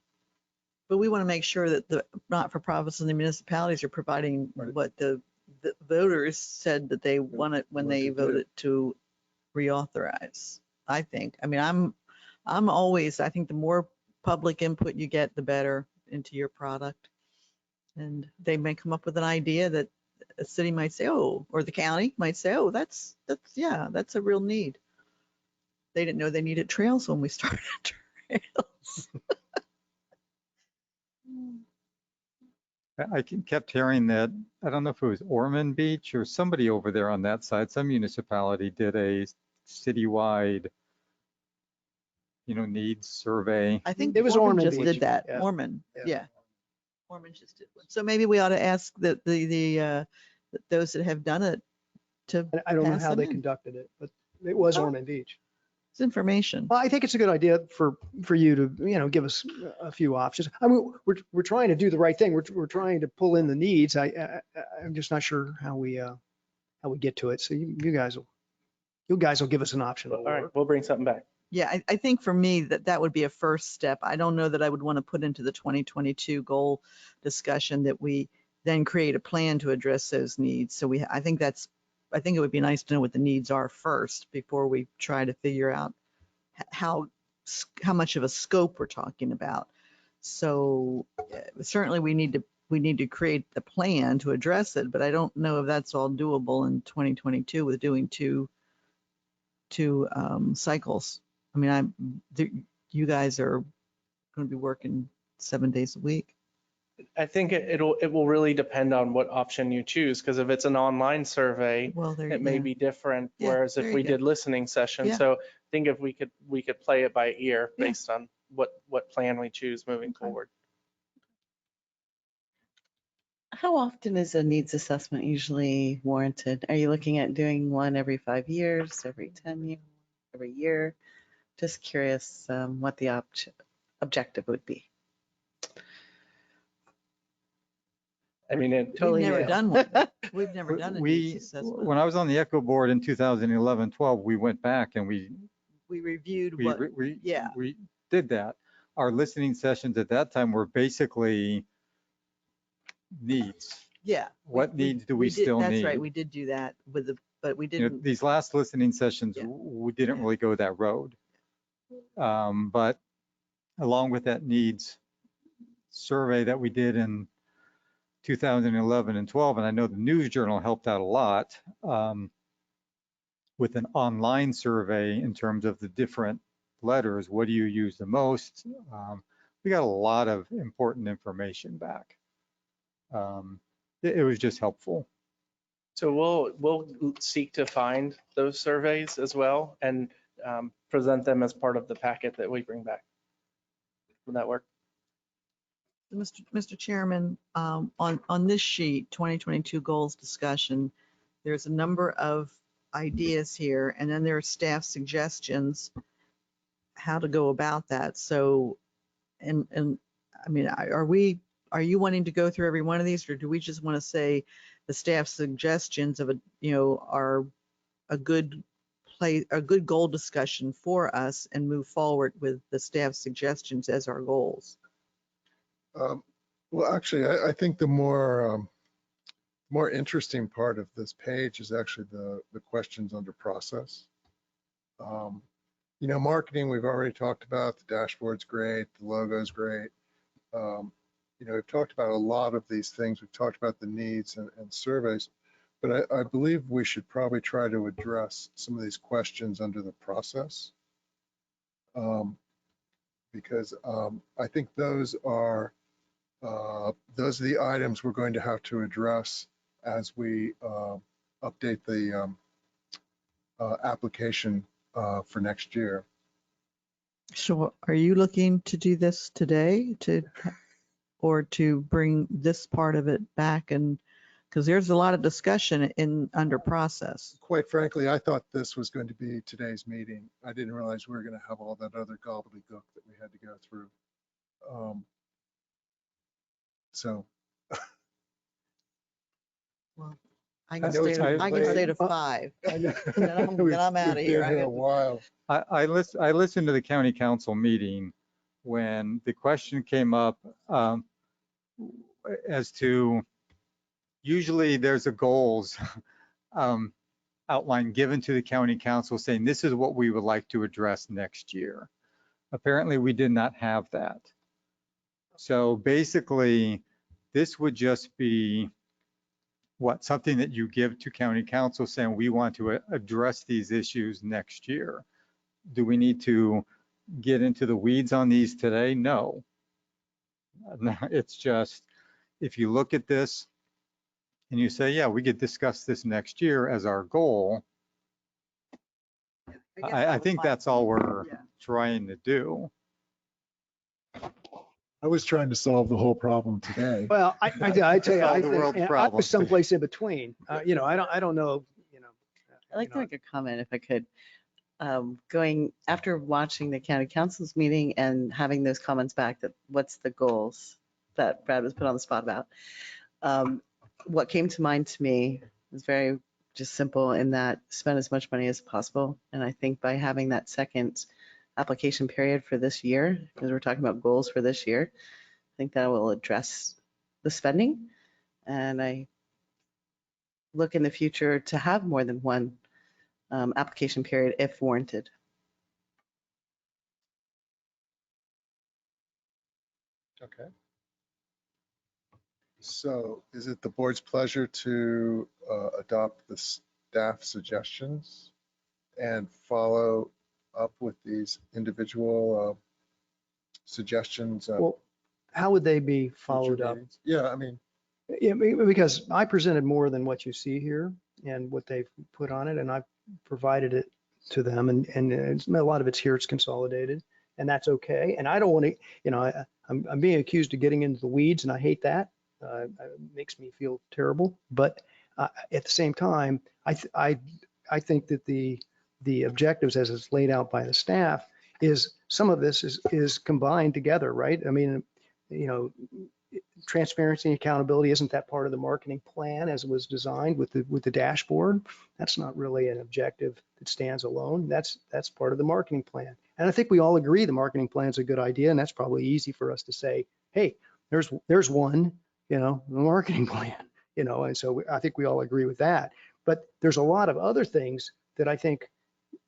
But we want to make sure that the not-for-profits and the municipalities are providing Right. what the voters said that they wanted when What they they did. voted to reauthorize. I think. I mean, I'm always, I think the more public input you get, the better into your product. And they may come up with an idea that a city might say, oh, or the county might say, oh, that's a real need. They didn't know they needed trails when we started trails. I kept hearing that, I don't know if it was Ormond Beach or somebody over there on that side, some municipality did a citywide, needs survey. I think It was Ormond Ormond just Beach, did that. yeah. Ormond, Yeah. yeah. Ormond just did one. So maybe we ought to ask that those that have done it to I don't know pass how them they in. conducted it, but it was Oh. Ormond Beach. It's information. Well, I think it's a good idea for you to, give us a few options. I mean, we're trying to do the right thing. We're trying to pull in the needs. I'm just not sure how we get to it. So you guys will give us an option. All right, we'll bring something back. Yeah, I think for me that would be a first step. I don't know that I would want to put into the 2022 goal discussion that we then create a plan to address those needs. So I think it would be nice to know what the needs are first before we try to figure out how much of a scope we're talking about. So certainly we need to create the plan to address it, but I don't know if that's all doable in 2022 with doing two cycles. I mean, you guys are going to be working 7 days a week. I think it will really depend on what option you choose, because if it's an online survey, Well, there it may be different. Yeah, Whereas there if you we go. did listening sessions, Yeah. so I think if we could play it by ear Yeah. based on what plan we choose moving forward. How often is a needs assessment usually warranted? Are you looking at doing one every 5 years, every 10 years, every year? Just curious what the objective would be. I mean, it We've never done one. We've never done a needs assessment. When I was on the ECHO board in 2011-12, we went back and we We reviewed we, what, we, yeah. we did that. Our listening sessions at that time were basically needs. yeah. What needs do we did- still That's need? right. We did do that but we You know, didn't. these last listening sessions, Yeah. we didn't Yeah. really go that road. But along with that needs survey that we did in 2011 and 12, and I know the News Journal helped out a lot with an online survey in terms of the different letters. What do you use the most? We got a lot of important information back. It was just helpful. So we'll seek to find those surveys as well and present them as part of the packet that we bring back. Would that work? Mr. Chairman, on this sheet, 2022 goals discussion, there's a number of ideas here, and then there are staff suggestions how to go about that. So, and I mean, are you wanting to go through every one of these, or do we just want to say the staff suggestions of are a good goal discussion for us and move forward with the staff suggestions as our goals? Well, actually, I think the more interesting part of this page is actually the questions under process. Marketing, we've already talked about. The dashboard's great. The logo's great. We've talked about a lot of these things. We've talked about the needs and surveys, but I believe we should probably try to address some of these questions under the process. Because I think those are the items we're going to have to address as we update the application for next year. So are you looking to do this today or to bring this part of it back? And because there's a lot of discussion under process. Quite frankly, I thought this was going to be today's meeting. I didn't realize we were going to have all that other gobbledygook that we had to go through. So Well, I know it's I can stay to late. 5. I know. And then I'm out of We've here. been here a while. I listened to the county council meeting when the question came up as to, usually there's a goals outline given to the county council saying this is what we would like to address next year. Apparently we did not have that. So basically this would just be something that you give to county council saying we want to address these issues next year. Do we need to get into the weeds on these today? No. No, it's just, if you look at this and you say, yeah, we could discuss this next year as our goal, I think that's all we're trying to do. I was trying to solve the whole problem today. Well, I tell you, I Solve the world's think I problems. was someplace in between. I don't know, I'd like to make a comment if I could. Going after watching the county council's meeting and having those comments back, that what's the goals that Brad was put on the spot about. What came to mind to me was very just simple in that spend as much money as possible. And I think by having that second application period for this year, because we're talking about goals for this year, I think that will address the spending. And I look in the future to have more than one application period if warranted. Okay. So is it the board's pleasure to adopt the staff suggestions and follow up with these individual suggestions? well, how would they be followed future up? meetings? Yeah, I mean, Yeah, because I presented more than what you see here and what they've put on it, and I've provided it to them, and a lot of it's here, it's consolidated, and that's okay. And I don't want to, I'm being accused of getting into the weeds, and I hate that. It makes me feel terrible. But at the same time, I think that the objectives as it's laid out by the staff is some of this is combined together, right? I mean, transparency and accountability, isn't that part of the marketing plan as it was designed with the dashboard? That's not really an objective that stands alone. That's part of the marketing plan. And I think we all agree the marketing plan is a good idea, and that's probably easy for us to say, hey, there's one, the marketing plan, and so I think we all agree with that. But there's a lot of other things that I think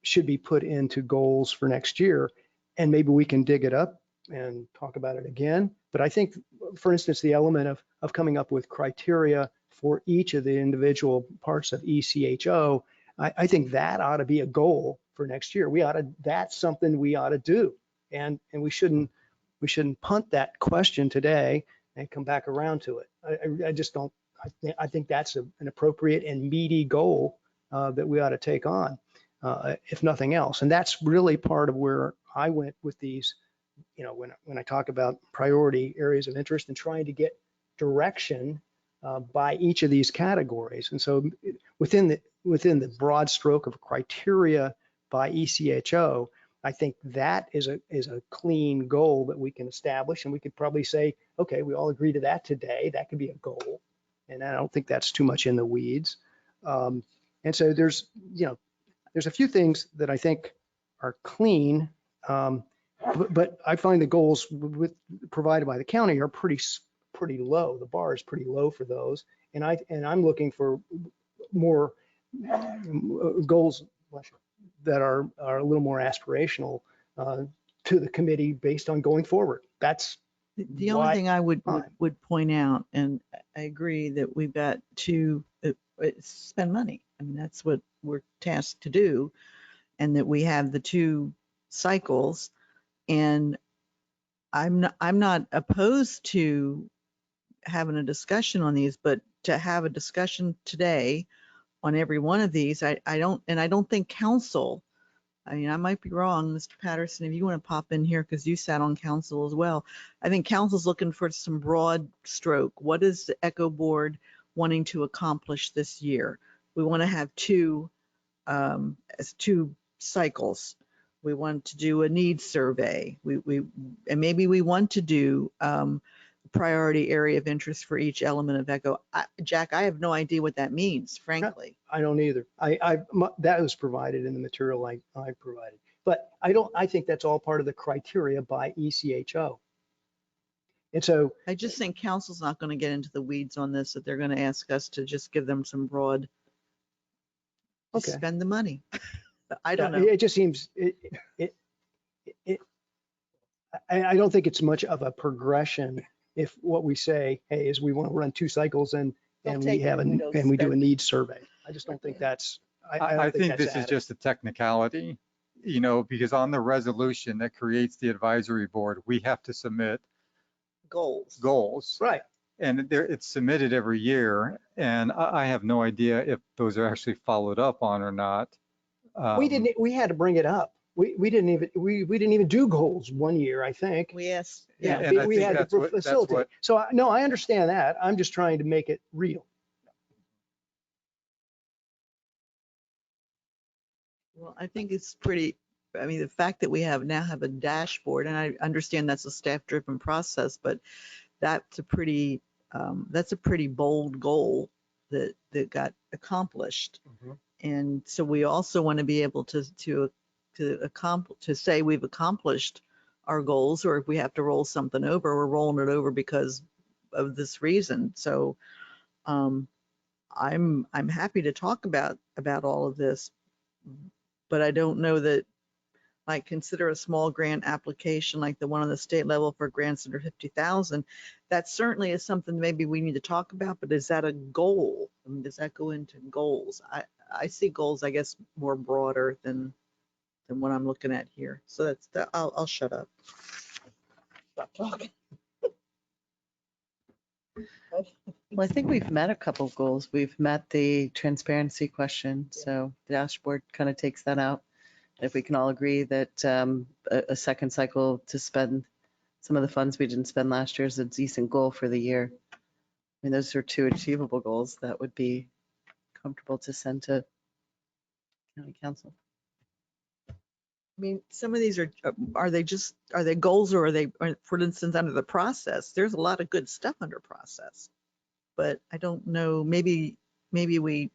should be put into goals for next year, and maybe we can dig it up and talk about it again. But I think, for instance, the element of coming up with criteria for each of the individual parts of ECHO, I think that ought to be a goal for next year. That's something we ought to do. And we shouldn't punt that question today and come back around to it. I just don't, I think that's an appropriate and meaty goal that we ought to take on, if nothing else. And that's really part of where I went with these, when I talk about priority areas of interest and trying to get direction by each of these categories. And so within the broad stroke of criteria by ECHO, I think that is a clean goal that we can establish, and we could probably say, okay, we all agree to that today. That could be a goal, and I don't think that's too much in the weeds. And so there's a few things that I think are clean, but I find the goals provided by the county are pretty low. The bar is pretty low for those, and I'm looking for more goals that are a little more aspirational to the committee based on going forward. That's the only thing I would point out, and I agree that we've got to spend money. I mean, that's what we're tasked to do, and that we have the two cycles. And I'm not opposed to having a discussion on these, but to have a discussion today on every one of these, I don't think council, I mean, I might be wrong, Mr. Patterson, if you want to pop in here, because you sat on council as well. I think council's looking for some broad stroke. What is the Echo Board wanting to accomplish this year? We want to have two cycles. We want to do a needs survey. And maybe we want to do priority area of interest for each element of Echo. Jack, I have no idea what that means, frankly. I don't either. That was provided in the material I provided, but I think that's all part of the criteria by ECHO. And so I just think council's not going to get into the weeds on this, that they're going to ask us to just give them some broad, okay, spend the money. I don't know. It just seems, I don't think it's much of a progression if what we say, hey, is we want to run 2 cycles and we have and we do a needs survey. I just don't think that's, I think this is just a technicality, you know, because on the resolution that creates the advisory board, we have to submit goals. Right. And it's submitted every year. And I have no idea if those are actually followed up on or not. We had to bring it up. We didn't even do goals one year, I think. We asked. Yeah, and we had to facilitate. So no, I understand that. I'm just trying to make it real. Well, I think it's pretty, I mean, the fact that we now have a dashboard, and I understand that's a staff-driven process, but that's a pretty bold goal that got accomplished. And so we also want to be able to say we've accomplished our goals, or if we have to roll something over, we're rolling it over because of this reason. So I'm happy to talk about all of this, but I don't know that, like, consider a small grant application like the one on the state level for grants under 50,000. That certainly is something maybe we need to talk about, but is that a goal? I mean, does that go into goals? I see goals, I guess, more broader than what I'm looking at here. So that's the, I'll shut up. Stop talking. Well, I think we've met a couple of goals. We've met the transparency question. So the dashboard kind of takes that out. If we can all agree that a second cycle to spend some of the funds we didn't spend last year is a decent goal for the year. I mean, those are 2 achievable goals that would be comfortable to send to county council. I mean, some of these are they goals, or are they, for instance, under the process? There's a lot of good stuff under process, but I don't know, maybe we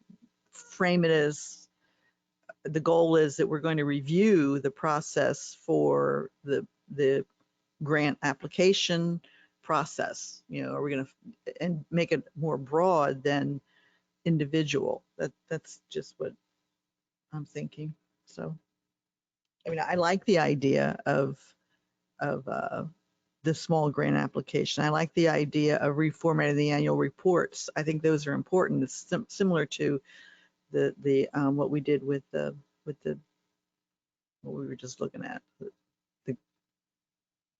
frame it as the goal is that we're going to review the process for the grant application process. You know, are we going to, and make it more broad than individual? That's just what I'm thinking. So, I mean, I like the idea of the small grant application. I like the idea of reformatting the annual reports. I think those are important. It's similar to the what we did with the what we were just looking at, the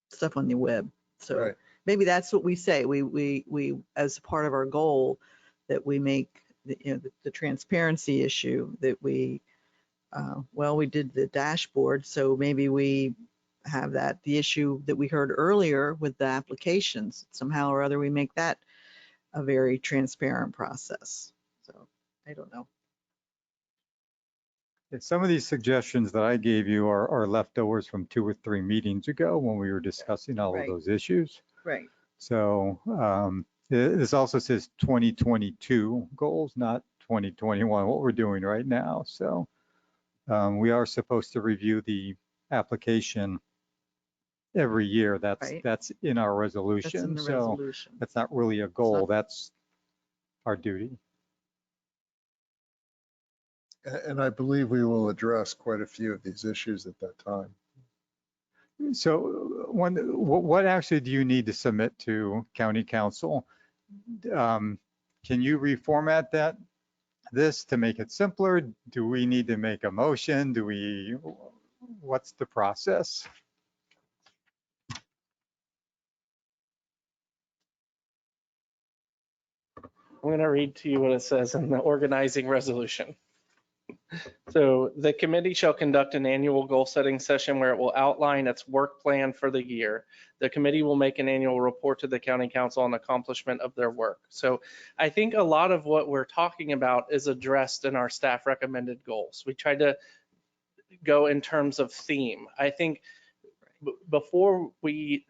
stuff on the web. So Right. maybe that's what we say. We as part of our goal, that we make the transparency issue, that we we did the dashboard, so maybe we have that, the issue that we heard earlier with the applications, somehow or other we make that a very transparent process. So I don't know. Some of these suggestions that I gave you are leftovers from 2 or 3 meetings ago when we were discussing all of those issues. Right. So this also says 2022 goals, not 2021, what we're doing right now. So we are supposed to review the application every year. That's in our resolution. That's in the so resolution. that's not really a goal. That's our duty. And I believe we will address quite a few of these issues at that time. So what actually do you need to submit to county council? Can you reformat this to make it simpler? Do we need to make a motion? what's the process? I'm going to read to you what it says in the organizing resolution. So the committee shall conduct an annual goal setting session where it will outline its work plan for the year. The committee will make an annual report to the county council on accomplishment of their work. So I think a lot of what we're talking about is addressed in our staff recommended goals. We tried to go in terms of theme. I think before we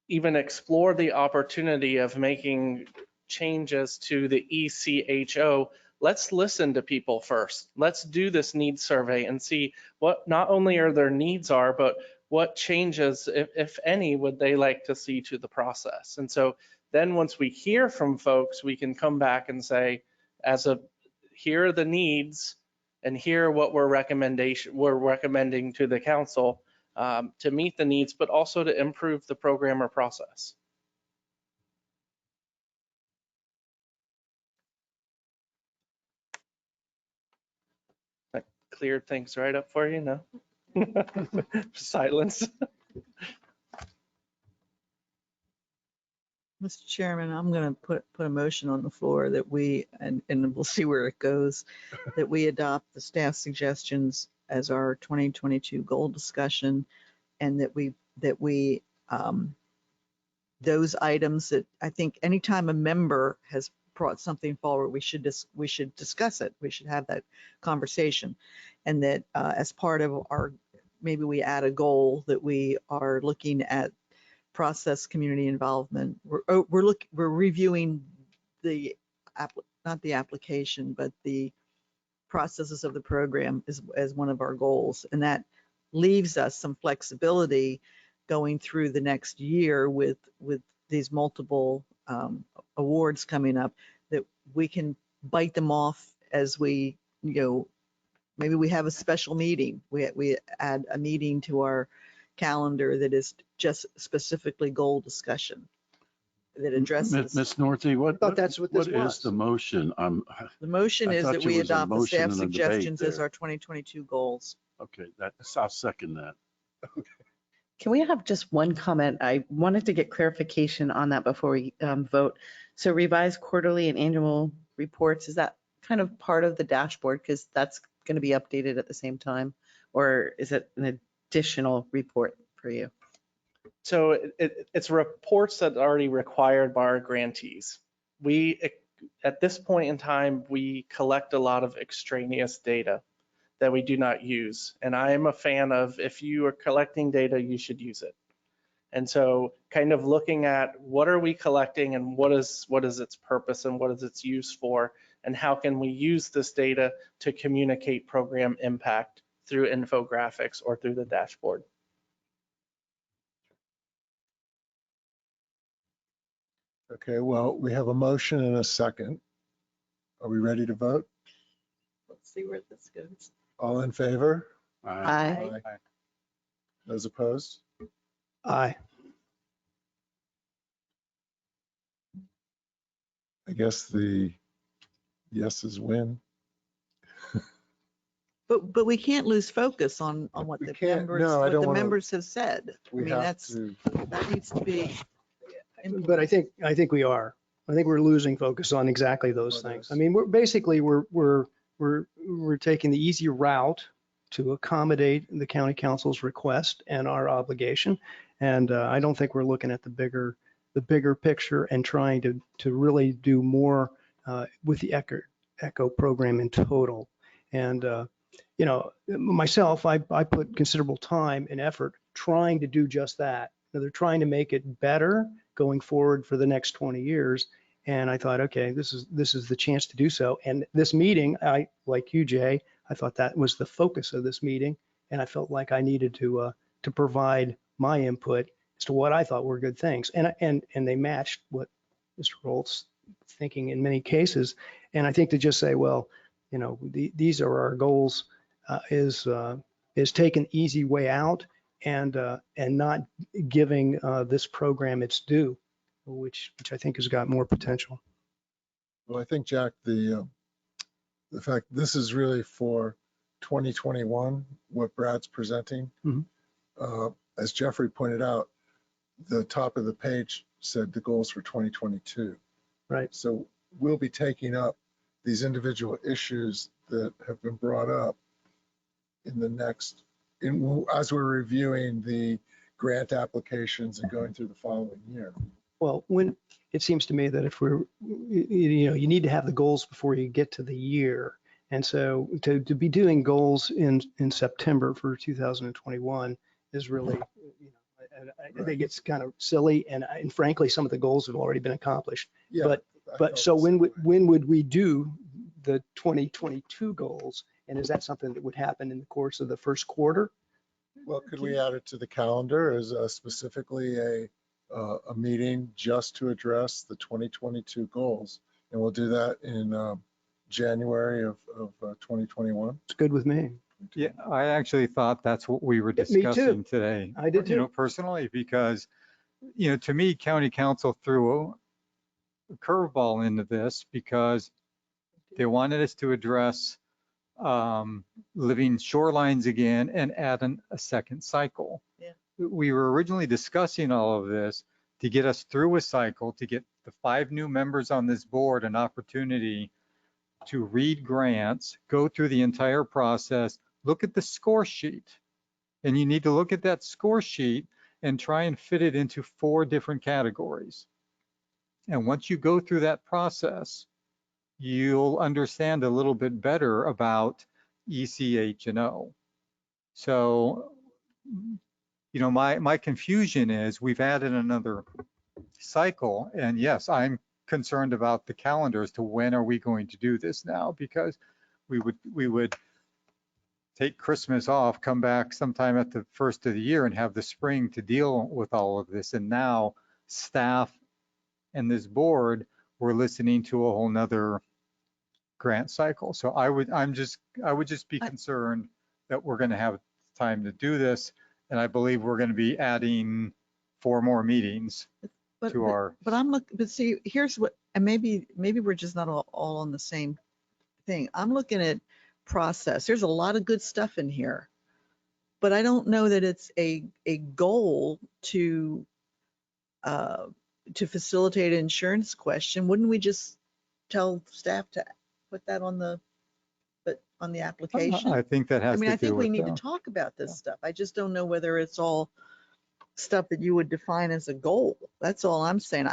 even explore the opportunity of making changes to the ECHO, let's listen to people first. Let's do this needs survey and see what not only are their needs are, but what changes, if any, would they like to see to the process. And so then once we hear from folks, we can come back and say, here are the needs and here are what we're recommending to the council to meet the needs, but also to improve the program or process. That cleared things right up for you, no? Silence. Mr. Chairman, I'm going to put a motion on the floor that we, and we'll see where it goes, that we adopt the staff suggestions as our 2022 goal discussion, and that we those items that I think anytime a member has brought something forward, we should discuss it. We should have that conversation, and that as part of our, maybe we add a goal that we are looking at process community involvement. We're reviewing not the application, but the processes of the program as one of our goals, and that leaves us some flexibility going through the next year with these multiple awards coming up, that we can bite them off as we, maybe we have a special meeting. We add a meeting to our calendar that is just specifically goal discussion that addresses. Ms. Northey, what that's what this is the motion? The motion I is thought that you we was a adopt the motion staff and a debate suggestions as there. our 2022 goals. Okay, I'll second that. Can we have just one comment? I wanted to get clarification on that before we vote. So revised quarterly and annual reports, is that kind of part of the dashboard? Because that's going to be updated at the same time, or is it an additional report for you? So it's reports that are already required by our grantees. At this point in time, we collect a lot of extraneous data that we do not use. And I am a fan of, if you are collecting data, you should use it. And so kind of looking at what are we collecting and what is its purpose and what is its use for, and how can we use this data to communicate program impact through infographics or through the dashboard. Okay, well, we have a motion and a second. Are we ready to vote? Let's see where this goes. All in favor? Aye. Those opposed? Aye. I guess the yeses win. But we can't lose focus on what We the can't- members, no, I what don't the wanna- members have said. I We mean, have that needs to be. But I think we are. I think we're losing focus on exactly those things. I mean, we're basically, we're taking the easy route to accommodate the county council's request and our obligation. And I don't think we're looking at the bigger picture and trying to really do more with the ECHO program in total. And, myself, I put considerable time and effort trying to do just that. They're trying to make it better going forward for the next 20 years. And I thought, okay, this is the chance to do so. And this meeting, like you, Jay, I thought that was the focus of this meeting. And I felt like I needed to provide my input as to what I thought were good things. And they matched what Mr. Rolt's thinking in many cases. And I think to just say, well, these are our goals is take an easy way out and not giving this program its due, which I think has got more potential. Well, I think, Jack, the fact this is really for 2021, what Brad's presenting. Mhm. As Jeffrey pointed out, the top of the page said the goals for 2022. Right. So we'll be taking up these individual issues that have been brought up in the next, as we're reviewing the grant applications and going through the following year. Well, when, it seems to me that if we're, you need to have the goals before you get to the year. And so to be doing goals in September for 2021 is really, I think it's kind of silly. And frankly, some of the goals have already been accomplished. Yeah, But so when would we do the 2022 goals? And is that something that would happen in the course of the first quarter? Well, could we add it to the calendar as specifically a meeting just to address the 2022 goals? And we'll do that in January of 2021. It's good with me. Yeah, I actually thought that's what we were Me too. discussing today. I did You know, too. personally, because, you know, to me, county council threw a curveball into this because they wanted us to address living shorelines again and add a second cycle. Yeah. We were originally discussing all of this to get us through a cycle, to get the 5 new members on this board an opportunity to read grants, go through the entire process, look at the score sheet. And you need to look at that score sheet and try and fit it into 4 different categories. And once you go through that process, you'll understand a little bit better about ECH and O. So, you know, my confusion is we've added another cycle, and yes, I'm concerned about the calendar as to when are we going to do this now, because we would take Christmas off, come back sometime at the first of the year and have the spring to deal with all of this. And now staff and this board, we're listening to a whole nother grant cycle. So I would just be concerned that we're going to have time to do this. And I believe we're going to be adding 4 more meetings to our. But I'm looking, but see, here's what, and maybe we're just not all on the same thing. I'm looking at process. There's a lot of good stuff in here, but I don't know that it's a goal to facilitate an insurance question. Wouldn't we just tell staff to put that on the application? I think that has to do with. I think we need to talk about this stuff. I just don't know whether it's all stuff that you would define as a goal. That's all I'm saying.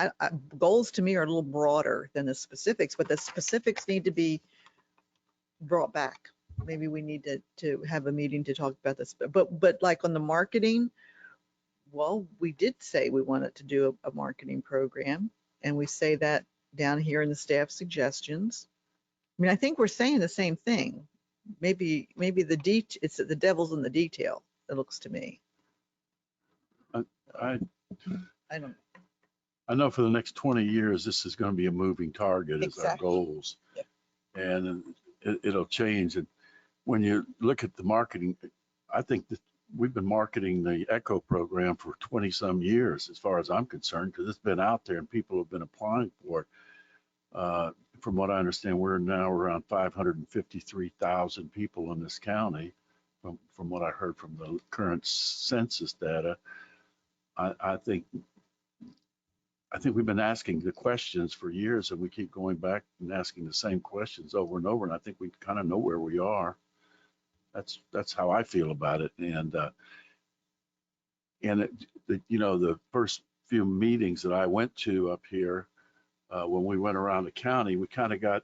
Goals to me are a little broader than the specifics, but the specifics need to be brought back. Maybe we need to have a meeting to talk about this. But like on the marketing, well, we did say we wanted to do a marketing program, and we say that down here in the staff suggestions. I mean, I think we're saying the same thing. Maybe it's the devil's in the detail, it looks to me. I don't. I know for the next 20 years, this is going to be a moving target as our Exactly. goals. Yep. And it'll change. And when you look at the marketing, I think that we've been marketing the ECHO program for 20 some years, as far as I'm concerned, because it's been out there and people have been applying for it. From what I understand, we're now around 553,000 people in this county, from what I heard from the current census data. I think we've been asking the questions for years, and we keep going back and asking the same questions over and over. And I think we kind of know where we are. That's how I feel about it. And the first few meetings that I went to up here, when we went around the county, we kind of got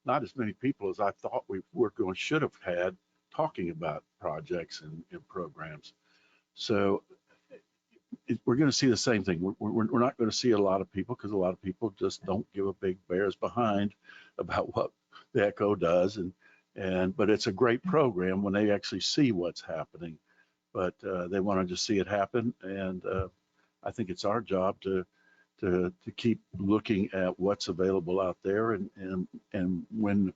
not as many people as I thought we should have had talking about projects and programs. So we're going to see the same thing. We're not going to see a lot of people, because a lot of people just don't give a big bear's behind about what the ECHO does. But it's a great program when they actually see what's happening. But they want to just see it happen. And I think it's our job to keep looking at what's available out there. And when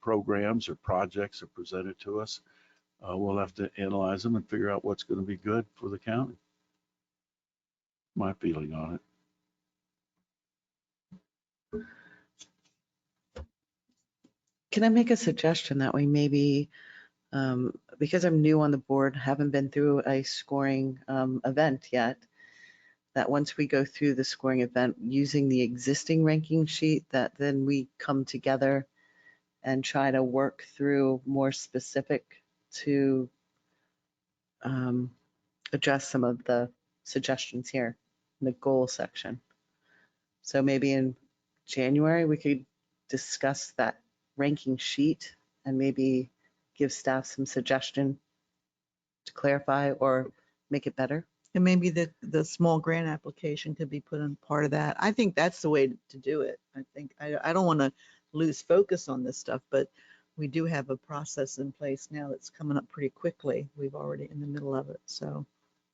programs or projects are presented to us, we'll have to analyze them and figure out what's going to be good for the county. My feeling on it. Can I make a suggestion that we maybe Because I'm new on the board, haven't been through a scoring event yet, that once we go through the scoring event using the existing ranking sheet, that then we come together and try to work through more specific to address some of the suggestions here in the goal section. So maybe in January, we could discuss that ranking sheet and maybe give staff some suggestion to clarify or make it better. And maybe the small grant application could be put in part of that. I think that's the way to do it. I don't want to lose focus on this stuff, but we do have a process in place now that's coming up pretty quickly. We've already in the middle of it. So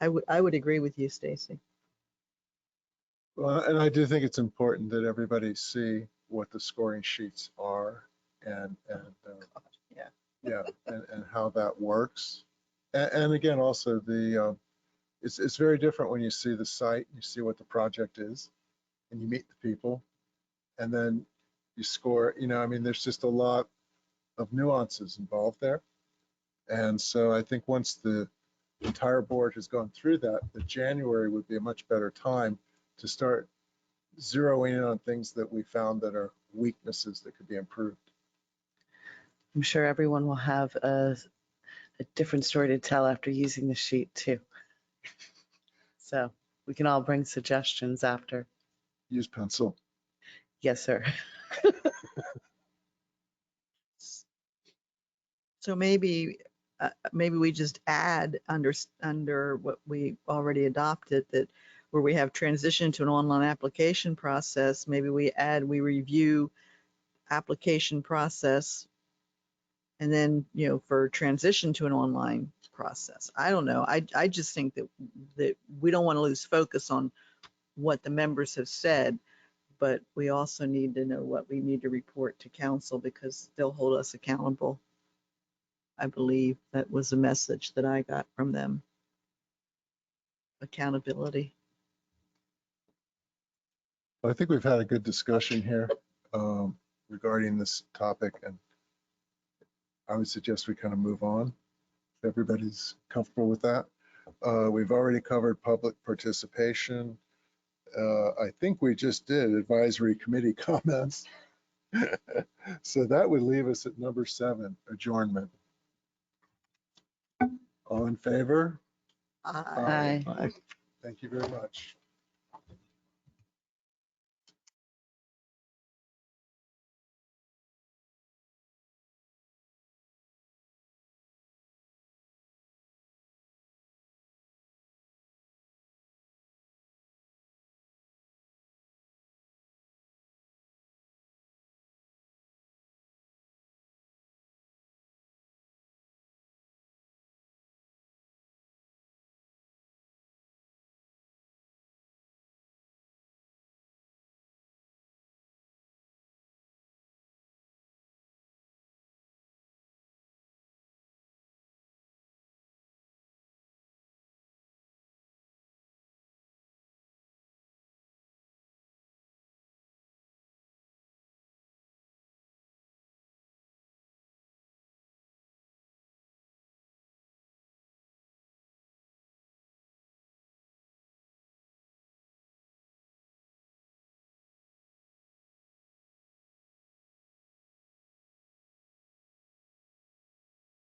I would agree with you, Stacy. Well, and I do think it's important that everybody see what the scoring sheets are and how that works. And again, also it's very different when you see the site, you see what the project is, and you meet the people, and then you score. I mean, there's just a lot of nuances involved there. And so I think once the entire board has gone through that, the January would be a much better time to start zeroing in on things that we found that are weaknesses that could be improved. I'm sure everyone will have a different story to tell after using the sheet too. So we can all bring suggestions after. Use pencil. Yes, sir. So maybe we just add under what we already adopted, that where we have transition to an online application process, maybe we review application process, and then, for transition to an online process. I don't know. I just think that we don't want to lose focus on what the members have said, but we also need to know what we need to report to council, because they'll hold us accountable. I believe that was a message that I got from them. Accountability. I think we've had a good discussion here regarding this topic, and I would suggest we kind of move on. If everybody's comfortable with that. We've already covered public participation. I think we just did advisory committee comments. So that would leave us at number 7, adjournment. All in favor? Aye. Thank you very much.